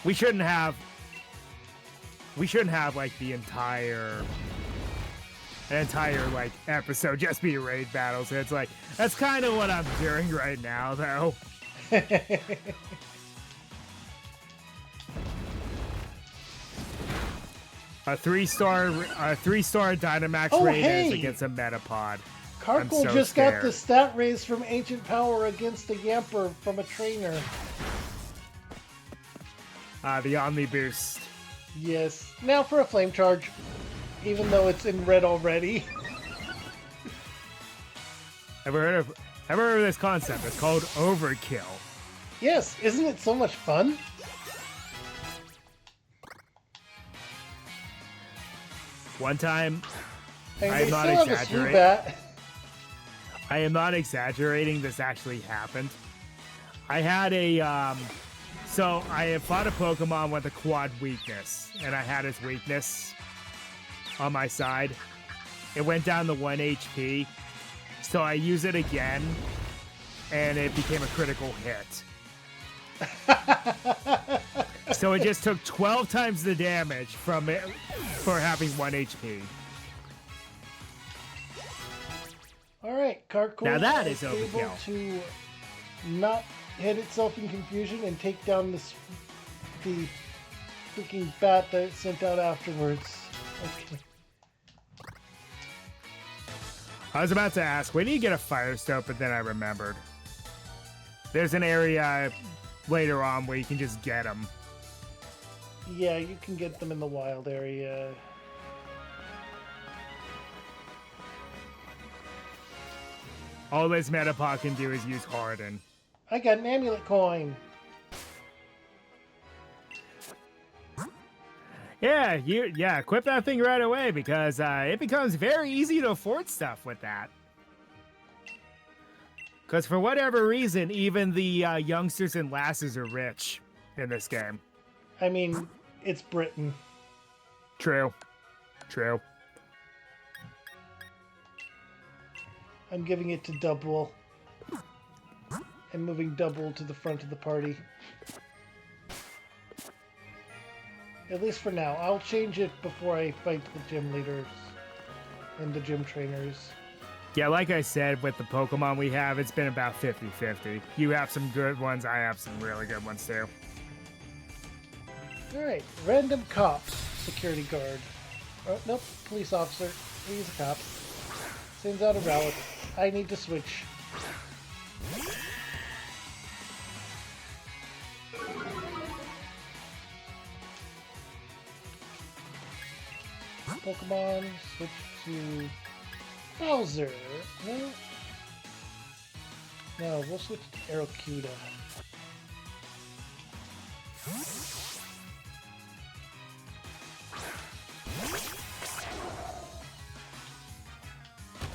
Speaker 2: we shouldn't have like an entire like episode just be raid battles. It's like that's kind of what I'm doing right now, though. A 3-star Dynamax raid is against a Metapod.
Speaker 1: Karkle
Speaker 2: so
Speaker 1: just
Speaker 2: scared.
Speaker 1: got the stat raise from Ancient Power against the Yamper from a trainer.
Speaker 2: The Omni Boost.
Speaker 1: Yes. Now for a Flame Charge, even though it's in red already.
Speaker 2: Ever heard of this concept? It's called Overkill.
Speaker 1: Yes, isn't it so much fun?
Speaker 2: One time,
Speaker 1: I
Speaker 2: I'm not
Speaker 1: still have a
Speaker 2: exaggerating.
Speaker 1: Swoobat.
Speaker 2: I am not exaggerating. This actually happened. I had a so I had fought a Pokemon with a quad weakness, and I had its weakness on my side. It went down to 1 HP, so I use it again, and it became a critical hit. So it just took 12 times the damage from it for having 1 HP.
Speaker 1: Alright, Karkle
Speaker 2: Now that is
Speaker 1: able
Speaker 2: overkill.
Speaker 1: to not hit itself in confusion and take down the freaking bat that it sent out afterwards. Okay.
Speaker 2: I was about to ask, when do you get a Fire Stone? But then I remembered. There's an area later on where you can just get them.
Speaker 1: Yeah, you can get them in the wild area.
Speaker 2: All this Metapod can do is use Harden.
Speaker 1: I got an amulet coin.
Speaker 2: Yeah, equip that thing right away because it becomes very easy to afford stuff with that. Because for whatever reason, even the youngsters and lasses are rich in this game.
Speaker 1: I mean, it's Britain.
Speaker 2: True.
Speaker 1: I'm giving it to Double. And moving Double to the front of the party. At least for now. I'll change it before I fight the gym leaders and the gym trainers.
Speaker 2: Yeah, like I said, with the Pokemon we have, it's been about 50-50. You have some good ones, I have some really good ones too.
Speaker 1: Alright, random cop, security guard. Oh, nope, police officer. He's a cop. Sends out a relic. I need to switch. Pokemon, switch to Bowser. No, we'll switch to Arrokuda.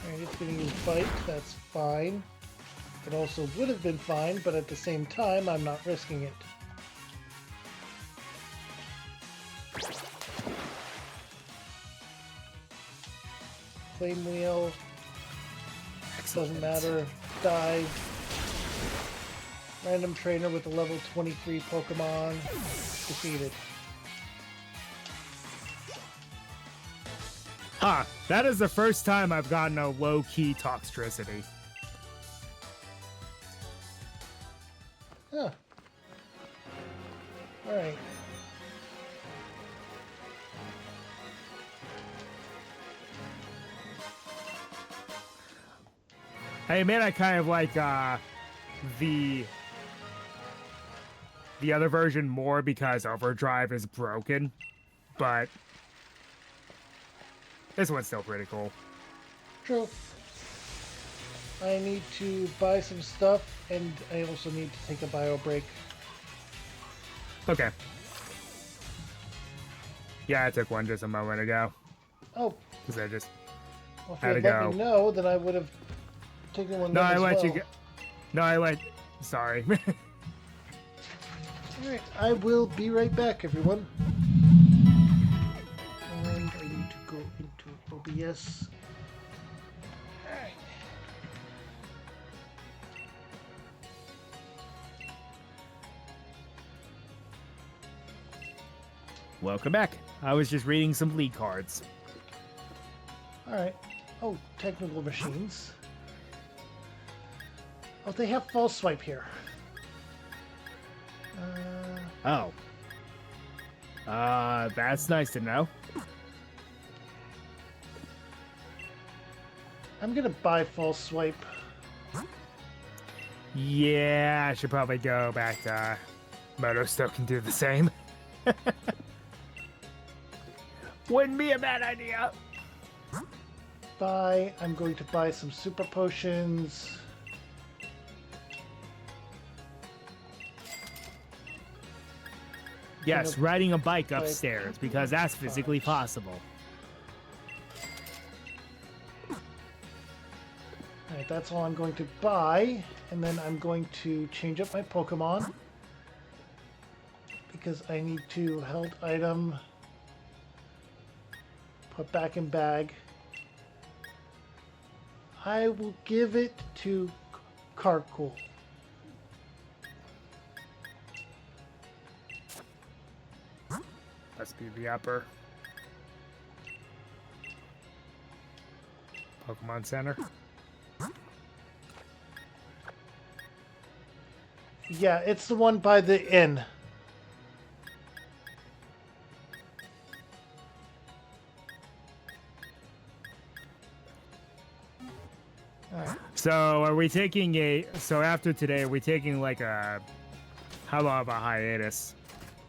Speaker 1: Alright, it's gonna use Bite, that's fine. It also would have been fine, but at the same time, I'm not risking it. Flame Wheel. Doesn't matter. Dive. Random trainer with a level 23 Pokemon. Defeated.
Speaker 2: Huh, that is the first time I've gotten a low-key Toxtricity.
Speaker 1: Huh. Alright.
Speaker 2: I admit I kind of like the other version more because Overdrive is broken, but this one's still pretty cool.
Speaker 1: True. I need to buy some stuff, and I also need to take a bio break.
Speaker 2: Okay. Yeah, I took one just a moment ago.
Speaker 1: Oh,
Speaker 2: Because I just...
Speaker 1: well, if
Speaker 2: Had
Speaker 1: you
Speaker 2: to
Speaker 1: had let
Speaker 2: go.
Speaker 1: me know, then I would have taken one
Speaker 2: No,
Speaker 1: then
Speaker 2: I
Speaker 1: as
Speaker 2: let
Speaker 1: well.
Speaker 2: you go. No, I let... Sorry.
Speaker 1: Alright, I will be right back, everyone. And I need to go into... Oh, tedious. Alright.
Speaker 2: Welcome back. I was just reading some league cards.
Speaker 1: Alright. Oh, technical machines. Oh, they have false swipe here.
Speaker 2: Oh. That's nice to know.
Speaker 1: I'm gonna buy false swipe.
Speaker 2: Yeah, I should probably go back to Moto Stoke and do the same. Wouldn't be a bad idea.
Speaker 1: I'm going to buy some super potions.
Speaker 2: Yes, riding a bike upstairs, because that's physically possible.
Speaker 1: Alright, that's all I'm going to buy. And then I'm going to change up my Pokemon. Because I need to held item. Put back in bag. I will give it to Carcool.
Speaker 2: Must be the upper. Pokemon Center.
Speaker 1: Yeah, it's the one by the inn. Alright.
Speaker 2: So are we taking so after today, are we taking like a, how long of a hiatus?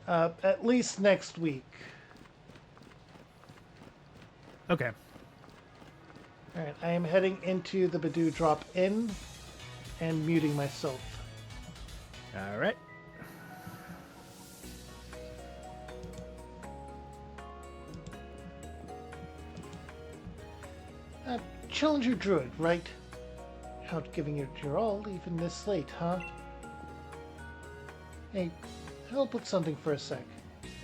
Speaker 1: At least next week.
Speaker 2: Okay.
Speaker 1: Alright, I am heading into the Badoo Drop Inn and muting myself.
Speaker 2: All right.
Speaker 1: Challenger Druid, right? Out giving it your all even this late, huh? Hey, help with something for a sec.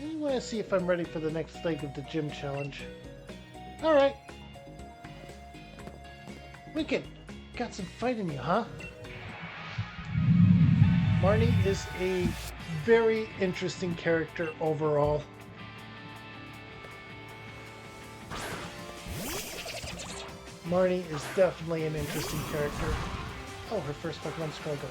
Speaker 1: I want to see if I'm ready for the next leg of the gym challenge. Alright. Wicked. Got some fight in you, huh? Marnie is a very interesting character overall. Marnie is definitely an interesting character. Oh, her first Pokemon Skrulldog.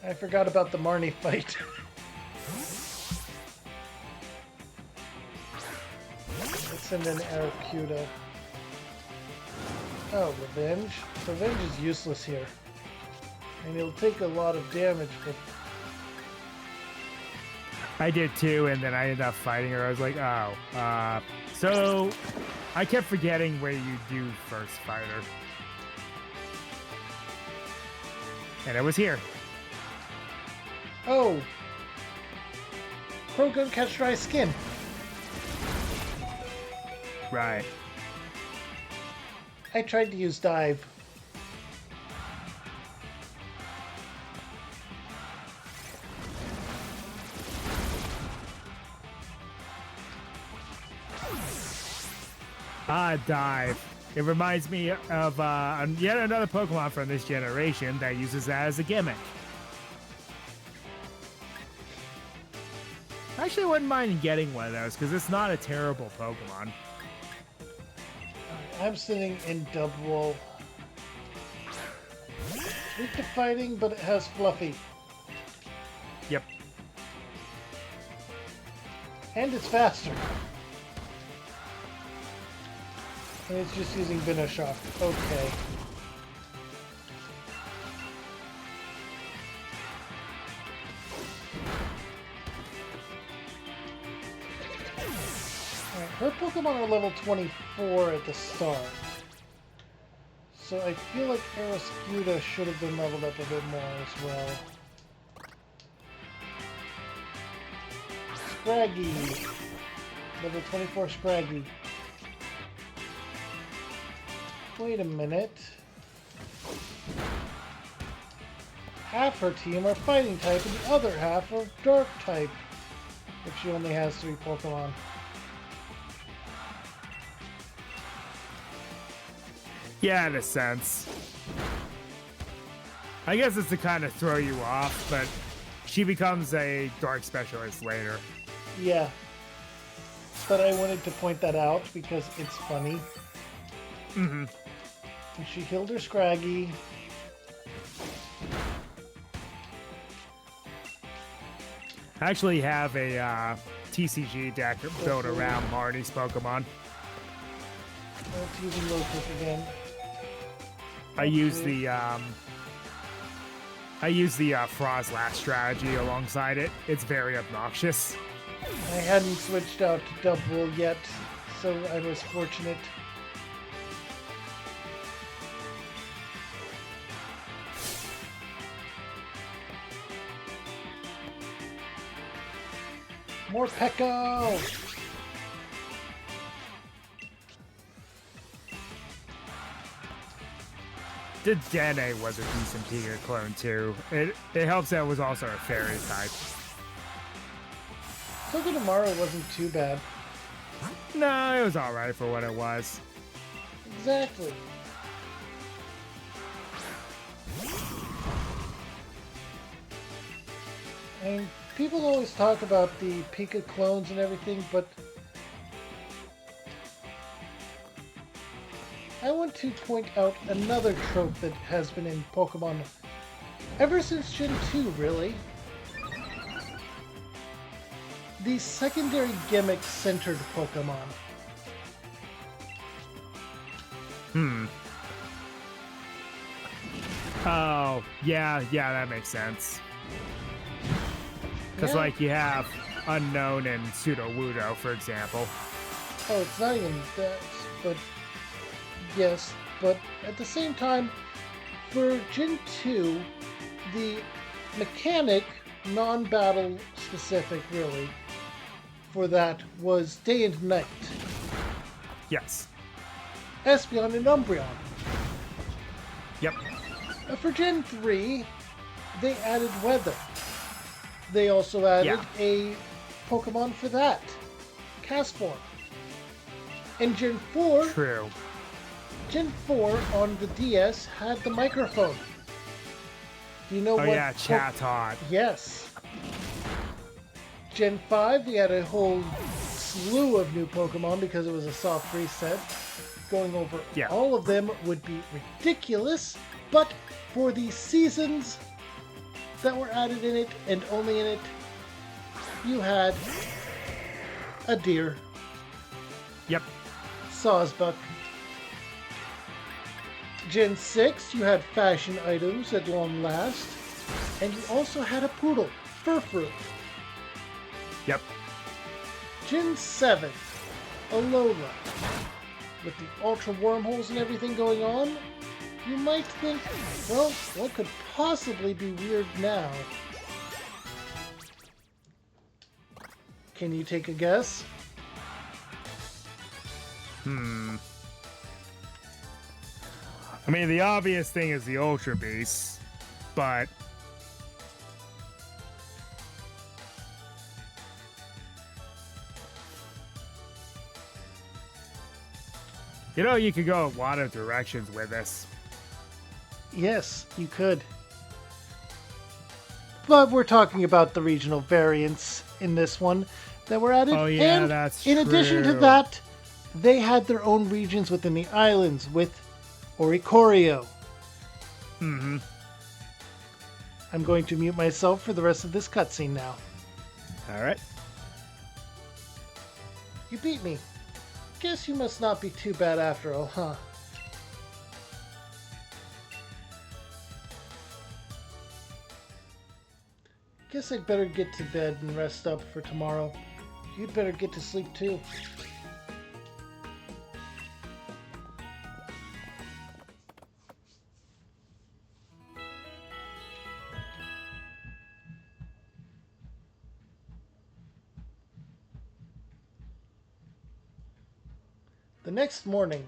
Speaker 1: I forgot about the Marnie fight. Let's send in Arrokuda. Oh, Revenge? Revenge is useless here. And it'll take a lot of damage, but...
Speaker 2: I did too, and then I ended up fighting her. I was like, oh. So I kept forgetting where you do first fight her. And it was here.
Speaker 1: Oh! Crogun catch dry skin.
Speaker 2: Right.
Speaker 1: I tried to use dive.
Speaker 2: Dive. It reminds me of yet another Pokemon from this generation that uses that as a gimmick. Actually, I wouldn't mind getting one of those because it's not a terrible Pokemon.
Speaker 1: I'm sitting in Dubwool. Weak to fighting, but it has Fluffy.
Speaker 2: Yep.
Speaker 1: And it's faster. And it's just using Venoshock. Okay. Alright, her Pokemon are level 24 at the start. So I feel like Arrokuda should have been leveled up a bit more as well. Scraggy. Level 24 Scraggy. Wait a minute. Half her team are fighting type and the other half are dark type. If she only has 3 Pokemon.
Speaker 2: Yeah, in a sense. I guess it's to kind of throw you off, but she becomes a dark specialist later.
Speaker 1: Yeah. But I wanted to point that out because it's funny.
Speaker 2: Mm-hmm.
Speaker 1: She killed her Scraggy.
Speaker 2: I actually have a TCG deck built around Marnie's Pokemon.
Speaker 1: It's using low kick again.
Speaker 2: I use the Frozlass strategy alongside it. It's very obnoxious.
Speaker 1: I hadn't switched out to double yet, so I was fortunate. More Pekko!
Speaker 2: The Dene was a decent Pika clone too. It helps that it was also a fairy type.
Speaker 1: Togedemaru wasn't too bad.
Speaker 2: No, it was alright for what it was.
Speaker 1: Exactly. And people always talk about the Pika clones and everything, but I want to point out another trope that has been in Pokemon ever since Gen 2, really. The secondary gimmick-centered Pokemon.
Speaker 2: Oh, yeah, that makes sense. Because,
Speaker 1: Yeah.
Speaker 2: like, you have Unknown and Sudowoodo, for example.
Speaker 1: Oh, it's not even that, but yes, but at the same time, for Gen 2, the mechanic, non-battle specific really, for that was day and night.
Speaker 2: Yes.
Speaker 1: Espeon and Umbreon.
Speaker 2: Yep.
Speaker 1: For Gen 3, they added weather. They also added a Pokemon for that, Castform. And Gen 4,
Speaker 2: True.
Speaker 1: Gen 4 on the DS had the microphone. Do you know what?
Speaker 2: Oh, yeah, Chatot.
Speaker 1: Yes. Gen 5, they had a whole slew of new Pokemon because it was a soft reset. Going over all of them would be ridiculous, but for the seasons that were added in it, and only in it, you had a deer.
Speaker 2: Yep.
Speaker 1: Sawsbuck. Gen 6, you had fashion items at long last, and you also had a poodle, Furfrou.
Speaker 2: Yep.
Speaker 1: Gen 7, Alola. With the ultra wormholes and everything going on, you might think, well, what could possibly be weird now? Can you take a guess?
Speaker 2: I mean, the obvious thing is the Ultra Beast, but you know, you could go a lot of directions with this.
Speaker 1: Yes, you could. But we're talking about the regional variants in this one that were added.
Speaker 2: Oh, yeah,
Speaker 1: and
Speaker 2: that's
Speaker 1: in addition to
Speaker 2: true.
Speaker 1: that, they had their own regions within the islands with Oricorio.
Speaker 2: Mm-hmm.
Speaker 1: I'm going to mute myself for the rest of this cutscene now.
Speaker 2: All right.
Speaker 1: You beat me. Guess you must not be too bad after all, huh? Guess I'd better get to bed and rest up for tomorrow. You'd better get to sleep too. The next morning,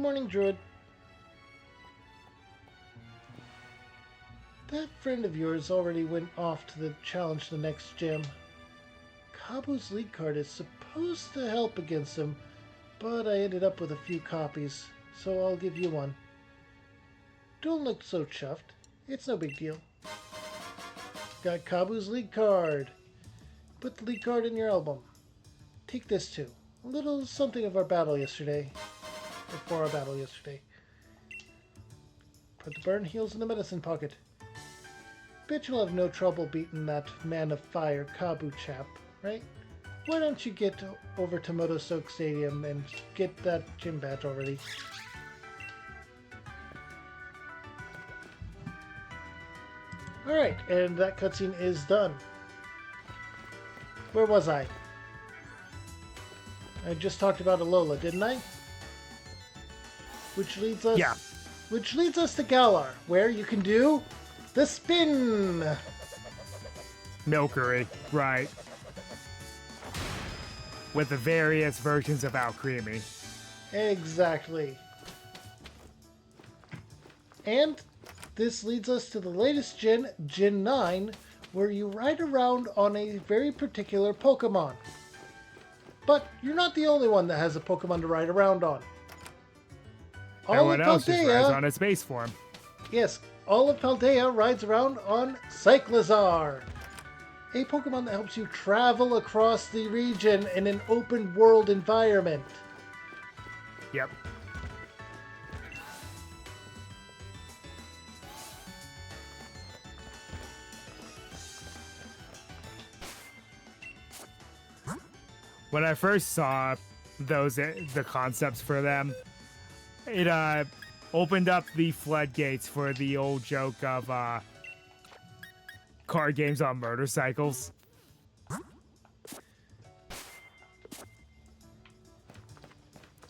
Speaker 1: morning, Druid. That friend of yours already went off to the challenge the next gym. Kabu's lead card is supposed to help against him, but I ended up with a few copies, so I'll give you one. Don't look so chuffed. It's no big deal. Got Kabu's lead card. Put the lead card in your album. Take this too. A little something of our battle yesterday. Or for our battle yesterday. Put the burn heals in the medicine pocket. Bet you'll have no trouble beating that man of fire Kabu chap, right? Why don't you get over to Motosoke Stadium and get that gym badge already? Alright, and that cutscene is done. Where was I? I just talked about Alola, didn't I? Which leads us...
Speaker 2: Yeah.
Speaker 1: Which leads us to Galar, where you can do the spin!
Speaker 2: Milkery, right. With the various versions of Alcremie.
Speaker 1: Exactly. And this leads us to the latest Gen, Gen 9, where you ride around on a very particular Pokemon. But you're not the only one that has a Pokemon to ride around on.
Speaker 2: Everyone else just rides on its base form.
Speaker 1: Yes, all of Paldea rides around on Cyclizar, a Pokemon that helps you travel across the region in an open world environment.
Speaker 2: Yep. When I first saw the concepts for them, it opened up the floodgates for the old joke of card games on motorcycles.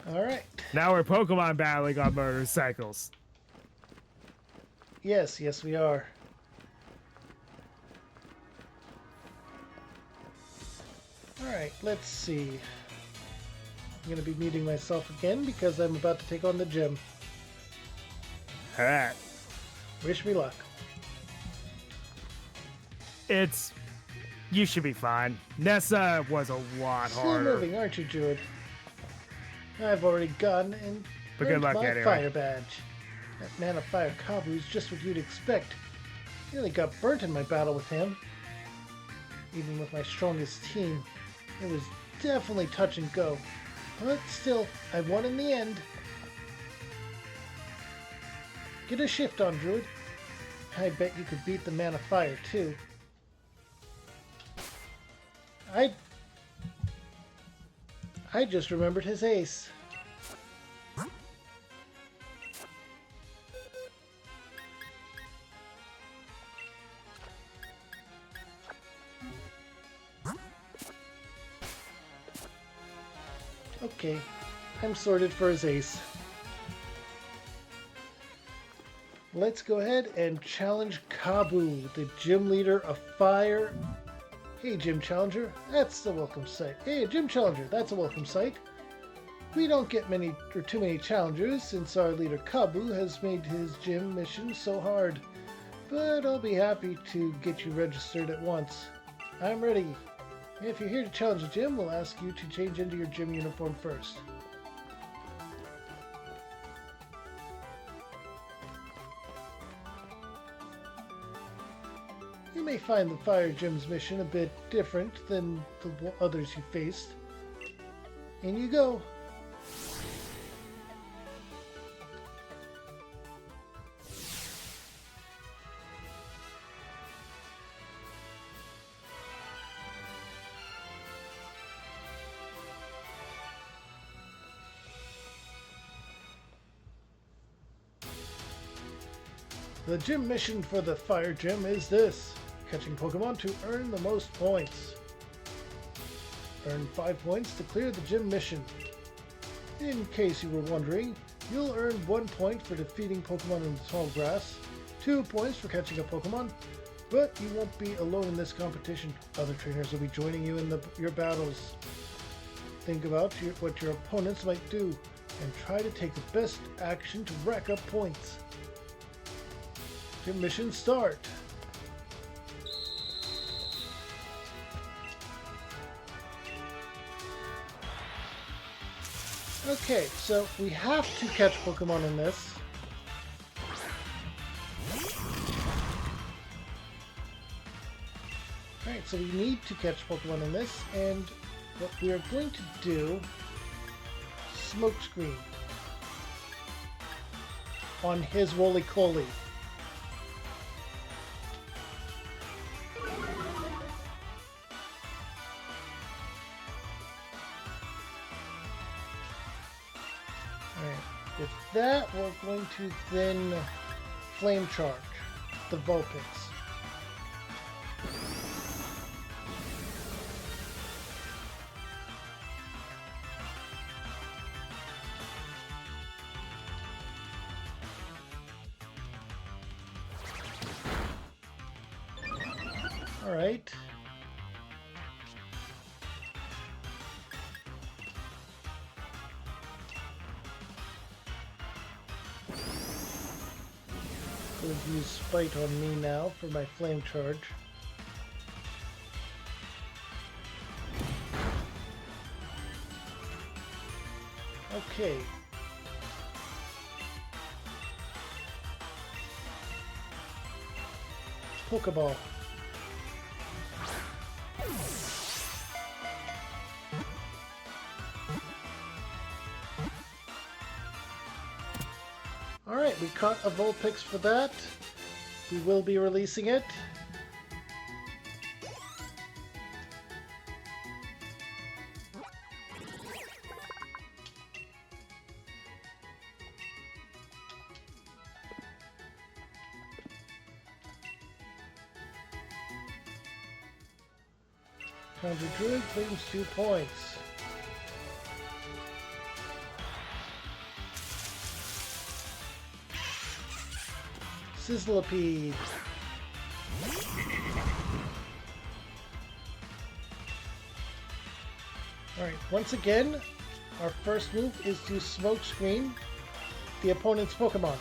Speaker 1: All right.
Speaker 2: Now we're Pokemon battling on motorcycles.
Speaker 1: Yes, yes, we are. Alright, let's see. I'm going to be muting myself again because I'm about to take on the gym.
Speaker 2: Alright.
Speaker 1: Wish me luck.
Speaker 2: You should be fine. Nessa was a lot
Speaker 1: Slow
Speaker 2: harder.
Speaker 1: moving, aren't you, Druid? I've already gone and
Speaker 2: But good
Speaker 1: earned
Speaker 2: luck
Speaker 1: my
Speaker 2: anyway.
Speaker 1: fire badge. That man of fire Kabu is just what you'd expect. Nearly got burnt in my battle with him. Even with my strongest team, it was definitely touch and go. But still, I won in the end. Get a shift on, Druid. I bet you could beat the man of fire, too. I just remembered his ace. Okay, I'm sorted for his ace. Let's go ahead and challenge Kabu, the gym leader of fire. Hey, Gym Challenger, that's the welcome sight. Hey, Gym Challenger, that's a welcome sight. We don't get too many challengers since our leader Kabu has made his gym mission so hard. But I'll be happy to get you registered at once. I'm ready. If you're here to challenge the gym, we'll ask you to change into your gym uniform first. You may find the Fire Gym's mission a bit different than the others you faced. In you go. The gym mission for the Fire Gym is this: catching Pokemon to earn the most points. Earn 5 points to clear the gym mission. In case you were wondering, you'll earn 1 point for defeating Pokemon in the tall grass, 2 points for catching a Pokemon, but you won't be alone in this competition. Other trainers will be joining you in your battles. Think about what your opponents might do, and try to take the best action to rack up points. Your mission start. Okay, so we have to catch Pokemon in this. Alright, so we need to catch Pokemon in this, and what we are going to do, Smokescreen on his Roly-Coly. With that, we're going to then Flame Charge the Vulpix. All right. Going to use Spite on me now for my Flame Charge. Okay. Pokeball. Alright, we caught a Vulpix for that. We will be releasing it. Counter Druid claims 2 points. Sizzlipede. Alright, once again, our first move is to Smokescreen the opponent's Pokemon.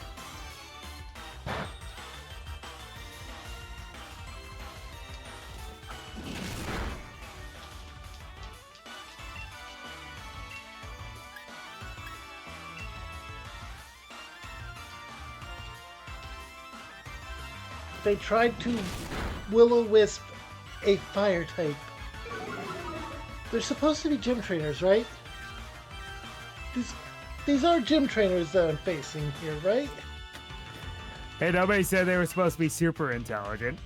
Speaker 1: They tried to Will-O-Wisp a fire type. They're supposed to be gym trainers, right? These are gym trainers that I'm facing here, right?
Speaker 2: Hey, nobody said they were supposed to be super intelligent.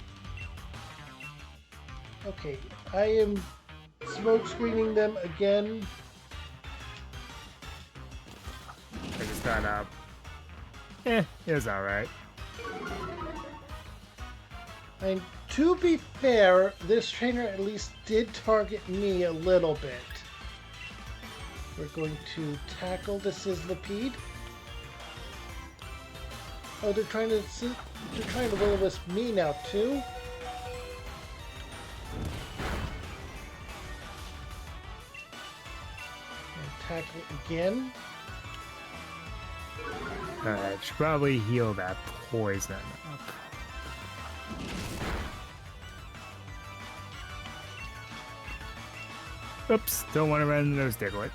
Speaker 1: Okay, I am Smokescreening them again.
Speaker 2: I just thought, it was alright.
Speaker 1: And to be fair, this trainer at least did target me a little bit. We're going to tackle the Sizzlipede. Oh, they're trying to Will-O-Wisp me now too. And tackle again.
Speaker 2: Alright, should probably heal that poison up. Oops, don't want to run into those Diglett.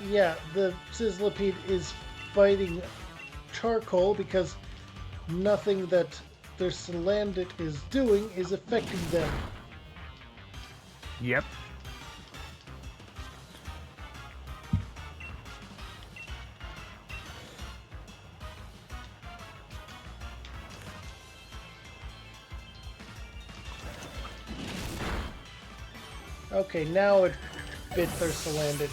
Speaker 1: Yeah, the Sizzlipede is fighting Charcoal because nothing that their Salandit is doing is affecting them.
Speaker 2: Yep.
Speaker 1: Okay, now it bit their Salandit.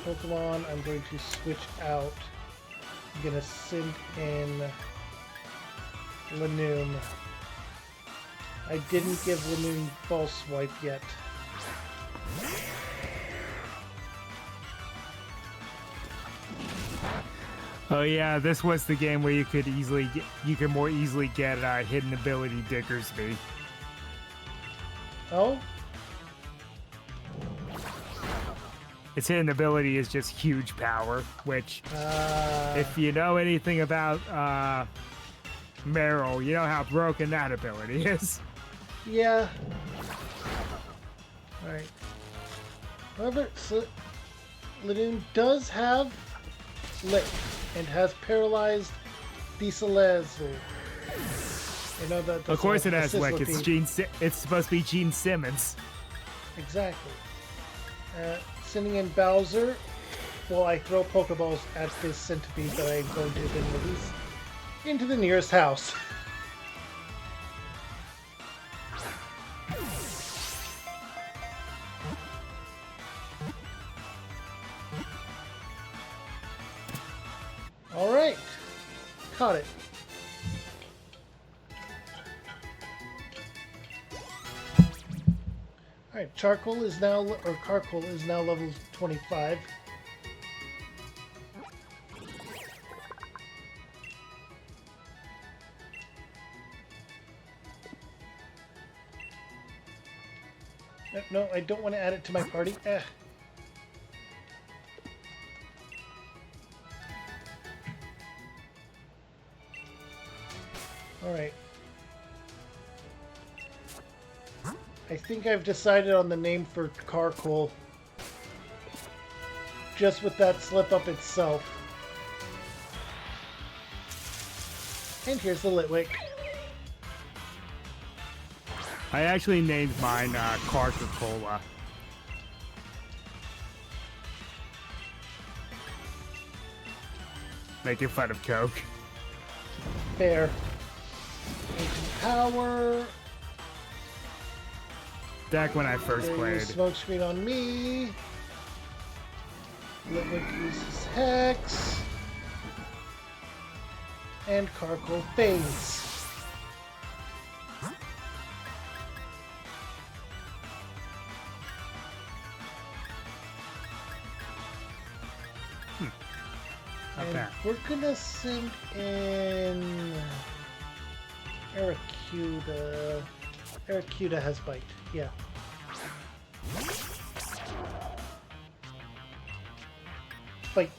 Speaker 1: Pokemon, I'm going to switch out. I'm going to send in Lanoom. I didn't give Lanoom False Swipe yet.
Speaker 2: Oh yeah, this was the game where you could more easily get hidden ability Dickersby.
Speaker 1: Oh?
Speaker 2: Its hidden ability is just huge power, which, if you know anything about Meryl, you know how broken that ability is.
Speaker 1: Yeah. Alright. However, Lidoon does have Lick and has paralyzed Dieselazl. You know that.
Speaker 2: Of course it has Lick. It's supposed to be Gene Simmons.
Speaker 1: Exactly. Sending in Bowser while I throw Pokeballs at this centipede that I'm going to then release into the nearest house. Alright. Caught it. Alright, Charcoal is now, or Carcoal is now level 25. No, I don't want to add it to my party. Alright. I think I've decided on the name for Carcoal. Just with that slip up itself. And here's the Litwick.
Speaker 2: I actually named mine Coca-Cola. Making fun of Coke.
Speaker 1: Fair. Ancient Power.
Speaker 2: Back when I first played.
Speaker 1: Smoke screen on me. Litwick uses Hex. And Carcoal fades. And we're gonna send in Aracuda. Aracuda has bite, yeah. Bite.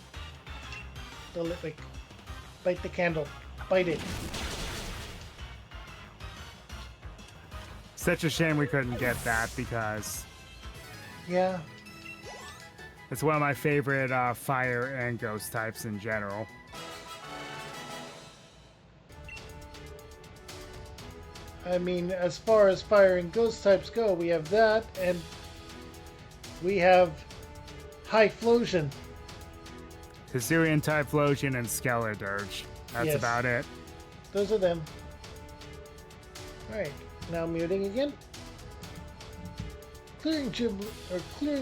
Speaker 1: The Litwick. Bite the candle. Bite it.
Speaker 2: Such a shame we couldn't get that because
Speaker 1: Yeah.
Speaker 2: it's one of my favorite fire and ghost types in general.
Speaker 1: I mean, as far as fire and ghost types go, we have that, and we have High Flosion.
Speaker 2: Hisuian Typhlosion and Skeledirge. That's
Speaker 1: Yes.
Speaker 2: about it.
Speaker 1: Those are them. Alright, now muting again. Clearing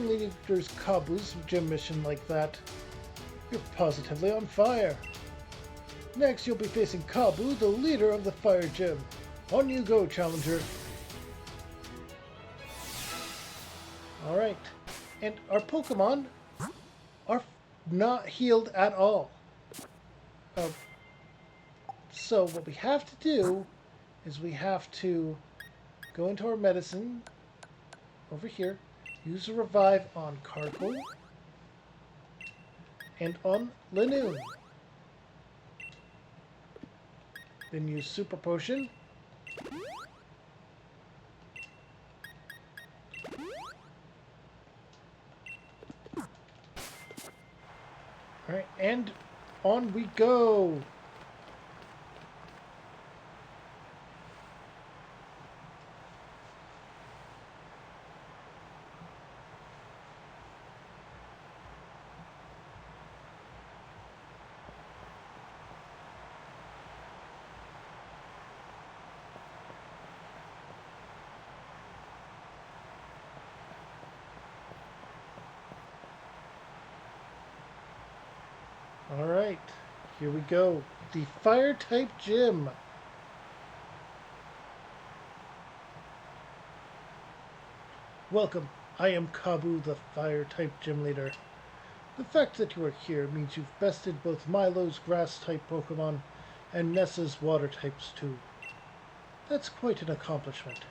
Speaker 1: leaders Kabu's gym mission like that. You're positively on fire. Next, you'll be facing Kabu, the leader of the fire gym. On you go, challenger. Alright. And our Pokemon are not healed at all. So what we have to do is we have to go into our medicine over here, use a revive on Carcoal and on Linoon. Then use Super Potion. Alright, and on we go! Alright, here we go. The Fire-type Gym. Welcome, I am Kabu, the Fire-type Gym Leader. The fact that you are here means you've bested both Milo's grass-type Pokemon and Nessa's water types too. That's quite an accomplishment.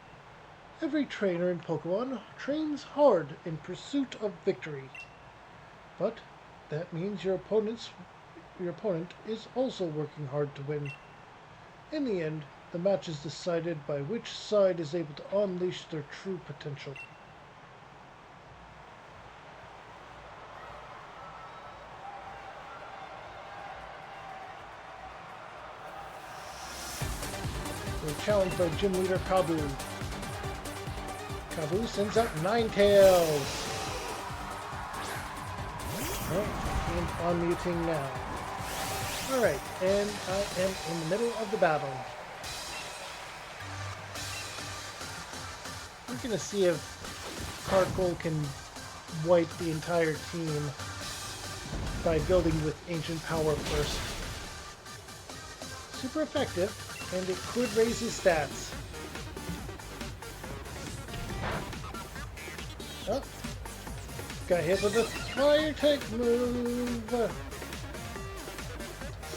Speaker 1: Every trainer in Pokemon trains hard in pursuit of victory. But that means your opponent is also working hard to win. In the end, the match is decided by which side is able to unleash their true potential. We're challenged by Gym Leader Kabu. Kabu sends out Ninetales. Oh, he's unmuting now. Alright, and I am in the middle of the battle. We're gonna see if Carkol can wipe the entire team by building with Ancient Power first. Super effective, and it could raise his stats. Oh, got hit with a fire type move.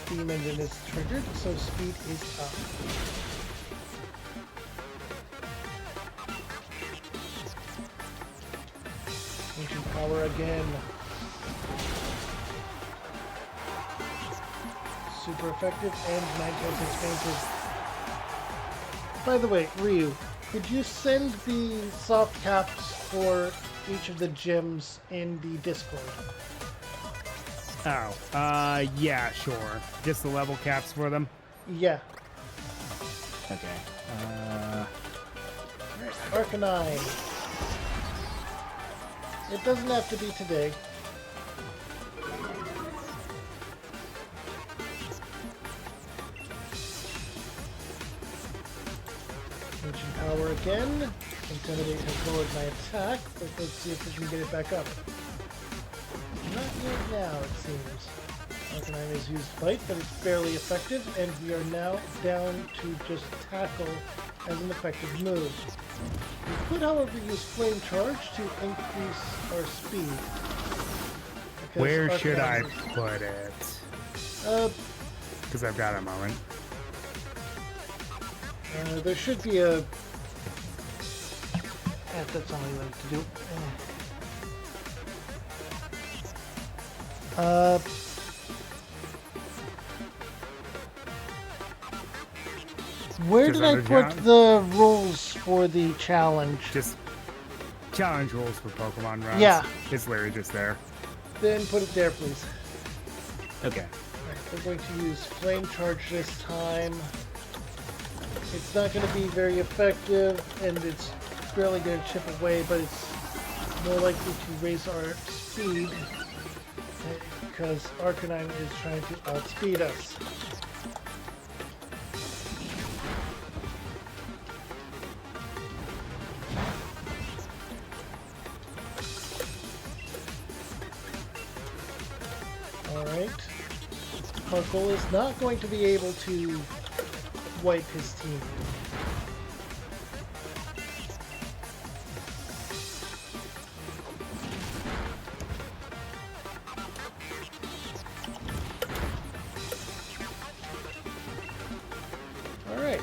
Speaker 1: Steam engine is triggered, so speed is up. Ancient Power again. Super effective, and Ninetales has fainted. By the way, Ryu, could you send the soft caps for each of the gyms in the Discord?
Speaker 2: Oh, yeah, sure. Just the level caps for them?
Speaker 1: Yeah.
Speaker 2: Okay.
Speaker 1: Arcanine. It doesn't have to be today. Ancient Power again. Intimidate has lowered my attack, but let's see if we can get it back up. Not yet now, it seems. Arcanine has used Fight, but it's barely effective, and we are now down to just Tackle as an effective move. We could, however, use Flame Charge to increase our speed.
Speaker 2: Where
Speaker 1: Arcanine
Speaker 2: should I put it? Because I've got a moment.
Speaker 1: There should be a... that's all I like to do. Where
Speaker 2: Just
Speaker 1: did I
Speaker 2: under
Speaker 1: put
Speaker 2: challenge?
Speaker 1: the rules for the challenge?
Speaker 2: Just challenge rules for Pokemon runs.
Speaker 1: Yeah.
Speaker 2: It's literally just there.
Speaker 1: Then put it there, please.
Speaker 2: Okay.
Speaker 1: Alright, we're going to use Flame Charge this time. It's not going to be very effective, and it's barely going to chip away, but it's more likely to raise our speed, because Arcanine is trying to outspeed us. Alright. Carkol is not going to be able to wipe his team. Alright.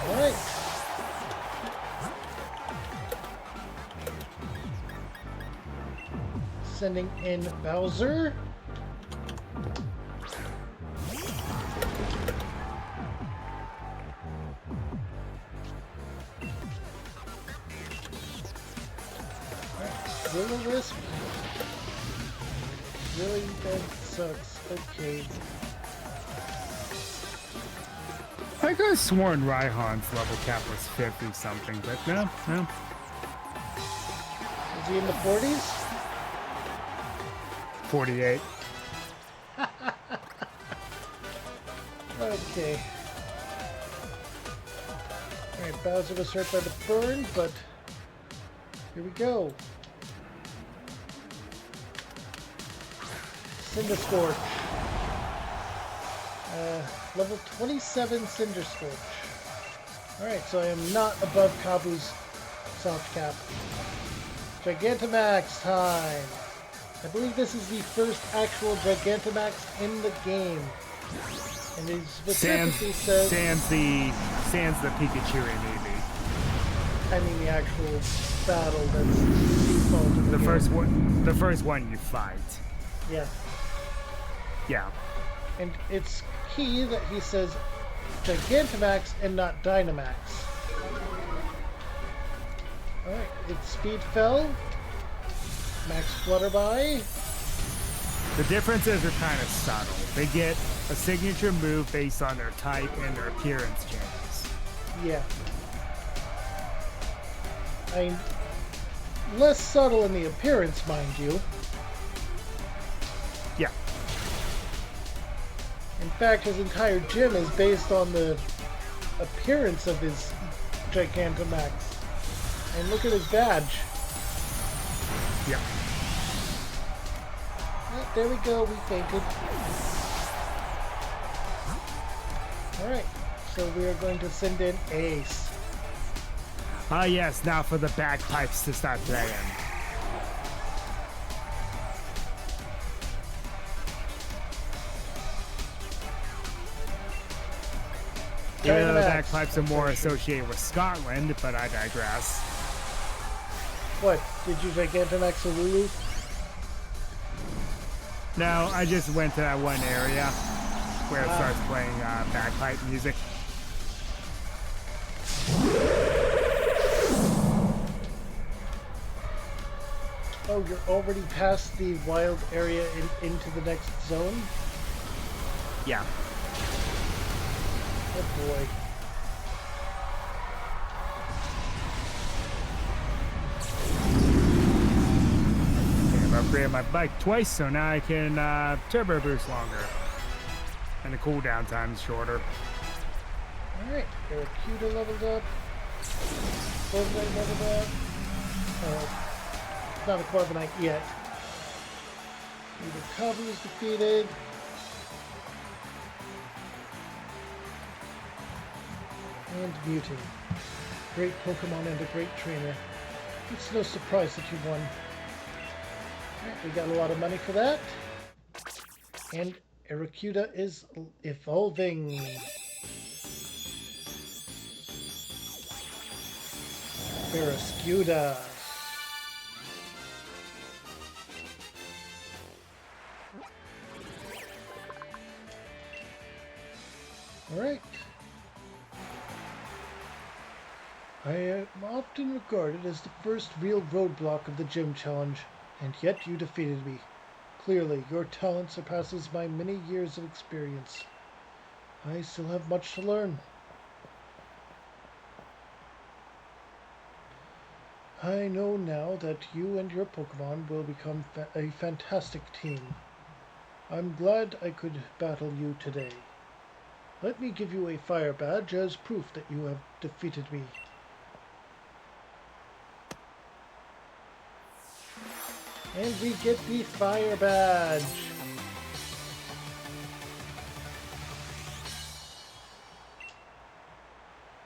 Speaker 1: Alright. Sending in Bowser. Will-O-Wisp. Really? That sucks. Okay.
Speaker 2: I could have sworn Raihan's level cap was 50 something, but no.
Speaker 1: Is he in the 40s?
Speaker 2: 48.
Speaker 1: Okay. Alright, Bowser was hurt by the burn, but here we go. Cinder Scorch. Level 27 Cinder Scorch. Alright, so I am not above Kabu's soft cap. Gigantamax time! I believe this is the first actual Gigantamax in the game. And it specifically says...
Speaker 2: Sans the Pikachu maybe.
Speaker 1: I mean the actual battle that's default in the game.
Speaker 2: The first one you fight.
Speaker 1: Yeah.
Speaker 2: Yeah.
Speaker 1: And it's key that he says Gigantamax and not Dynamax. Alright, its speed fell. Max Flutterby.
Speaker 2: The differences are kind of subtle. They get a signature move based on their type and their appearance changes.
Speaker 1: Yeah. I mean, less subtle in the appearance, mind you.
Speaker 2: Yeah.
Speaker 1: In fact, his entire gym is based on the appearance of his Gigantamax. And look at his badge.
Speaker 2: Yeah.
Speaker 1: Oh, there we go, we fainted. Alright, so we are going to send in Ace.
Speaker 2: Ah, yes, now for the bagpipes to start playing. Even though the bagpipes are more associated with Scotland, but I digress.
Speaker 1: What? Did you Gigantamax a Lulu?
Speaker 2: No, I just went to that one area where it starts playing bagpipe music.
Speaker 1: Oh, you're already past the wild area into the next zone?
Speaker 2: Yeah.
Speaker 1: Oh boy.
Speaker 2: Okay, I've upgraded my bike twice, so now I can turbo boost longer. And the cooldown time is shorter.
Speaker 1: Alright, Barracuda leveled up. Corviknight leveled up. Not a Corviknight yet. Either Kabu is defeated. And Mewtwo. Great Pokemon and a great trainer. It's no surprise that you won. Alright, we got a lot of money for that. And Barracuda is evolving. Barracuda. Alright. I am often regarded as the first real roadblock of the gym challenge, and yet you defeated me. Clearly, your talent surpasses my many years of experience. I still have much to learn. I know now that you and your Pokemon will become a fantastic team. I'm glad I could battle you today. Let me give you a fire badge as proof that you have defeated me. And we get the fire badge.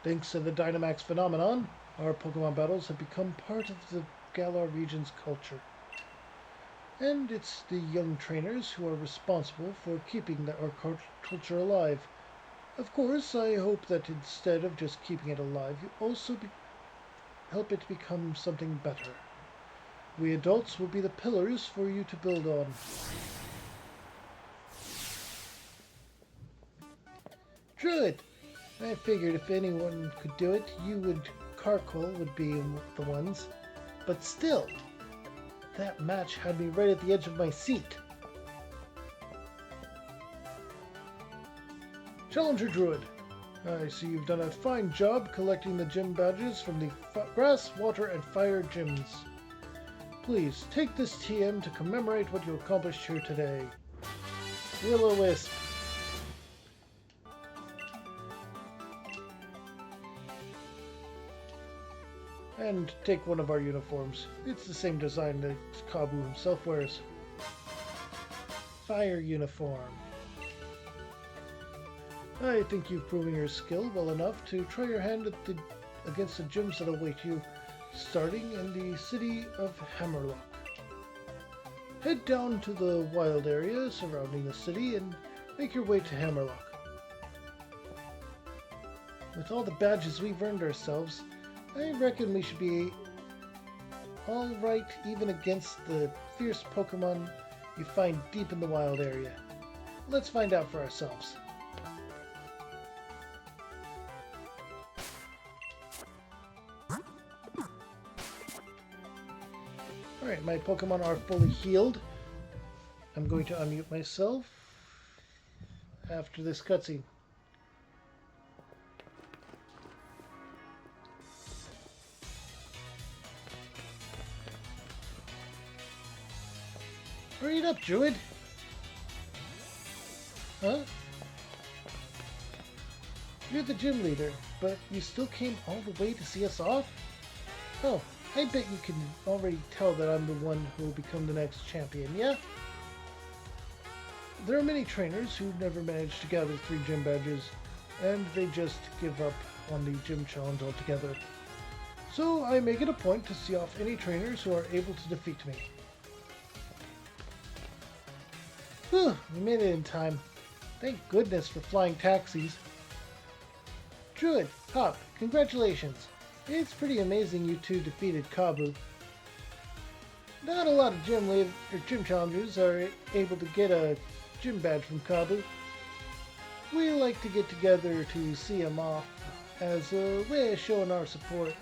Speaker 1: Thanks to the Dynamax phenomenon, our Pokemon battles have become part of the Galar region's culture. And it's the young trainers who are responsible for keeping our culture alive. Of course, I hope that instead of just keeping it alive, you also help it become something better. We adults will be the pillars for you to build on. Druid! I figured if anyone could do it, you and Carkol would be the ones. But still, that match had me right at the edge of my seat. Challenger Druid, I see you've done a fine job collecting the gym badges from the Grass, Water, and Fire gyms. Please, take this TM to commemorate what you accomplished here today. Will-O-Wisp. And take one of our uniforms. It's the same design that Kabu himself wears. fire uniform. I think you've proven your skill well enough to try your hand against the gyms that await you, starting in the city of Hammerlock. Head down to the wild area surrounding the city and make your way to Hammerlock. With all the badges we've earned ourselves, I reckon we should be alright even against the fierce Pokemon you find deep in the wild area. Let's find out for ourselves. Alright, my Pokemon are fully healed. I'm going to unmute myself after this cutscene. Hurry it up, Druid! Huh? You're the gym leader, but you still came all the way to see us off? Oh, I bet you can already tell that I'm the one who will become the next champion, yeah? There are many trainers who never manage to gather 3 gym badges, and they just give up on the gym challenge altogether. So I make it a point to see off any trainers who are able to defeat me. Whew, we made it in time. Thank goodness for flying taxis. Druid, Hop, congratulations. It's pretty amazing you two defeated Kabu. Not a lot of gym challengers are able to get a gym badge from Kabu. We like to get together to see him off as a way of showing our support.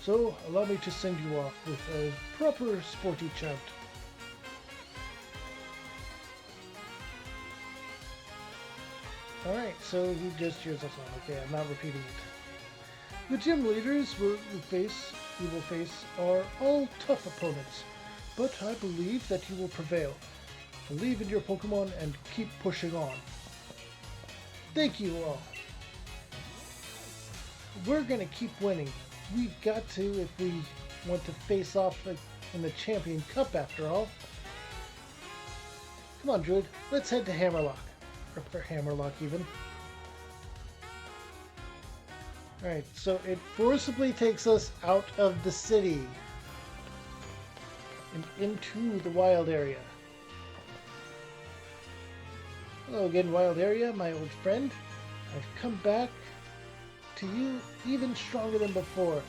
Speaker 1: So allow me to send you off with a proper sporty chant. Alright, so he just cheers us on. Okay, I'm not repeating it. The gym leaders you will face are all tough opponents, but I believe that you will prevail. Believe in your Pokemon and keep pushing on. Thank you all. We're gonna keep winning. We've got to if we want to face off in the Champion Cup after all. Come on, Druid, let's head to Hammerlock. Or for Hammerlock even. Alright, so it forcibly takes us out of the city and into the wild area. Hello again, wild area, my old friend. I've come back to you even stronger than before.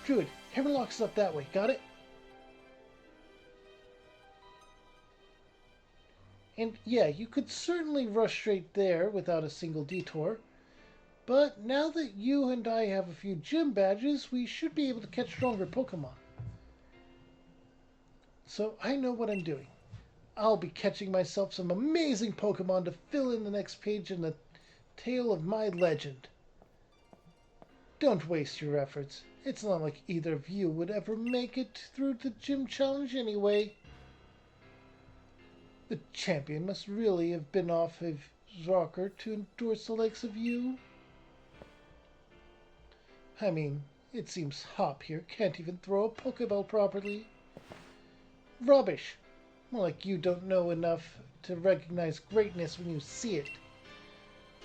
Speaker 1: Druid, Hammerlock's up that way, got it? And yeah, you could certainly rush straight there without a single detour. But now that you and I have a few gym badges, we should be able to catch stronger Pokemon. So I know what I'm doing. I'll be catching myself some amazing Pokemon to fill in the next page in the tale of my legend. Don't waste your efforts. It's not like either of you would ever make it through the gym challenge anyway. The champion must really have been off his rocker to endorse the likes of you. I mean, it seems Hop here can't even throw a Pokeball properly. Rubbish! More like you don't know enough to recognize greatness when you see it.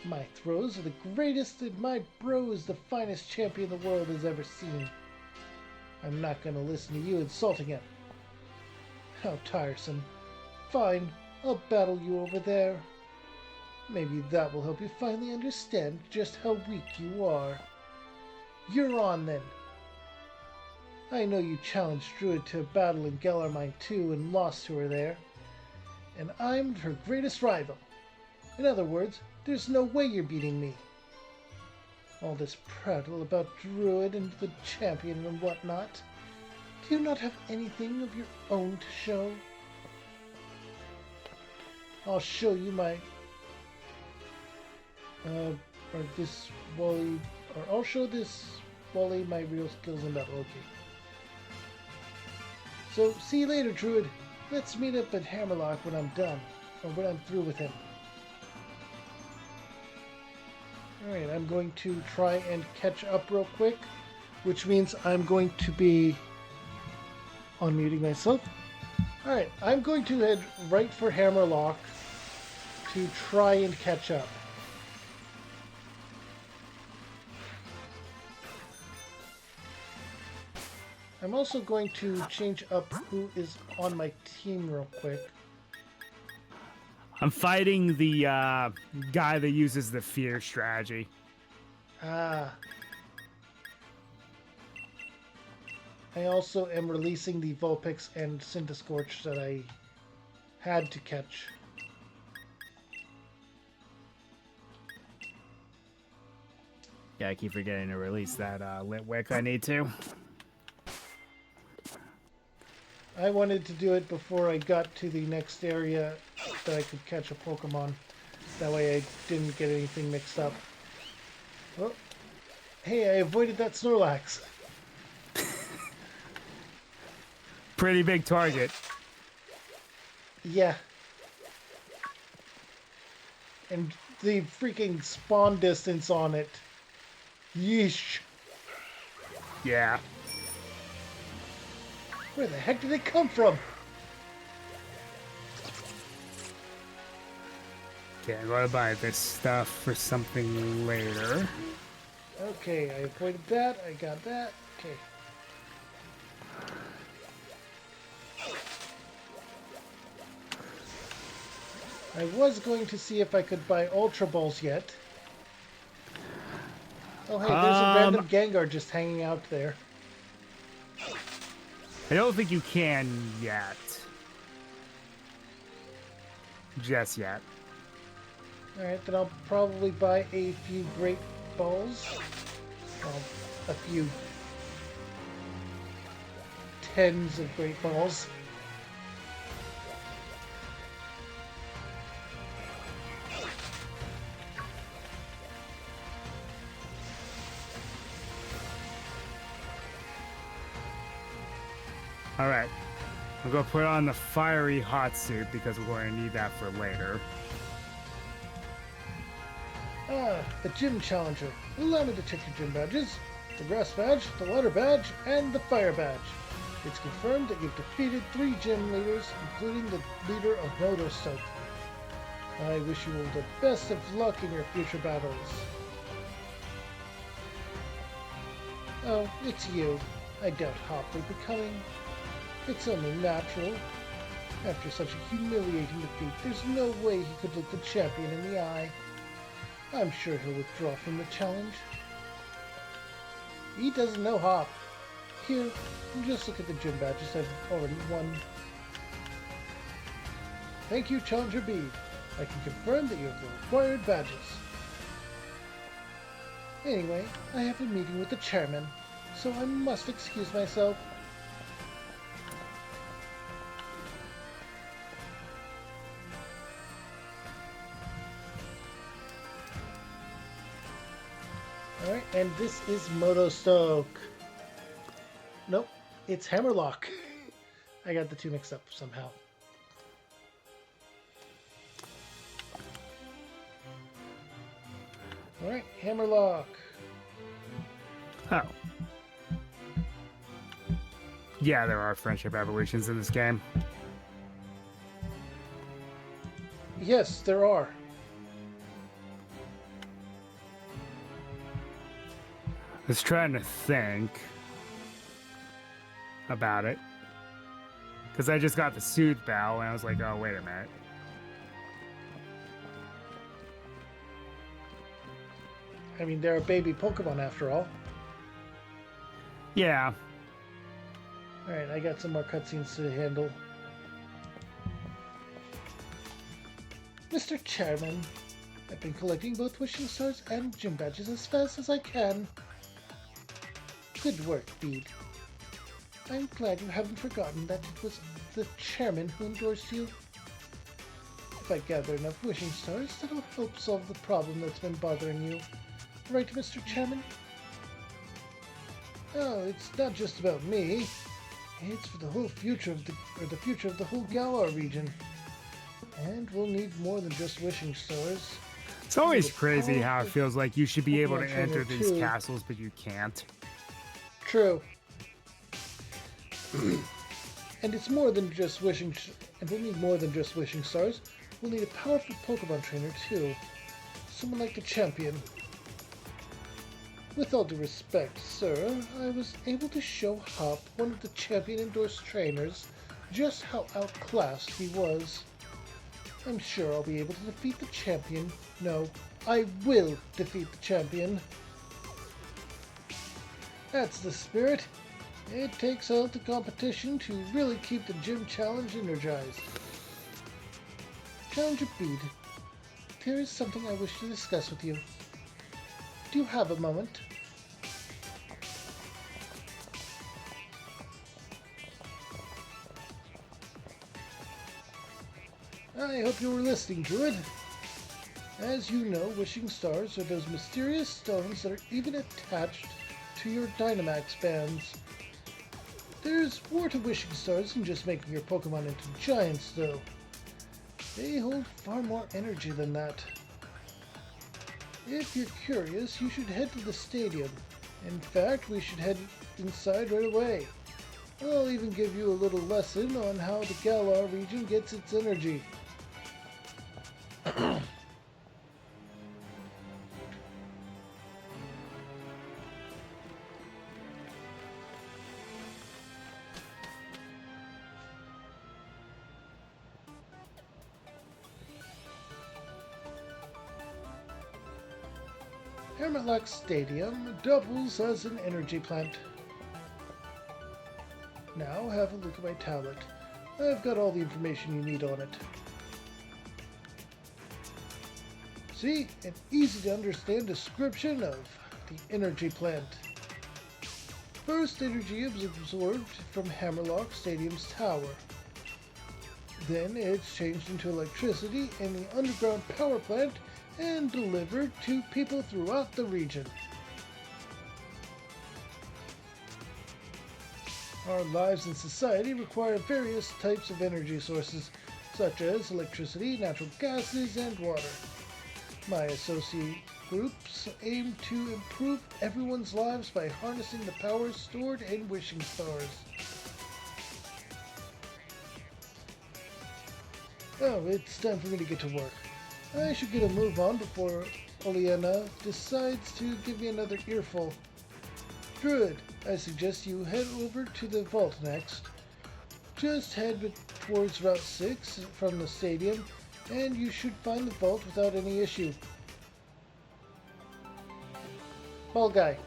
Speaker 1: My throws are the greatest and my bro is the finest champion the world has ever seen. I'm not gonna listen to you insulting him. How tiresome. Fine, I'll battle you over there. Maybe that will help you finally understand just how weak you are. You're on then. I know you challenged Druid to a battle in Galarmine too and lost to her there. And I'm her greatest rival. In other words, there's no way you're beating me. All this prattle about Druid and the champion and whatnot. Do you not have anything of your own to show? I'll show you my... I'll show this Wally my real skills in battle. Okay. So, see you later, Druid. Let's meet up at Hammerlock when I'm done. Or when I'm through with him. Alright, I'm going to try and catch up real quick. Which means I'm going to be Unmuting myself. Alright, I'm going to head right for Hammerlock to try and catch up. I'm also going to change up who is on my team real quick.
Speaker 2: I'm fighting the guy that uses the fear strategy.
Speaker 1: Ah. I also am releasing the Vulpix and Cinderscorch that I had to catch.
Speaker 2: Yeah, I keep forgetting to release that Litwick I need to.
Speaker 1: I wanted to do it before I got to the next area that I could catch a Pokemon. That way I didn't get anything mixed up. Oh. Hey, I avoided that Snorlax.
Speaker 2: Pretty big target.
Speaker 1: Yeah. And the freaking spawn distance on it. Yeesh.
Speaker 2: Yeah.
Speaker 1: Where the heck did it come from?
Speaker 2: Okay, I'm gonna buy this stuff for something later.
Speaker 1: Okay, I avoided that. I got that. Okay. I was going to see if I could buy Ultra Balls yet. Oh, hey, there's a random Gengar just hanging out there.
Speaker 2: I don't think you can yet. Just yet.
Speaker 1: Alright, then I'll probably buy a few Great Balls. Well, a few tens of Great Balls.
Speaker 2: Alright. I'm gonna put on the fiery hot suit because we're going to need that for later.
Speaker 1: Ah, the Gym Challenger. Allow me to check your gym badges. The Grass Badge, the Water Badge, and the Fire Badge. It's confirmed that you've defeated 3 gym leaders, including the leader of Motostoke. I wish you all the best of luck in your future battles. Oh, it's you. I doubt Hop will be coming. It's only natural. After such a humiliating defeat, there's no way he could look the champion in the eye. I'm sure he'll withdraw from the challenge. He doesn't know Hop. Here, just look at the gym badges I've already won. Thank you, Challenger B. I can confirm that you have the required badges. Anyway, I have a meeting with the chairman, so I must excuse myself. Alright, and this is Motostoke. Nope, it's Hammerlock. I got the two mixed up somehow. Alright, Hammerlock.
Speaker 2: Oh. Yeah, there are friendship evolutions in this game.
Speaker 1: Yes, there are.
Speaker 2: I was trying to think about it. Because I just got the Soothe Bell, and I was like, oh, wait a minute.
Speaker 1: I mean, they're a baby Pokemon after all.
Speaker 2: Yeah.
Speaker 1: Alright, I got some more cutscenes to handle. Mr. Chairman, I've been collecting both wishing stars and gym badges as fast as I can. Good work, Bede. I'm glad you haven't forgotten that it was the chairman who endorsed you. If I gather enough wishing stars, that'll help solve the problem that's been bothering you. Right, Mr. Chairman? Oh, it's not just about me. It's for the whole future of the future of the whole Galar region. And we'll need more than just wishing stars.
Speaker 2: It's always crazy how it feels like you should be able to
Speaker 1: Pokemon
Speaker 2: enter
Speaker 1: Trainer
Speaker 2: these
Speaker 1: 2.
Speaker 2: castles, but you can't.
Speaker 1: True. And it's more than just wishing, and we'll need more than just wishing stars. We'll need a powerful Pokemon trainer too. Someone like the champion. With all due respect, sir, I was able to show Hop, one of the champion-endorsed trainers, just how outclassed he was. I'm sure I'll be able to defeat the champion. No, I will defeat the champion. That's the spirit. It takes healthy competition to really keep the gym challenge energized. Challenger Bede, there is something I wish to discuss with you. Do you have a moment? I hope you were listening, Druid. As you know, wishing stars are those mysterious stones that are even attached to your Dynamax bands. There's more to wishing stars than just making your Pokemon into giants, though. They hold far more energy than that. If you're curious, you should head to the stadium. In fact, we should head inside right away. I'll even give you a little lesson on how the Galar region gets its energy. Hammerlock Stadium doubles as an energy plant. Now have a look at my tablet. I've got all the information you need on it. See, an easy to understand description of the energy plant. First, energy is absorbed from Hammerlock Stadium's tower. Then it's changed into electricity in the underground power plant and delivered to people throughout the region. Our lives in society require various types of energy sources, such as electricity, natural gases, and water. My associate groups aim to improve everyone's lives by harnessing the power stored in wishing stars. Oh, it's time for me to get to work. I should get a move on before Oleana decides to give me another earful. Druid, I suggest you head over to the vault next. Just head towards Route 6 from the stadium, and you should find the vault without any issue. Ball guy.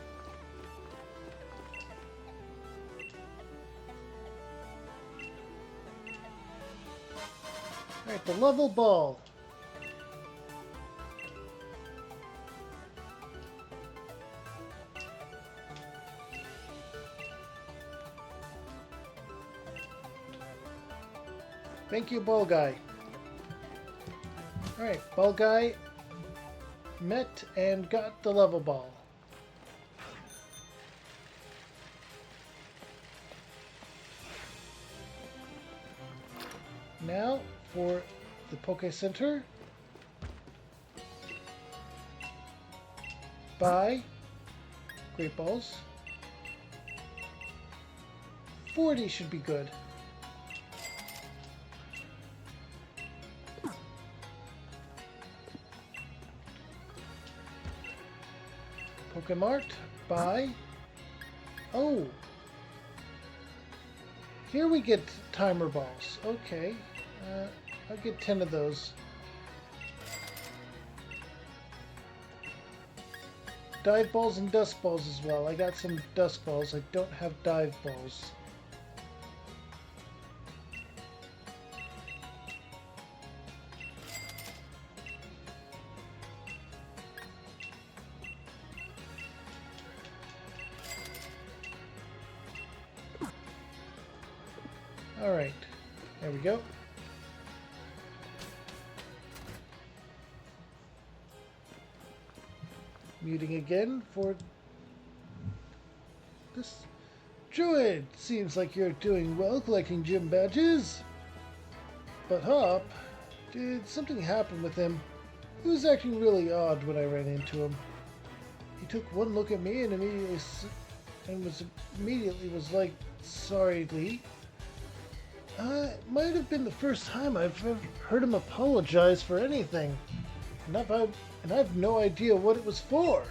Speaker 1: Alright, the level ball. Thank you, Ball Guy. Alright, Ball Guy met and got the level ball. Now for the Poke Center. Buy Great Balls. 40 should be good. Pokemart, buy. Oh, here we get timer balls. Okay, I'll get 10 of those. Dive balls and dust balls as well. I got some dust balls. I don't have dive balls. Alright, there we go. Muting again for this. Druid, seems like you're doing well collecting gym badges. But Hop, did something happen with him? He was acting really odd when I ran into him. He took one look at me and immediately was like, "Sorry, Lee." It might have been the first time I've ever heard him apologize for anything. And I've no idea what it was for.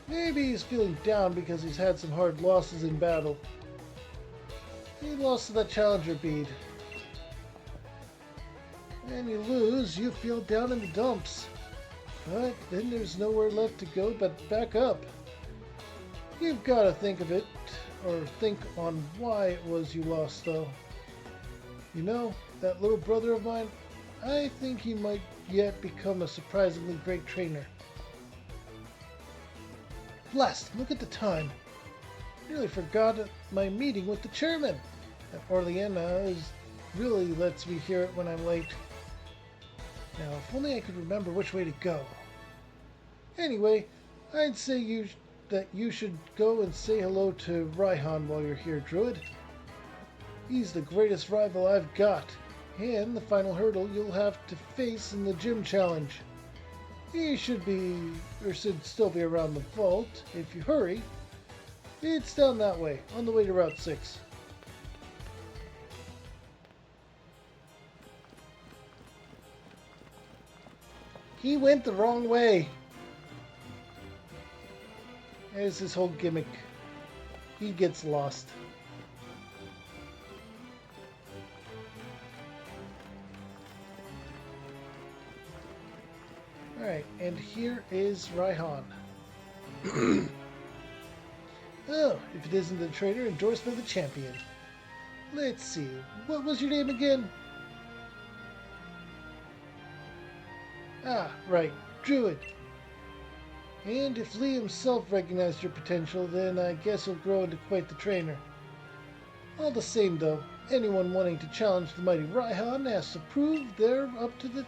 Speaker 1: Maybe he's feeling down because he's had some hard losses in battle. He lost to that challenger bead. When you lose, you feel down in the dumps. But then there's nowhere left to go but back up. You've got to think of it, or think on why it was you lost, though. You know, that little brother of mine, I think he might yet become a surprisingly great trainer. Blast, look at the time. Nearly forgot my meeting with the chairman. That Orleana really lets me hear it when I'm late. Now, if only I could remember which way to go. Anyway, I'd say that you should go and say hello to Raihan while you're here, Druid. He's the greatest rival I've got, and the final hurdle you'll have to face in the gym challenge. He should still be around the vault if you hurry. It's down that way, on the way to Route 6. He went the wrong way. There's his whole gimmick. He gets lost. Alright, and here is Raihan. Oh, if it isn't the trainer endorsed by the champion. Let's see, what was your name again? Ah, right, Druid. And if Lee himself recognized your potential, then I guess he'll grow into quite the trainer. All the same, though, anyone wanting to challenge the mighty Raihan has to prove they're up to the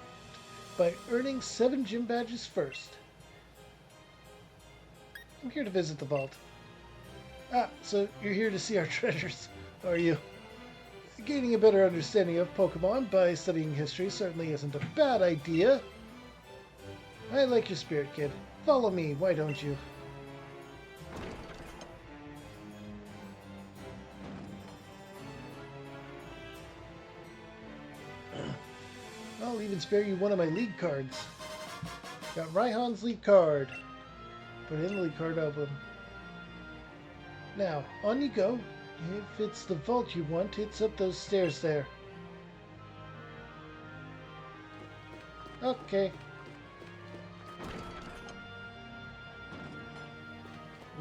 Speaker 1: by earning 7 gym badges first. I'm here to visit the vault. Ah, so you're here to see our treasures, are you? Gaining a better understanding of Pokemon by studying history certainly isn't a bad idea. I like your spirit, kid. Follow me, why don't you? I'll even spare you one of my league cards. Got Raihan's league card. Put it in the league card album. Now, on you go. If it's the vault you want, it's up those stairs there. Okay.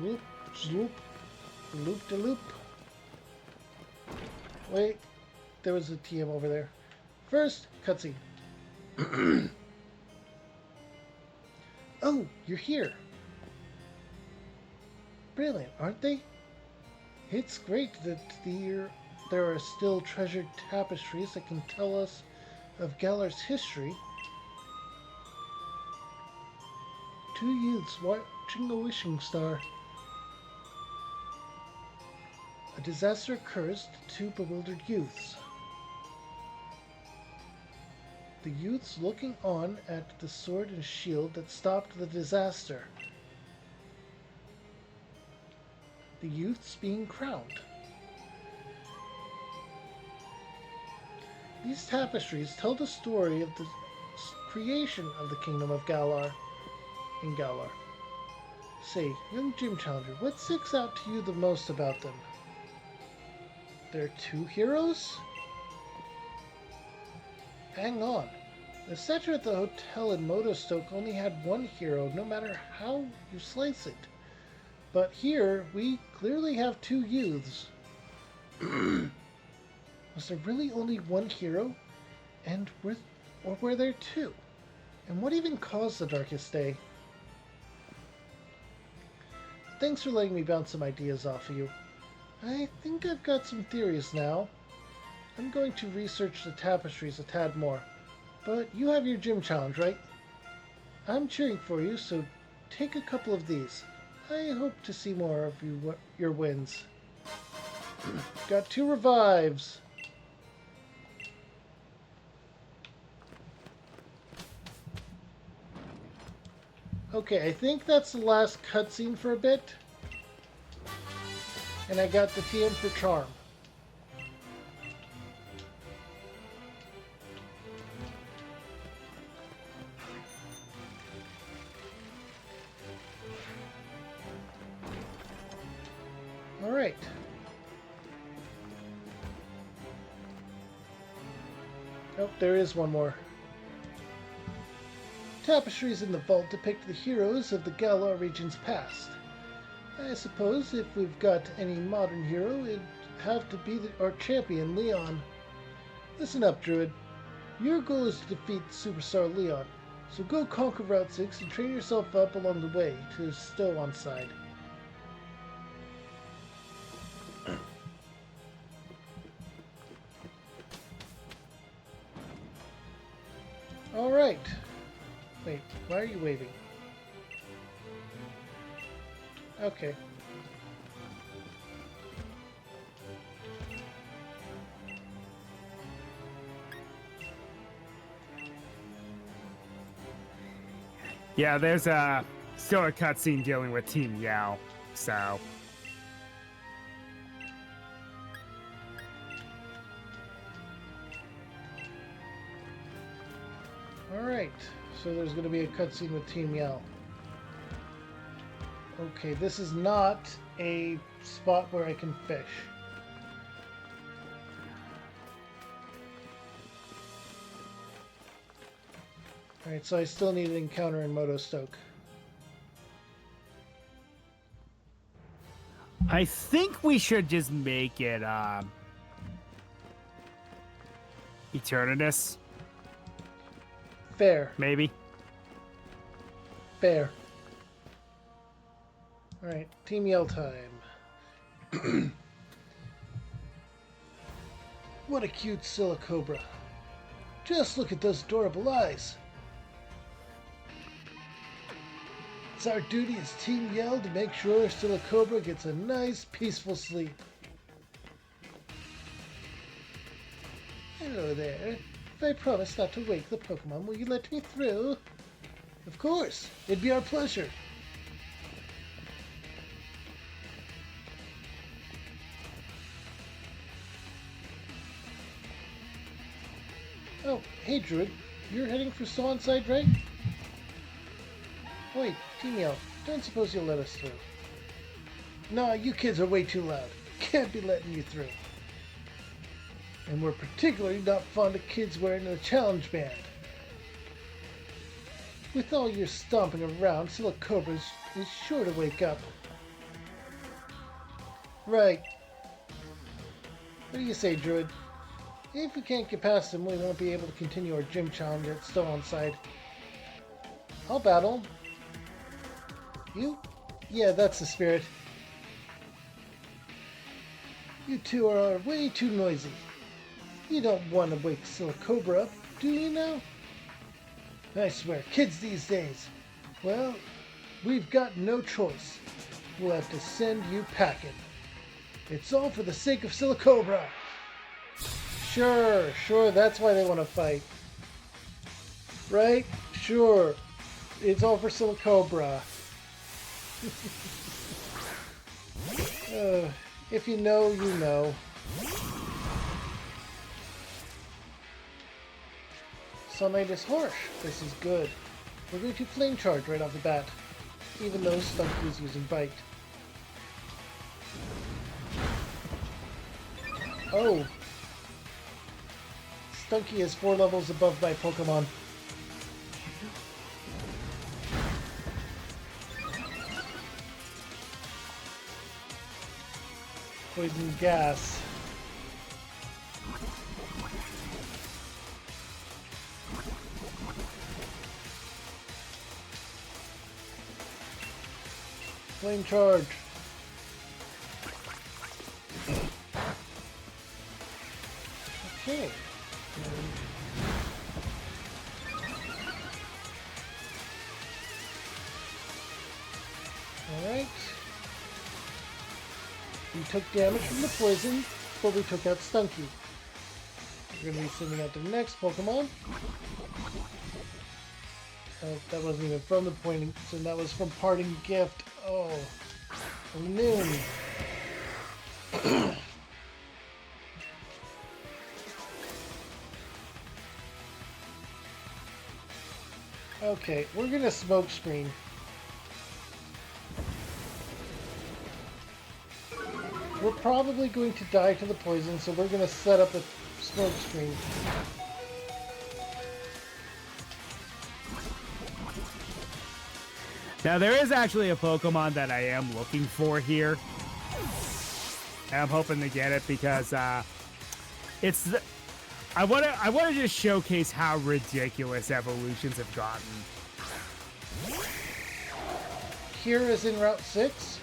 Speaker 1: Loop, loop, loop de loop. Wait, there was a TM over there. First, cutscene. Oh, you're here. Brilliant, aren't they? It's great that there are still treasured tapestries that can tell us of Galar's history. 2 youths watching a wishing star. A disaster occurs to 2 bewildered youths. The youths looking on at the sword and shield that stopped the disaster. The youths being crowned. These tapestries tell the story of the creation of the Kingdom of Galar in Galar. Say, young gym challenger, what sticks out to you the most about them? They're 2 heroes? Hang on. The statue at the hotel in Motostoke only had 1 hero, no matter how you slice it. But here, we clearly have 2 youths. Was there really only 1 hero? Or were there 2? And what even caused the darkest day? Thanks for letting me bounce some ideas off of you. I think I've got some theories now. I'm going to research the tapestries a tad more. But you have your gym challenge, right? I'm cheering for you, so take a couple of these. I hope to see more of your wins. Got 2 revives. Okay, I think that's the last cutscene for a bit. And I got the TM for Charm. Alright. Oh, there is one more. Tapestries in the vault depict the heroes of the Galar region's past. I suppose if we've got any modern hero, it'd have to be our champion, Leon. Listen up, Druid. Your goal is to defeat Superstar Leon, so go conquer Route 6 and train yourself up along the way to Stow on side. Alright. Wait, why are you waving? Okay.
Speaker 2: Yeah, there's still a cutscene dealing with Team Yao, so.
Speaker 1: Alright, so there's going to be a cutscene with Team Yell. Okay, this is not a spot where I can fish. Alright, so I still need an encounter in Motostoke.
Speaker 2: I think we should just make it Eternatus,
Speaker 1: Fair.
Speaker 2: maybe.
Speaker 1: Fair. Alright, Team Yell time. What a cute Silicobra. Just look at those adorable eyes. It's our duty as Team Yell to make sure Silicobra gets a nice, peaceful sleep. Hello there. If I promise not to wake the Pokemon, will you let me through? Of course. It'd be our pleasure. Oh, hey Druid. You're heading for Swanside, right? Wait, Team Yell, don't suppose you'll let us through. Nah, you kids are way too loud. Can't be letting you through. And we're particularly not fond of kids wearing a challenge band. With all your stomping around, Silicobra is sure to wake up. Right. What do you say, Druid? If we can't get past him, we won't be able to continue our gym challenge at Stow on side. I'll battle. You? Yeah, that's the spirit. You two are way too noisy. You don't want to wake Silicobra up, do you now? I swear, kids these days. Well, we've got no choice. We'll have to send you packing. It's all for the sake of Silicobra. Sure, that's why they want to fight. Right? Sure. It's all for Silicobra. If you know, you know. Sunlight is harsh. This is good. We're going to flame charge right off the bat, even though Stunky is using bite. Oh. Stunky is 4 levels above my Pokemon. Poison gas. Flame charge. Okay. Alright. We took damage from the poison, but we took out Stunky. We're going to be sending out the next Pokemon. Oh, that wasn't even from the pointing, so that was from Parting Gift. Oh, noon. Okay, we're gonna smoke screen. We're probably going to die to the poison, so we're going to set up a smoke screen.
Speaker 2: Now, there is actually a Pokemon that I am looking for here. And I'm hoping to get it because it's the, I want to just showcase how ridiculous evolutions have gotten.
Speaker 1: Here is in Route 6.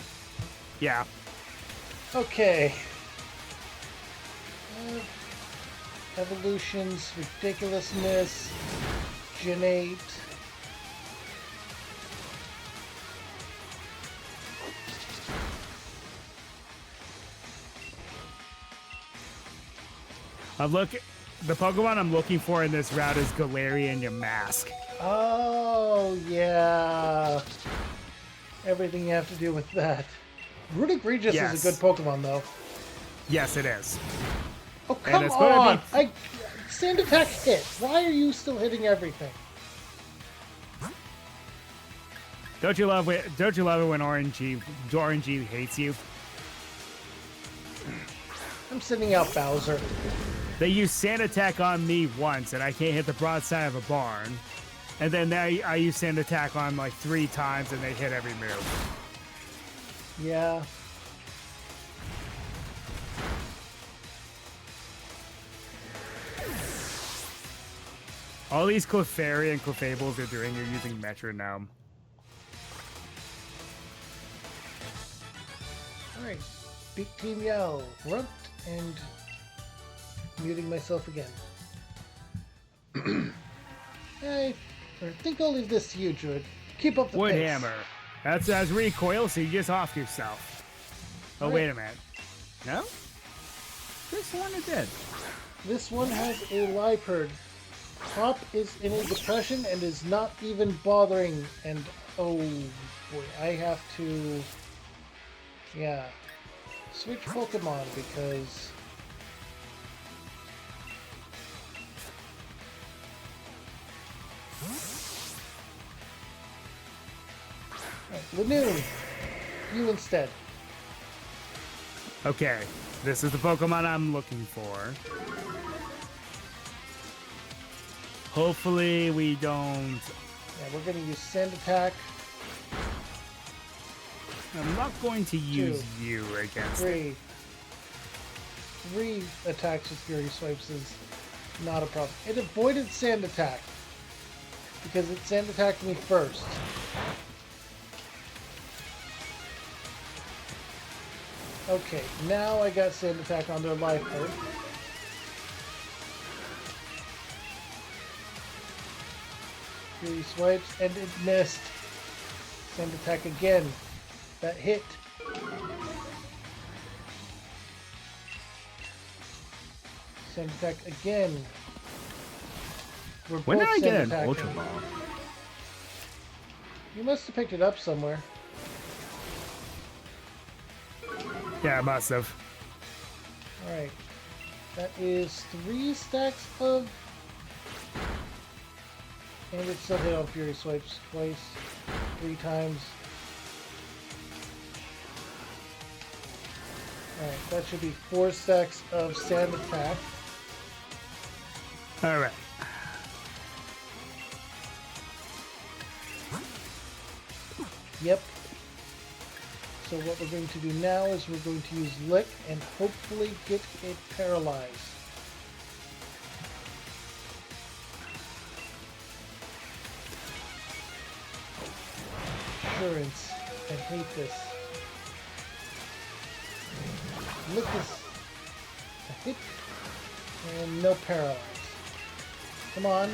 Speaker 2: Yeah.
Speaker 1: Okay. Evolutions, ridiculousness, Genate.
Speaker 2: The Pokemon I'm looking for in this route is Galarian Yamask.
Speaker 1: Oh, yeah. Everything you have to do with that. Runic Regis is a good Pokemon, though.
Speaker 2: Yes, it is.
Speaker 1: Oh, come on! Sand Attack hit. Why are you still hitting everything?
Speaker 2: Don't you love it when RNG hates you?
Speaker 1: I'm sending out Bowser.
Speaker 2: They use Sand Attack on me once, and I can't hit the broadside of a barn. And then I use Sand Attack on like 3 times, and they hit every move.
Speaker 1: Yeah.
Speaker 2: All these Clefairy and Clefables are doing are using Metronome.
Speaker 1: Alright. Big Team Yell. Grunt and muting myself again. I think I'll leave this to you, Druid. Keep up the pace.
Speaker 2: Woodhammer. That's recoil, so you just off yourself. Oh, wait a minute. No? This one it did.
Speaker 1: This one has a Liepard. Hop is in a depression and is not even bothering. And oh boy, I have to, yeah, switch Pokemon because Lanoon, you instead.
Speaker 2: Okay, this is the Pokemon I'm looking for. Hopefully we don't...
Speaker 1: Yeah, we're going to use Sand Attack.
Speaker 2: I'm not going to use you against it.
Speaker 1: 3 attacks with Fury Swipes is not a problem. It avoided Sand Attack because it Sand Attacked me first. Okay, now I got Sand Attack on their Liepard. Fury Swipes, and it missed. Sand Attack again. That hit. Sand Attack again.
Speaker 2: When did I get an Ultra Ball?
Speaker 1: You must have picked it up somewhere.
Speaker 2: Yeah, I must have.
Speaker 1: Alright. That is 3 stacks of... And it still hit on Fury Swipes twice. 3 times. Alright, that should be 4 stacks of Sand Attack.
Speaker 2: Alright.
Speaker 1: Yep. So what we're going to do now is we're going to use Lick and hopefully get it paralyzed. Assurance. I hate this. Lick is a hit and no paralyze. Come on.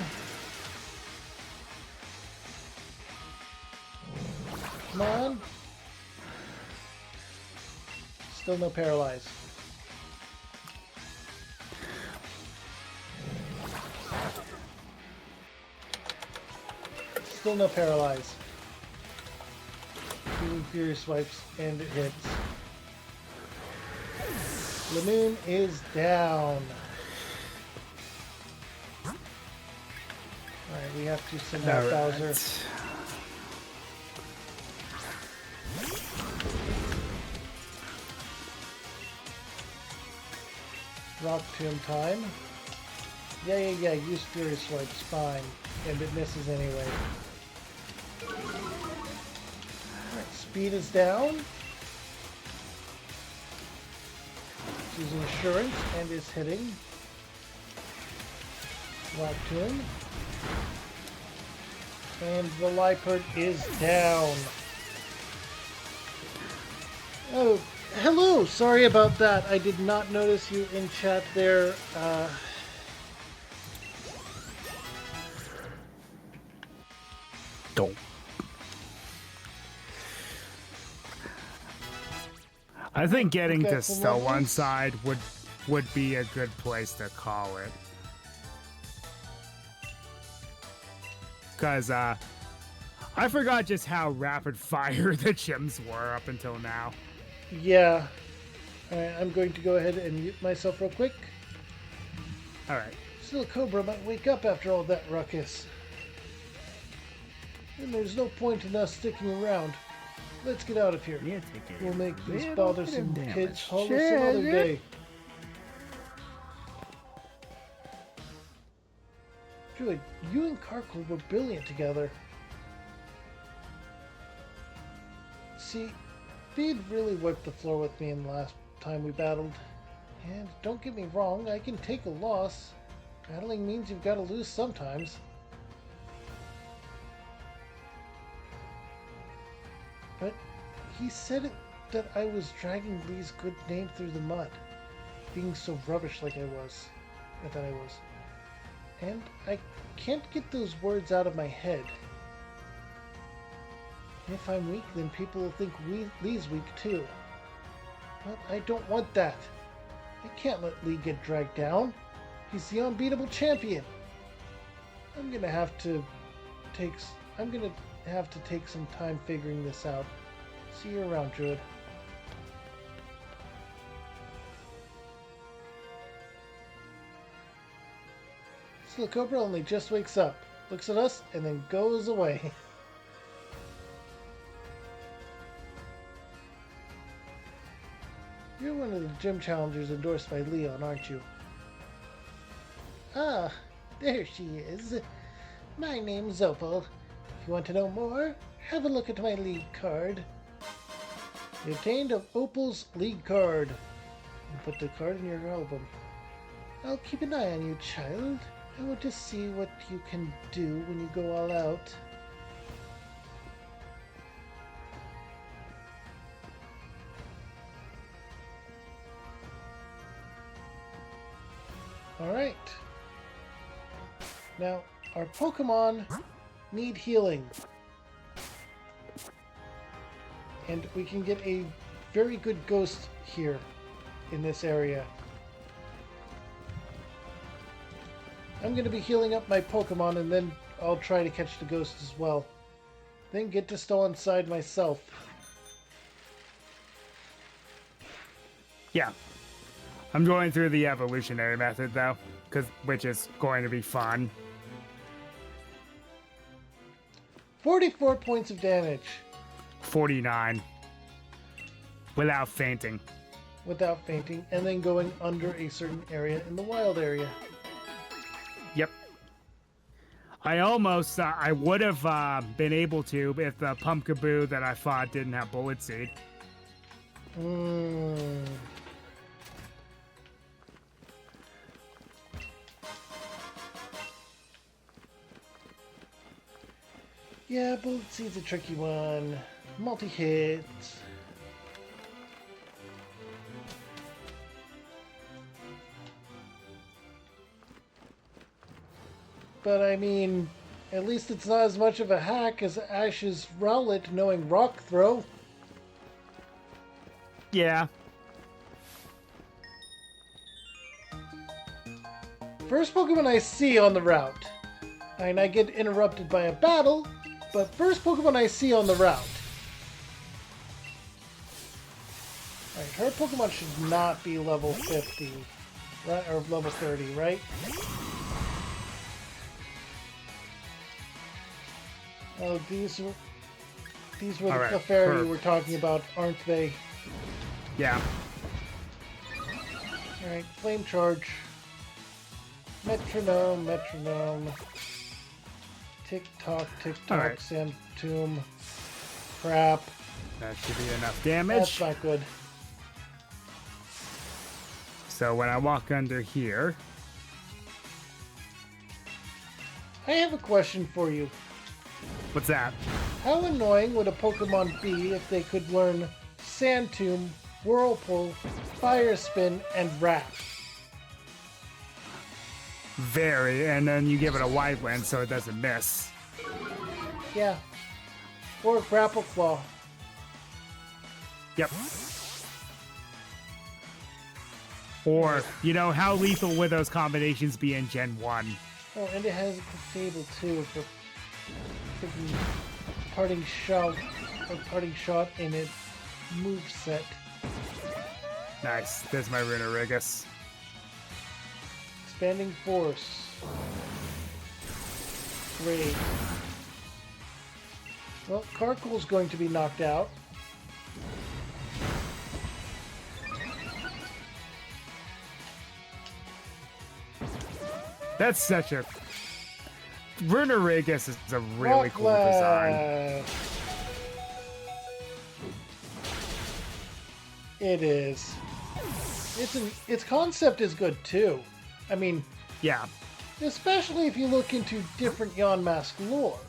Speaker 1: Come on. Still no paralyze. Still no paralyze. Using Fury Swipes and it hits. Lanoon is down. Alright, we have to send out Bowser. Rock Tomb time. Yeah. Use Fury Swipes. Fine. And it misses anyway. Alright, speed is down. It's using Assurance and is hitting. Rock Tomb. And the Liepard is down. Oh, hello! Sorry about that. I did not notice you in chat there.
Speaker 2: Don't. I think getting to still one side would be a good place to call it. Because I forgot just how rapid fire the gyms were up until now.
Speaker 1: Yeah. Alright, I'm going to go ahead and mute myself real quick.
Speaker 2: Alright.
Speaker 1: Still, Cobra might wake up after all that ruckus. And there's no point in us sticking around. Let's get out of here.
Speaker 2: Yeah,
Speaker 1: We'll make these bothersome kids haul us some other day. Julie, you and Karkle were brilliant together. See, Feed really wiped the floor with me in the last time we battled. And don't get me wrong, I can take a loss. Battling means you've got to lose sometimes. But he said that I was dragging Lee's good name through the mud. Being so rubbish like I was. I thought I was. And I can't get those words out of my head. If I'm weak, then people will think Lee's weak too. But I don't want that. I can't let Lee get dragged down. He's the unbeatable champion. I'm gonna have to take some time figuring this out. See you around, Druid. So the Cobra only just wakes up, looks at us, and then goes away. You're one of the gym challengers endorsed by Leon, aren't you? Ah, there she is. My name's Opal. If you want to know more, have a look at my league card. You obtained Opal's league card. And put the card in your album. I'll keep an eye on you, child. I want to see what you can do when you go all out. Alright. Now, our Pokemon need healing. And we can get a very good ghost here in this area. I'm going to be healing up my Pokemon and then I'll try to catch the ghost as well. Then get to Stolen Side myself.
Speaker 2: Yeah. I'm going through the evolutionary method though, which is going to be fun.
Speaker 1: 44 points of damage.
Speaker 2: 49. Without fainting.
Speaker 1: Without fainting, and then going under a certain area in the wild area.
Speaker 2: Yep. I almost, I would have been able to if the Pumpkaboo that I fought didn't have Bullet Seed.
Speaker 1: Yeah, Bullet Seed's a tricky one. Multi-hit. But I mean, at least it's not as much of a hack as Ash's Rowlet knowing Rock Throw.
Speaker 2: Yeah.
Speaker 1: First Pokemon I see on the route. And I get interrupted by a battle, but first Pokemon I see on the route. Alright, her Pokemon should not be level 50. Right, or level 30, right? Oh, these were the
Speaker 2: All right,
Speaker 1: Clefairy you were talking about, aren't they?
Speaker 2: Yeah.
Speaker 1: Alright, flame charge. Metronome, metronome. Tick tock,
Speaker 2: Alright.
Speaker 1: sand tomb. Crap.
Speaker 2: That should be enough
Speaker 1: That's
Speaker 2: damage.
Speaker 1: not good.
Speaker 2: So when I walk under here,
Speaker 1: I have a question for you.
Speaker 2: what's that?
Speaker 1: How annoying would a Pokemon be if they could learn Sand Tomb, Whirlpool, Fire Spin, and Wrap?
Speaker 2: Very, and then you give it a wide lens so it doesn't miss.
Speaker 1: Yeah. Or Grapple Claw.
Speaker 2: Yep. Or, you know, how lethal would those combinations be in Gen 1?
Speaker 1: Oh, and it has a table too for freaking parting shot in its moveset.
Speaker 2: Nice. There's my Runerigus.
Speaker 1: Expanding Force. Great. Well, Carcool's going to be knocked out.
Speaker 2: That's such a... Runerigus is a really cool design.
Speaker 1: It is. Its concept is good too. I mean,
Speaker 2: Yeah.
Speaker 1: especially if you look into different Yonmask lore.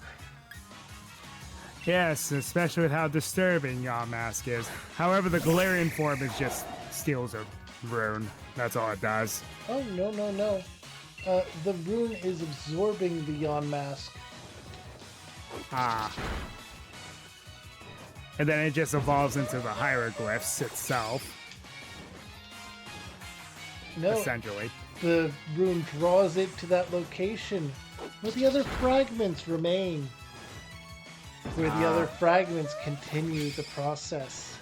Speaker 2: Yes, especially with how disturbing Yamask is. However, the Galarian form is just steals a rune. That's all it does.
Speaker 1: Oh, no, no, no. The rune is absorbing the Yonmask.
Speaker 2: Ah. And then it just evolves into the hieroglyphs itself,
Speaker 1: No,
Speaker 2: essentially.
Speaker 1: the rune draws it to that location where the other fragments remain. Where the other fragments continue the process.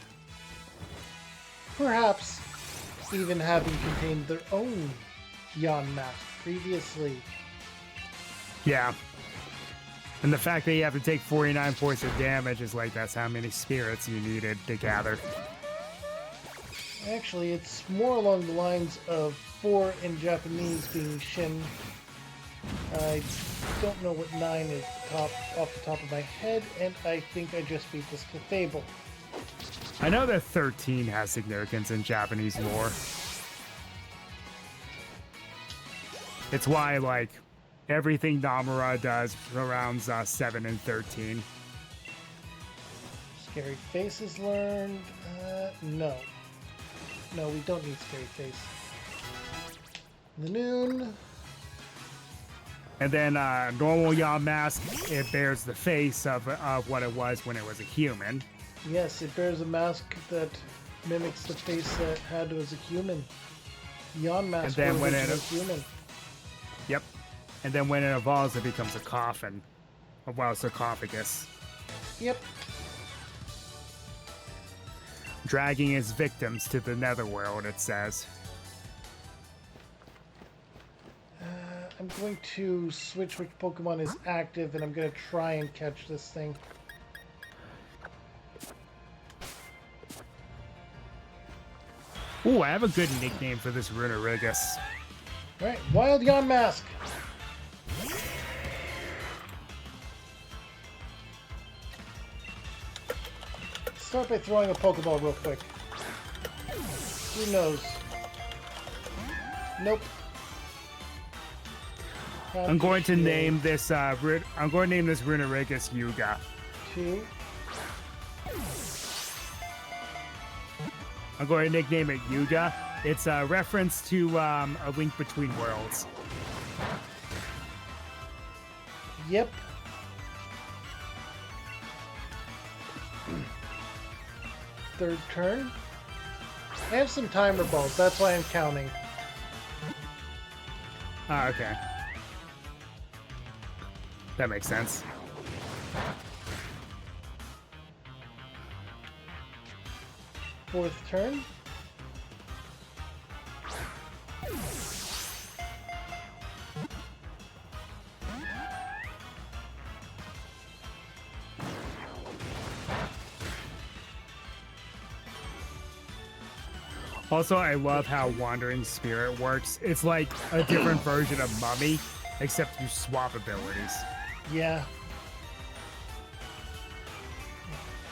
Speaker 1: Perhaps even having contained their own Yonmask previously.
Speaker 2: Yeah. And the fact that you have to take 49 points of damage is like that's how many spirits you needed to gather.
Speaker 1: Actually, it's more along the lines of 4 in Japanese being Shin. I don't know what 9 is off the top of my head, and I think I just beat this Clefable.
Speaker 2: I know that 13 has significance in Japanese lore. It's why, like, everything Namura does surrounds 7 and 13.
Speaker 1: Scary Faces learned. No. No, we don't need Scary Face. The Noon.
Speaker 2: And then normal Yamask, it bears the face of what it was when it was a human.
Speaker 1: Yes, it bears a mask that mimics the face that had as a human. Yonmask
Speaker 2: And then when it-
Speaker 1: was human.
Speaker 2: Yep. And then when it evolves, it becomes a coffin. Well, sarcophagus.
Speaker 1: Yep.
Speaker 2: Dragging its victims to the netherworld, it says.
Speaker 1: I'm going to switch which Pokemon is active, and I'm going to try and catch this thing.
Speaker 2: Ooh, I have a good nickname for this Runerigus.
Speaker 1: Alright, Wild Yonmask! Start by throwing a Pokeball real quick. Who knows? Nope.
Speaker 2: I'm going to name this I'm going to name this Runerigus Yuga.
Speaker 1: 2.
Speaker 2: I'm going to nickname it Yuga. It's a reference to A Link Between Worlds.
Speaker 1: Yep. Third turn. I have some timer balls, that's why I'm counting.
Speaker 2: Ah, okay. That makes sense.
Speaker 1: Fourth turn.
Speaker 2: Also, I love how Wandering Spirit works. It's like a different version of Mummy, except you swap abilities.
Speaker 1: Yeah.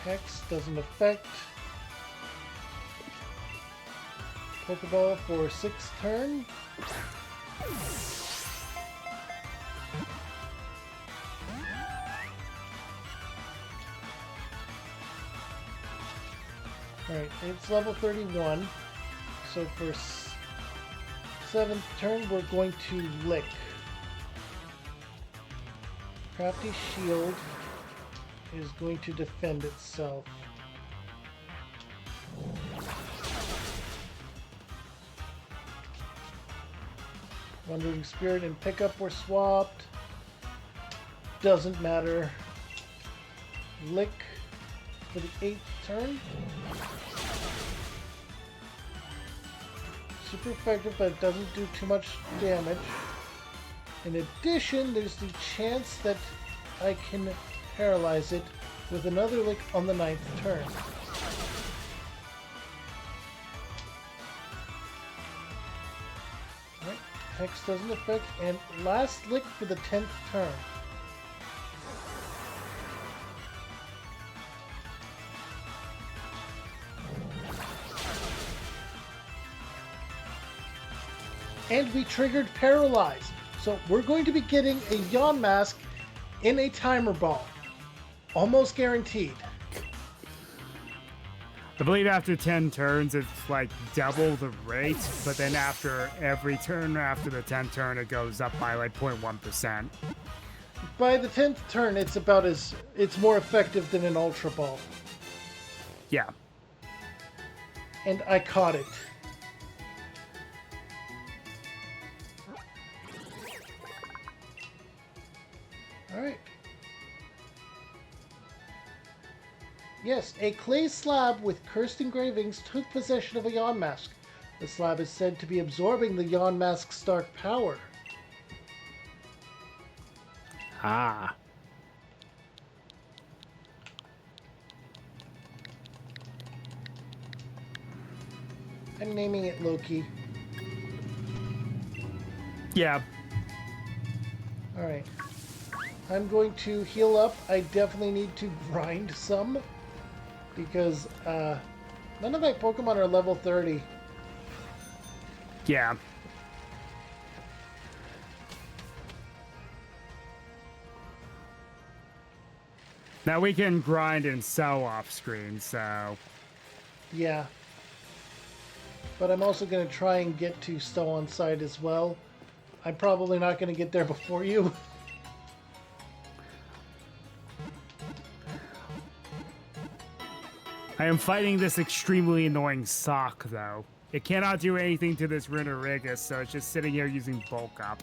Speaker 1: Hex doesn't affect. Pokeball for 6th turn. Alright, it's level 31. So for 7th turn, we're going to Lick. Crafty Shield is going to defend itself. Wandering Spirit and Pickup were swapped. Doesn't matter. Lick for the 8th turn. Super effective, but it doesn't do too much damage. In addition, there's the chance that I can paralyze it with another Lick on the 9th turn. Alright, Hex doesn't affect, and last Lick for the 10th turn. And we triggered Paralyze. So we're going to be getting a Yawn Mask in a Timer Ball. Almost guaranteed.
Speaker 2: I believe after 10 turns, it's like double the rate, but then after every turn after the 10th turn, it goes up by like 0.1%.
Speaker 1: By the 10th turn, it's about as... it's more effective than an Ultra Ball.
Speaker 2: Yeah.
Speaker 1: And I caught it. Alright. Yes, a clay slab with cursed engravings took possession of a Yawn Mask. The slab is said to be absorbing the Yawn Mask's dark power.
Speaker 2: Ah.
Speaker 1: I'm naming it Loki.
Speaker 2: Yeah.
Speaker 1: Alright. I'm going to heal up. I definitely need to grind some. Because none of my Pokemon are level 30.
Speaker 2: Yeah. Now we can grind and sell off screen, so...
Speaker 1: Yeah. But I'm also going to try and get to Stow on site as well. I'm probably not going to get there before you.
Speaker 2: I am fighting this extremely annoying sock, though. It cannot do anything to this Runerigus, so it's just sitting here using bulk up.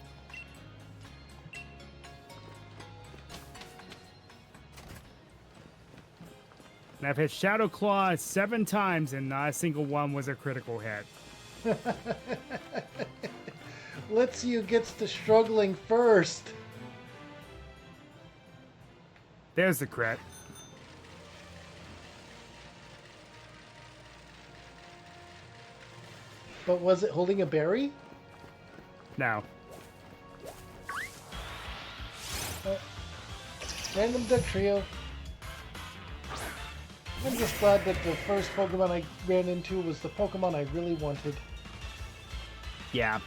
Speaker 2: And I've hit Shadow Claw 7 times, and not a single one was a critical hit.
Speaker 1: Let's see who gets to struggling first.
Speaker 2: There's the crit.
Speaker 1: But was it holding a berry?
Speaker 2: No.
Speaker 1: Random Duck Trio. I'm just glad that the first Pokemon I ran into was the Pokemon I really wanted.
Speaker 2: Yeah.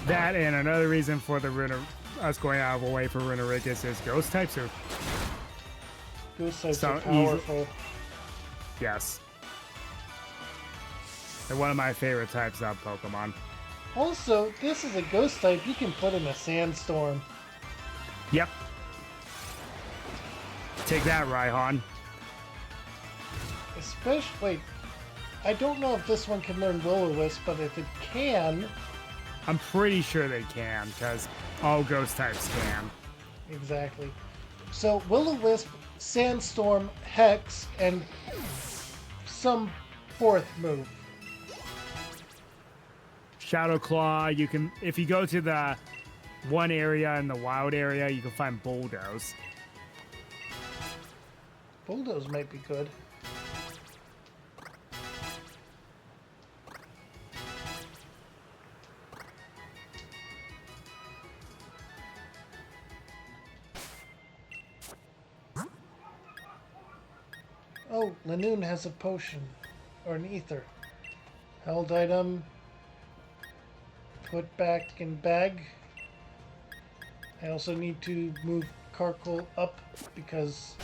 Speaker 2: That and another reason for the us going out of our way for Runerigus is ghost types are...
Speaker 1: Ghost types
Speaker 2: So
Speaker 1: are powerful.
Speaker 2: Yes. They're one of my favorite types of Pokemon.
Speaker 1: Also, this is a ghost type you can put in a sandstorm.
Speaker 2: Yep. Take that, Raihan.
Speaker 1: Especially, wait, I don't know if this one can learn Will-O-Wisp, but if it can...
Speaker 2: I'm pretty sure they can, because all ghost types can.
Speaker 1: Exactly. So, Will-O-Wisp, Sandstorm, Hex, and some 4th move.
Speaker 2: Shadow Claw, you can, if you go to the one area in the wild area, you can find Bulldoze.
Speaker 1: Bulldoze might be good. Oh, Lanoon has a potion. Or an ether. Held item. Put back in bag. I also need to move Carkle up because...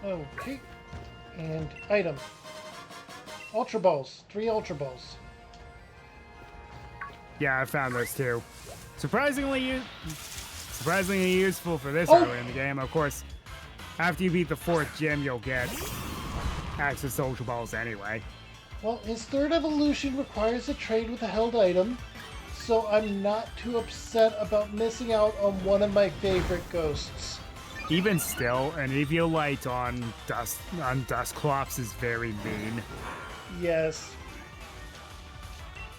Speaker 1: Okay. And item. Ultra Balls. 3 Ultra Balls.
Speaker 2: Yeah, I found those too. Surprisingly useful for this
Speaker 1: Oh!
Speaker 2: early in the game. Of course, after you beat the 4th gym, you'll get access to Ultra Balls anyway.
Speaker 1: Well, his 3rd evolution requires a trade with a held item, so I'm not too upset about missing out on one of my favorite ghosts.
Speaker 2: Even still, an Eviolite on Dusclops is very mean.
Speaker 1: Yes.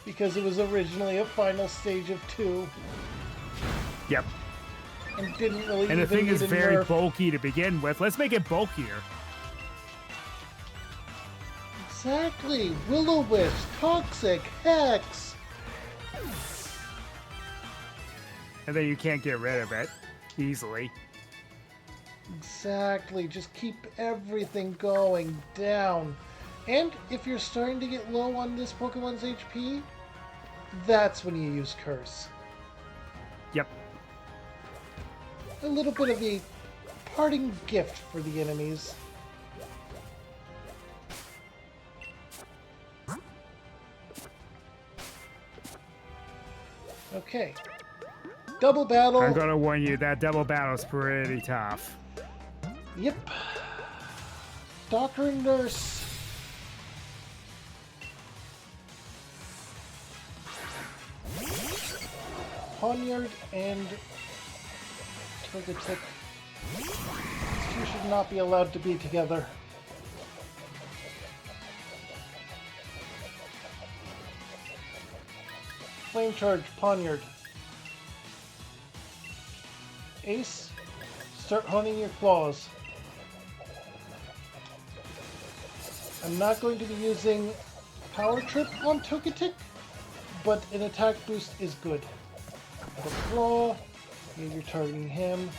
Speaker 1: Because it was originally a final stage of 2.
Speaker 2: Yep.
Speaker 1: And didn't really
Speaker 2: And the
Speaker 1: even
Speaker 2: thing
Speaker 1: need
Speaker 2: is
Speaker 1: a
Speaker 2: very
Speaker 1: nerf.
Speaker 2: bulky to begin with. Let's make it bulkier.
Speaker 1: Exactly. Will-O-Wisp, Toxic, Hex.
Speaker 2: And then you can't get rid of it easily.
Speaker 1: Exactly. Just keep everything going down. And if you're starting to get low on this Pokemon's HP, that's when you use Curse.
Speaker 2: Yep.
Speaker 1: A little bit of a parting gift for the enemies. Okay. Double battle.
Speaker 2: I'm gonna warn you, that double battle's pretty tough.
Speaker 1: Yep. Doctor and Nurse. Poniard and Togetic. These two should not be allowed to be together. Flame Charge, Poniard. Ace, start honing your claws. I'm not going to be using Power Trip on Togetic, but an attack boost is good. The Claw, you're targeting him.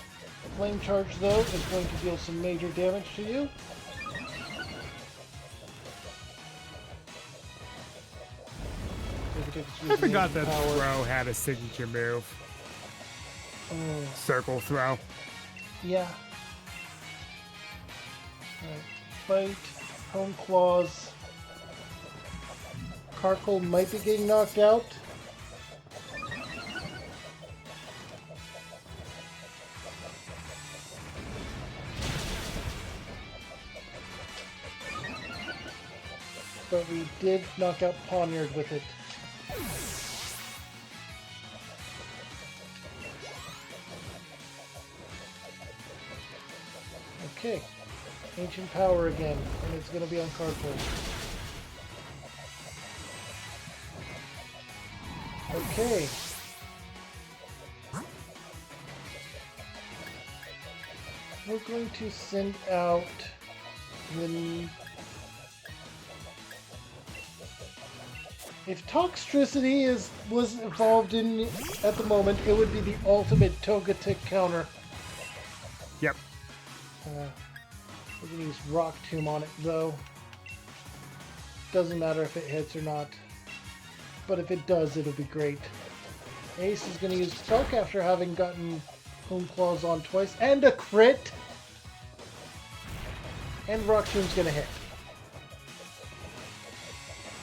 Speaker 1: Flame Charge, though, is going to deal some major damage to you.
Speaker 2: I forgot that throw had a signature move.
Speaker 1: Oh,
Speaker 2: Circle throw.
Speaker 1: yeah. Alright, Fight, Home Claws. Carkle might be getting knocked out. But we did knock out Poniard with it. Okay. Ancient Power again, and it's going to be on Carkle. Okay. We're going to send out the... If Toxtricity was involved in at the moment, it would be the ultimate Togetic counter.
Speaker 2: Yep.
Speaker 1: We're going to use Rock Tomb on it, though. Doesn't matter if it hits or not. But if it does, it'll be great. Ace is going to use Spark after having gotten Home Claws on twice. And a crit! And Rock Tomb's going to hit.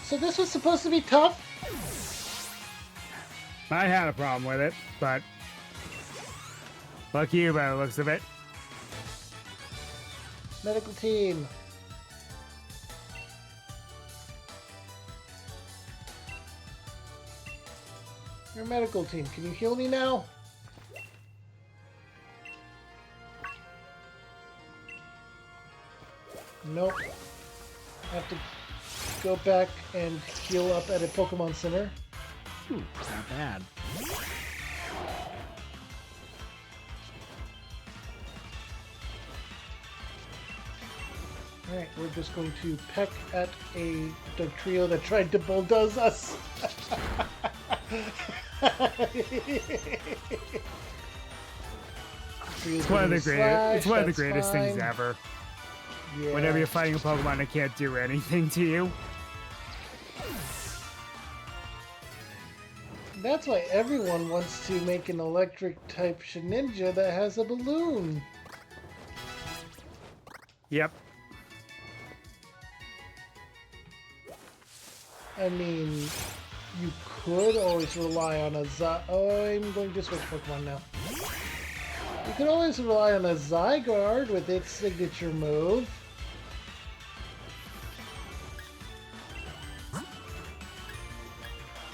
Speaker 1: So this was supposed to be tough?
Speaker 2: I had a problem with it, but lucky you by the looks of it.
Speaker 1: Medical team. Your medical team, can you heal me now? Nope. I have to go back and heal up at a Pokemon Center.
Speaker 2: Ooh, not bad.
Speaker 1: Alright, we're just going to peck at a trio that tried to bulldoze us.
Speaker 2: It's one of the greatest. It's one of the greatest things ever.
Speaker 1: Yeah.
Speaker 2: Whenever you're fighting a Pokemon that can't do anything to you.
Speaker 1: That's why everyone wants to make an electric type Shedinja that has a balloon.
Speaker 2: Yep.
Speaker 1: I mean, you could always rely on a Oh, I'm going to switch Pokemon now. You could always rely on a Zygarde with its signature move.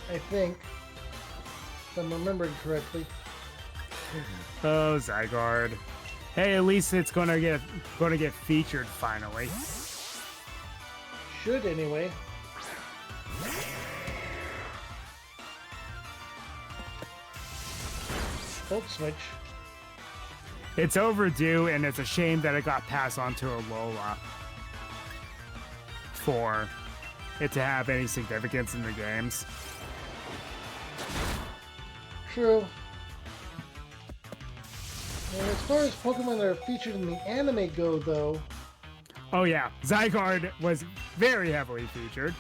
Speaker 1: I think, if I'm remembering correctly.
Speaker 2: Oh, Zygarde. Hey, at least it's gonna get featured finally.
Speaker 1: Should anyway. Volt switch.
Speaker 2: It's overdue, and it's a shame that it got passed on to Alola for it to have any significance in the games.
Speaker 1: True. And as far as Pokemon that are featured in the anime go, though...
Speaker 2: Oh yeah, Zygarde was very heavily featured.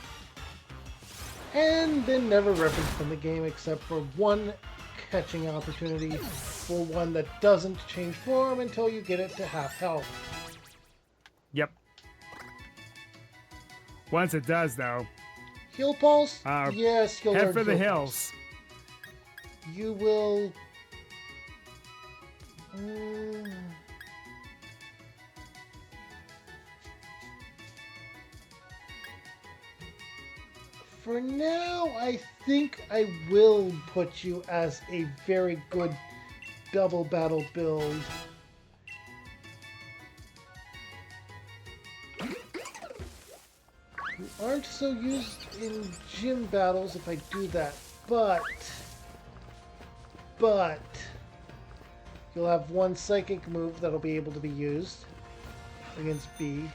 Speaker 1: And then never referenced in the game except for one catching opportunity for one that doesn't change form until you get it to half health.
Speaker 2: Yep. Once it does, though.
Speaker 1: Heal Pulse?
Speaker 2: Uh,
Speaker 1: Yes, you'll
Speaker 2: head
Speaker 1: learn
Speaker 2: for the
Speaker 1: Heal
Speaker 2: hills.
Speaker 1: Pulse. You will... For now, I think I will put you as a very good double battle build. You aren't so used in gym battles if I do that, but you'll have one psychic move that'll be able to be used against B.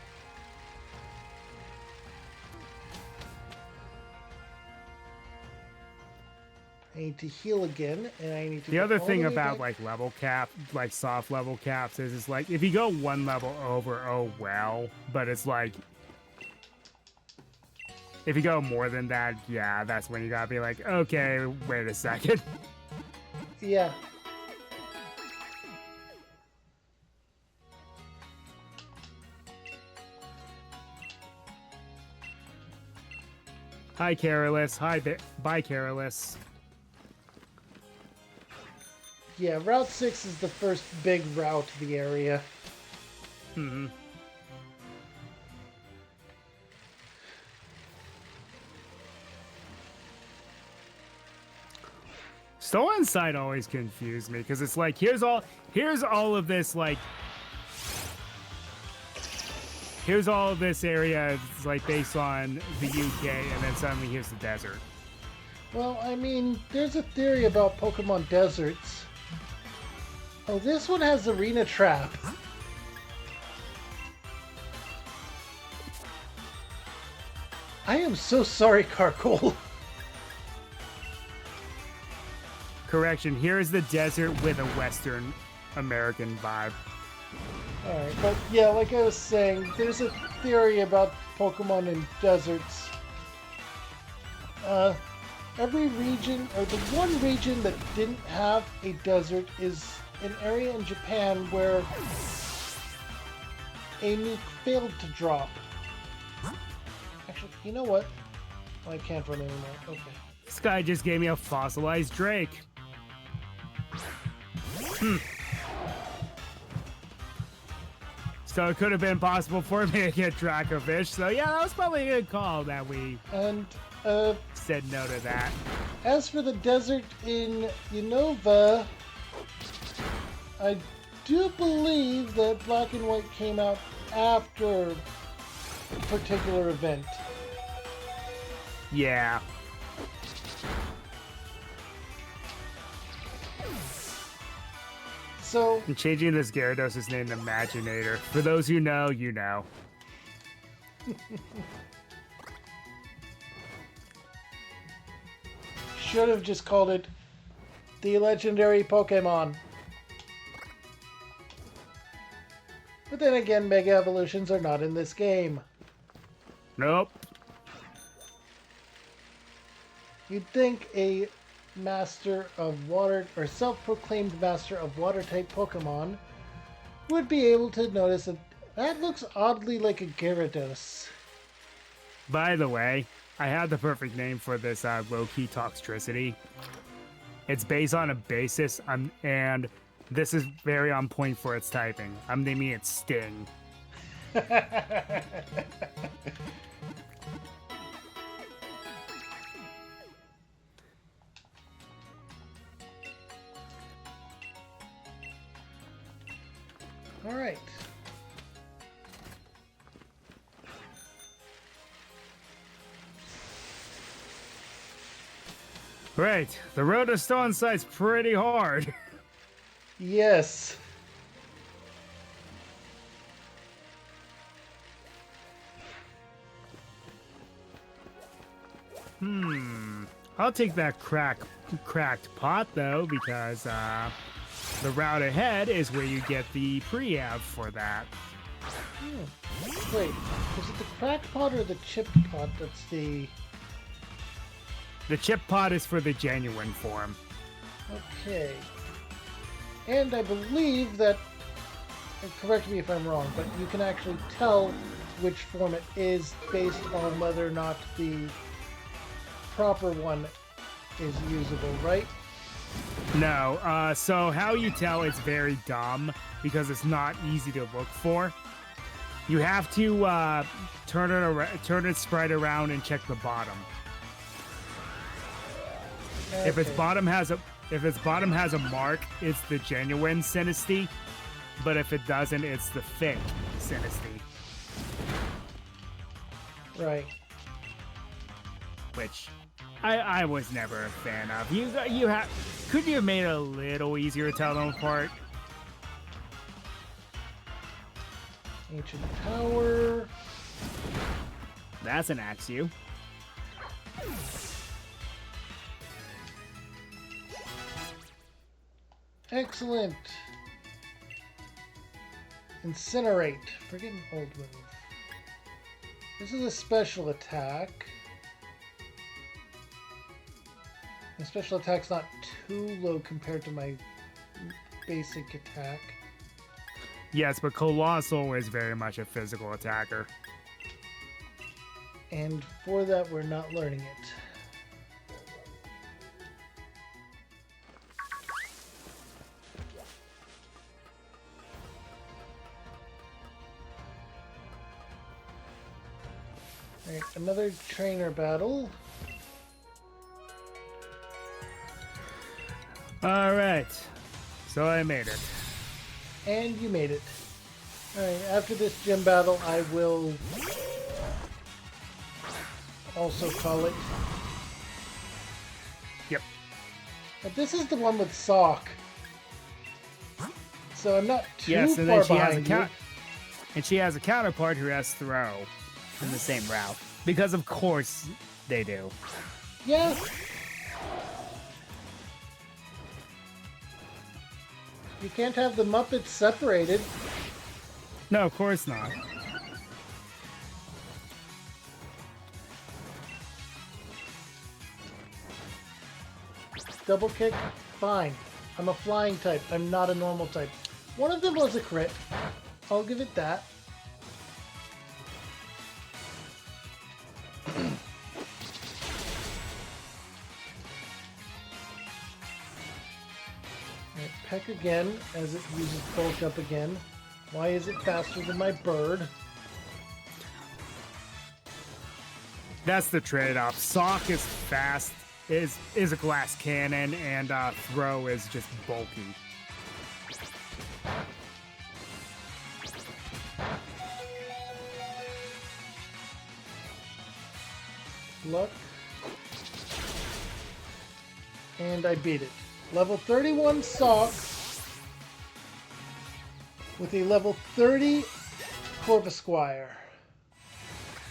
Speaker 1: I need to heal again, and I need to...
Speaker 2: The other
Speaker 1: all
Speaker 2: thing
Speaker 1: the way
Speaker 2: about
Speaker 1: back.
Speaker 2: like level cap, like soft level caps is like if you go one level over, oh well. But it's like if you go more than that, yeah, that's when you gotta be like, okay, wait a second.
Speaker 1: Yeah.
Speaker 2: Hi, Careless. Hi, bye, Careless.
Speaker 1: Yeah, Route 6 is the first big route to the area.
Speaker 2: Hmm. Stolen Side always confused me because it's like here's all of this like here's all of this area it's like based on the UK, and then suddenly here's the desert.
Speaker 1: Well, I mean, there's a theory about Pokemon deserts. Oh, this one has Arena Trap. I am so sorry, Carcole.
Speaker 2: Correction, here is the desert with a Western American vibe.
Speaker 1: Alright, but yeah, like I was saying, there's a theory about Pokemon in deserts. Every region, or the one region that didn't have a desert is an area in Japan where a nuke failed to drop. Actually, you know what? I can't run anymore. Okay.
Speaker 2: This guy just gave me a fossilized Drake. So it could have been possible for me to get Dracovish. So yeah, that was probably a good call that we
Speaker 1: And
Speaker 2: said no to that.
Speaker 1: as for the desert in Unova, I do believe that Black and White came out after a particular event.
Speaker 2: Yeah.
Speaker 1: So,
Speaker 2: I'm changing this Gyarados' name to Imaginator. For those who know, you know.
Speaker 1: Should have just called it the legendary Pokemon. But then again, Mega Evolutions are not in this game.
Speaker 2: Nope.
Speaker 1: You'd think a master of water, or self-proclaimed master of water-type Pokemon, would be able to notice that that looks oddly like a Gyarados.
Speaker 2: By the way, I had the perfect name for this low-key toxicity. It's based on a basis, and this is very on point for its typing. I'm naming it Sting.
Speaker 1: All right.
Speaker 2: Right, the road to Stone Sight's pretty hard.
Speaker 1: Yes.
Speaker 2: I'll take that cracked pot though, because the route ahead is where you get the pre-av for that.
Speaker 1: Wait, is it the cracked pot or the chipped pot that's the...
Speaker 2: The chip pot is for the genuine form.
Speaker 1: Okay. And I believe that, correct me if I'm wrong, but you can actually tell which form it is based on whether or not the proper one is usable, right?
Speaker 2: No, so how you tell it's very dumb, because it's not easy to look for. You have to turn its sprite around and check the bottom.
Speaker 1: Okay.
Speaker 2: If its bottom has a mark, it's the genuine Sinistea. But if it doesn't, it's the fake Sinistea.
Speaker 1: Right.
Speaker 2: Which I was never a fan of. Could you have made it a little easier to tell them apart?
Speaker 1: Ancient Power.
Speaker 2: That's an Axew.
Speaker 1: Excellent. Incinerate. Forget an old move. This is a special attack. The special attack's not too low compared to my basic attack.
Speaker 2: Yes, but Colossal is very much a physical attacker.
Speaker 1: And for that, we're not learning it. Alright, another trainer battle.
Speaker 2: Alright, so I made it.
Speaker 1: And you made it. Alright, after this gym battle, I will also call it.
Speaker 2: Yep.
Speaker 1: But this is the one with Sock. So I'm not too
Speaker 2: Yes,
Speaker 1: far
Speaker 2: and then she has a counterpart who has Throw in the same route. Because of course they do.
Speaker 1: Yeah. You can't have the Muppets separated.
Speaker 2: No, of course not.
Speaker 1: Double kick, fine. I'm a flying type. I'm not a normal type. One of them was a crit. I'll give it that. Alright, peck again as it uses bulk up again. Why is it faster than my bird?
Speaker 2: That's the trade-off. Sock is fast, is a glass cannon, and Throw is just bulky.
Speaker 1: Luck. And I beat it. Level 31 Sock with a level 30 Corvisquire.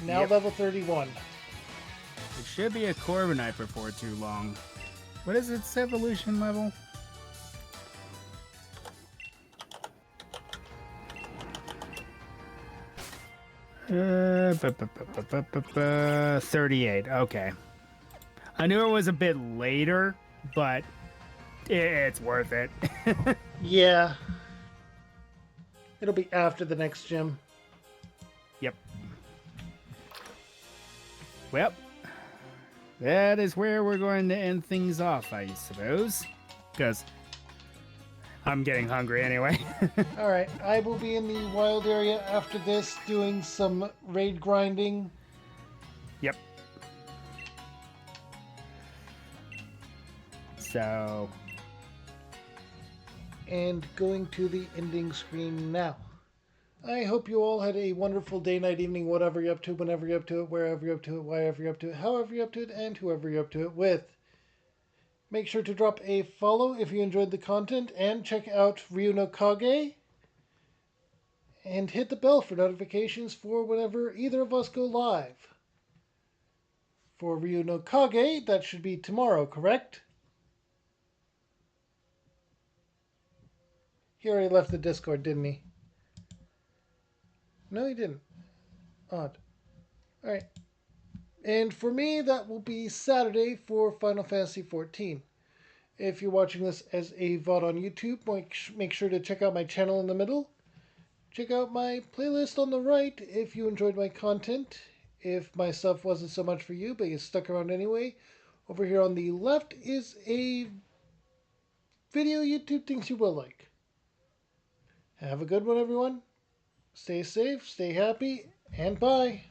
Speaker 1: Now
Speaker 2: Yep.
Speaker 1: level 31.
Speaker 2: It should be a Corviknight before too long. What is its evolution level? Uh, 38. Okay. I knew it was a bit later, but it's worth it.
Speaker 1: Yeah. It'll be after the next gym.
Speaker 2: Yep. Well, that is where we're going to end things off, I suppose. Because I'm getting hungry anyway.
Speaker 1: Alright, I will be in the wild area after this doing some raid grinding.
Speaker 2: Yep. So,
Speaker 1: And going to the ending screen now. I hope you all had a wonderful day, night, evening, whatever you're up to, whenever you're up to it, wherever you're up to it, wherever you're up to it, however you're up to it, and whoever you're up to it with. Make sure to drop a follow if you enjoyed the content, and check out Ryu no Kage. And hit the bell for notifications for whenever either of us go live. For Ryu no Kage, that should be tomorrow, correct? He already left the Discord, didn't he? No, he didn't. Odd. Alright. And for me, that will be Saturday for Final Fantasy XIV. If you're watching this as a VOD on YouTube, make sure to check out my channel in the middle. Check out my playlist on the right if you enjoyed my content. If my stuff wasn't so much for you, but you stuck around anyway. Over here on the left is a video YouTube thinks you will like. Have a good one, everyone. Stay safe, stay happy, and bye.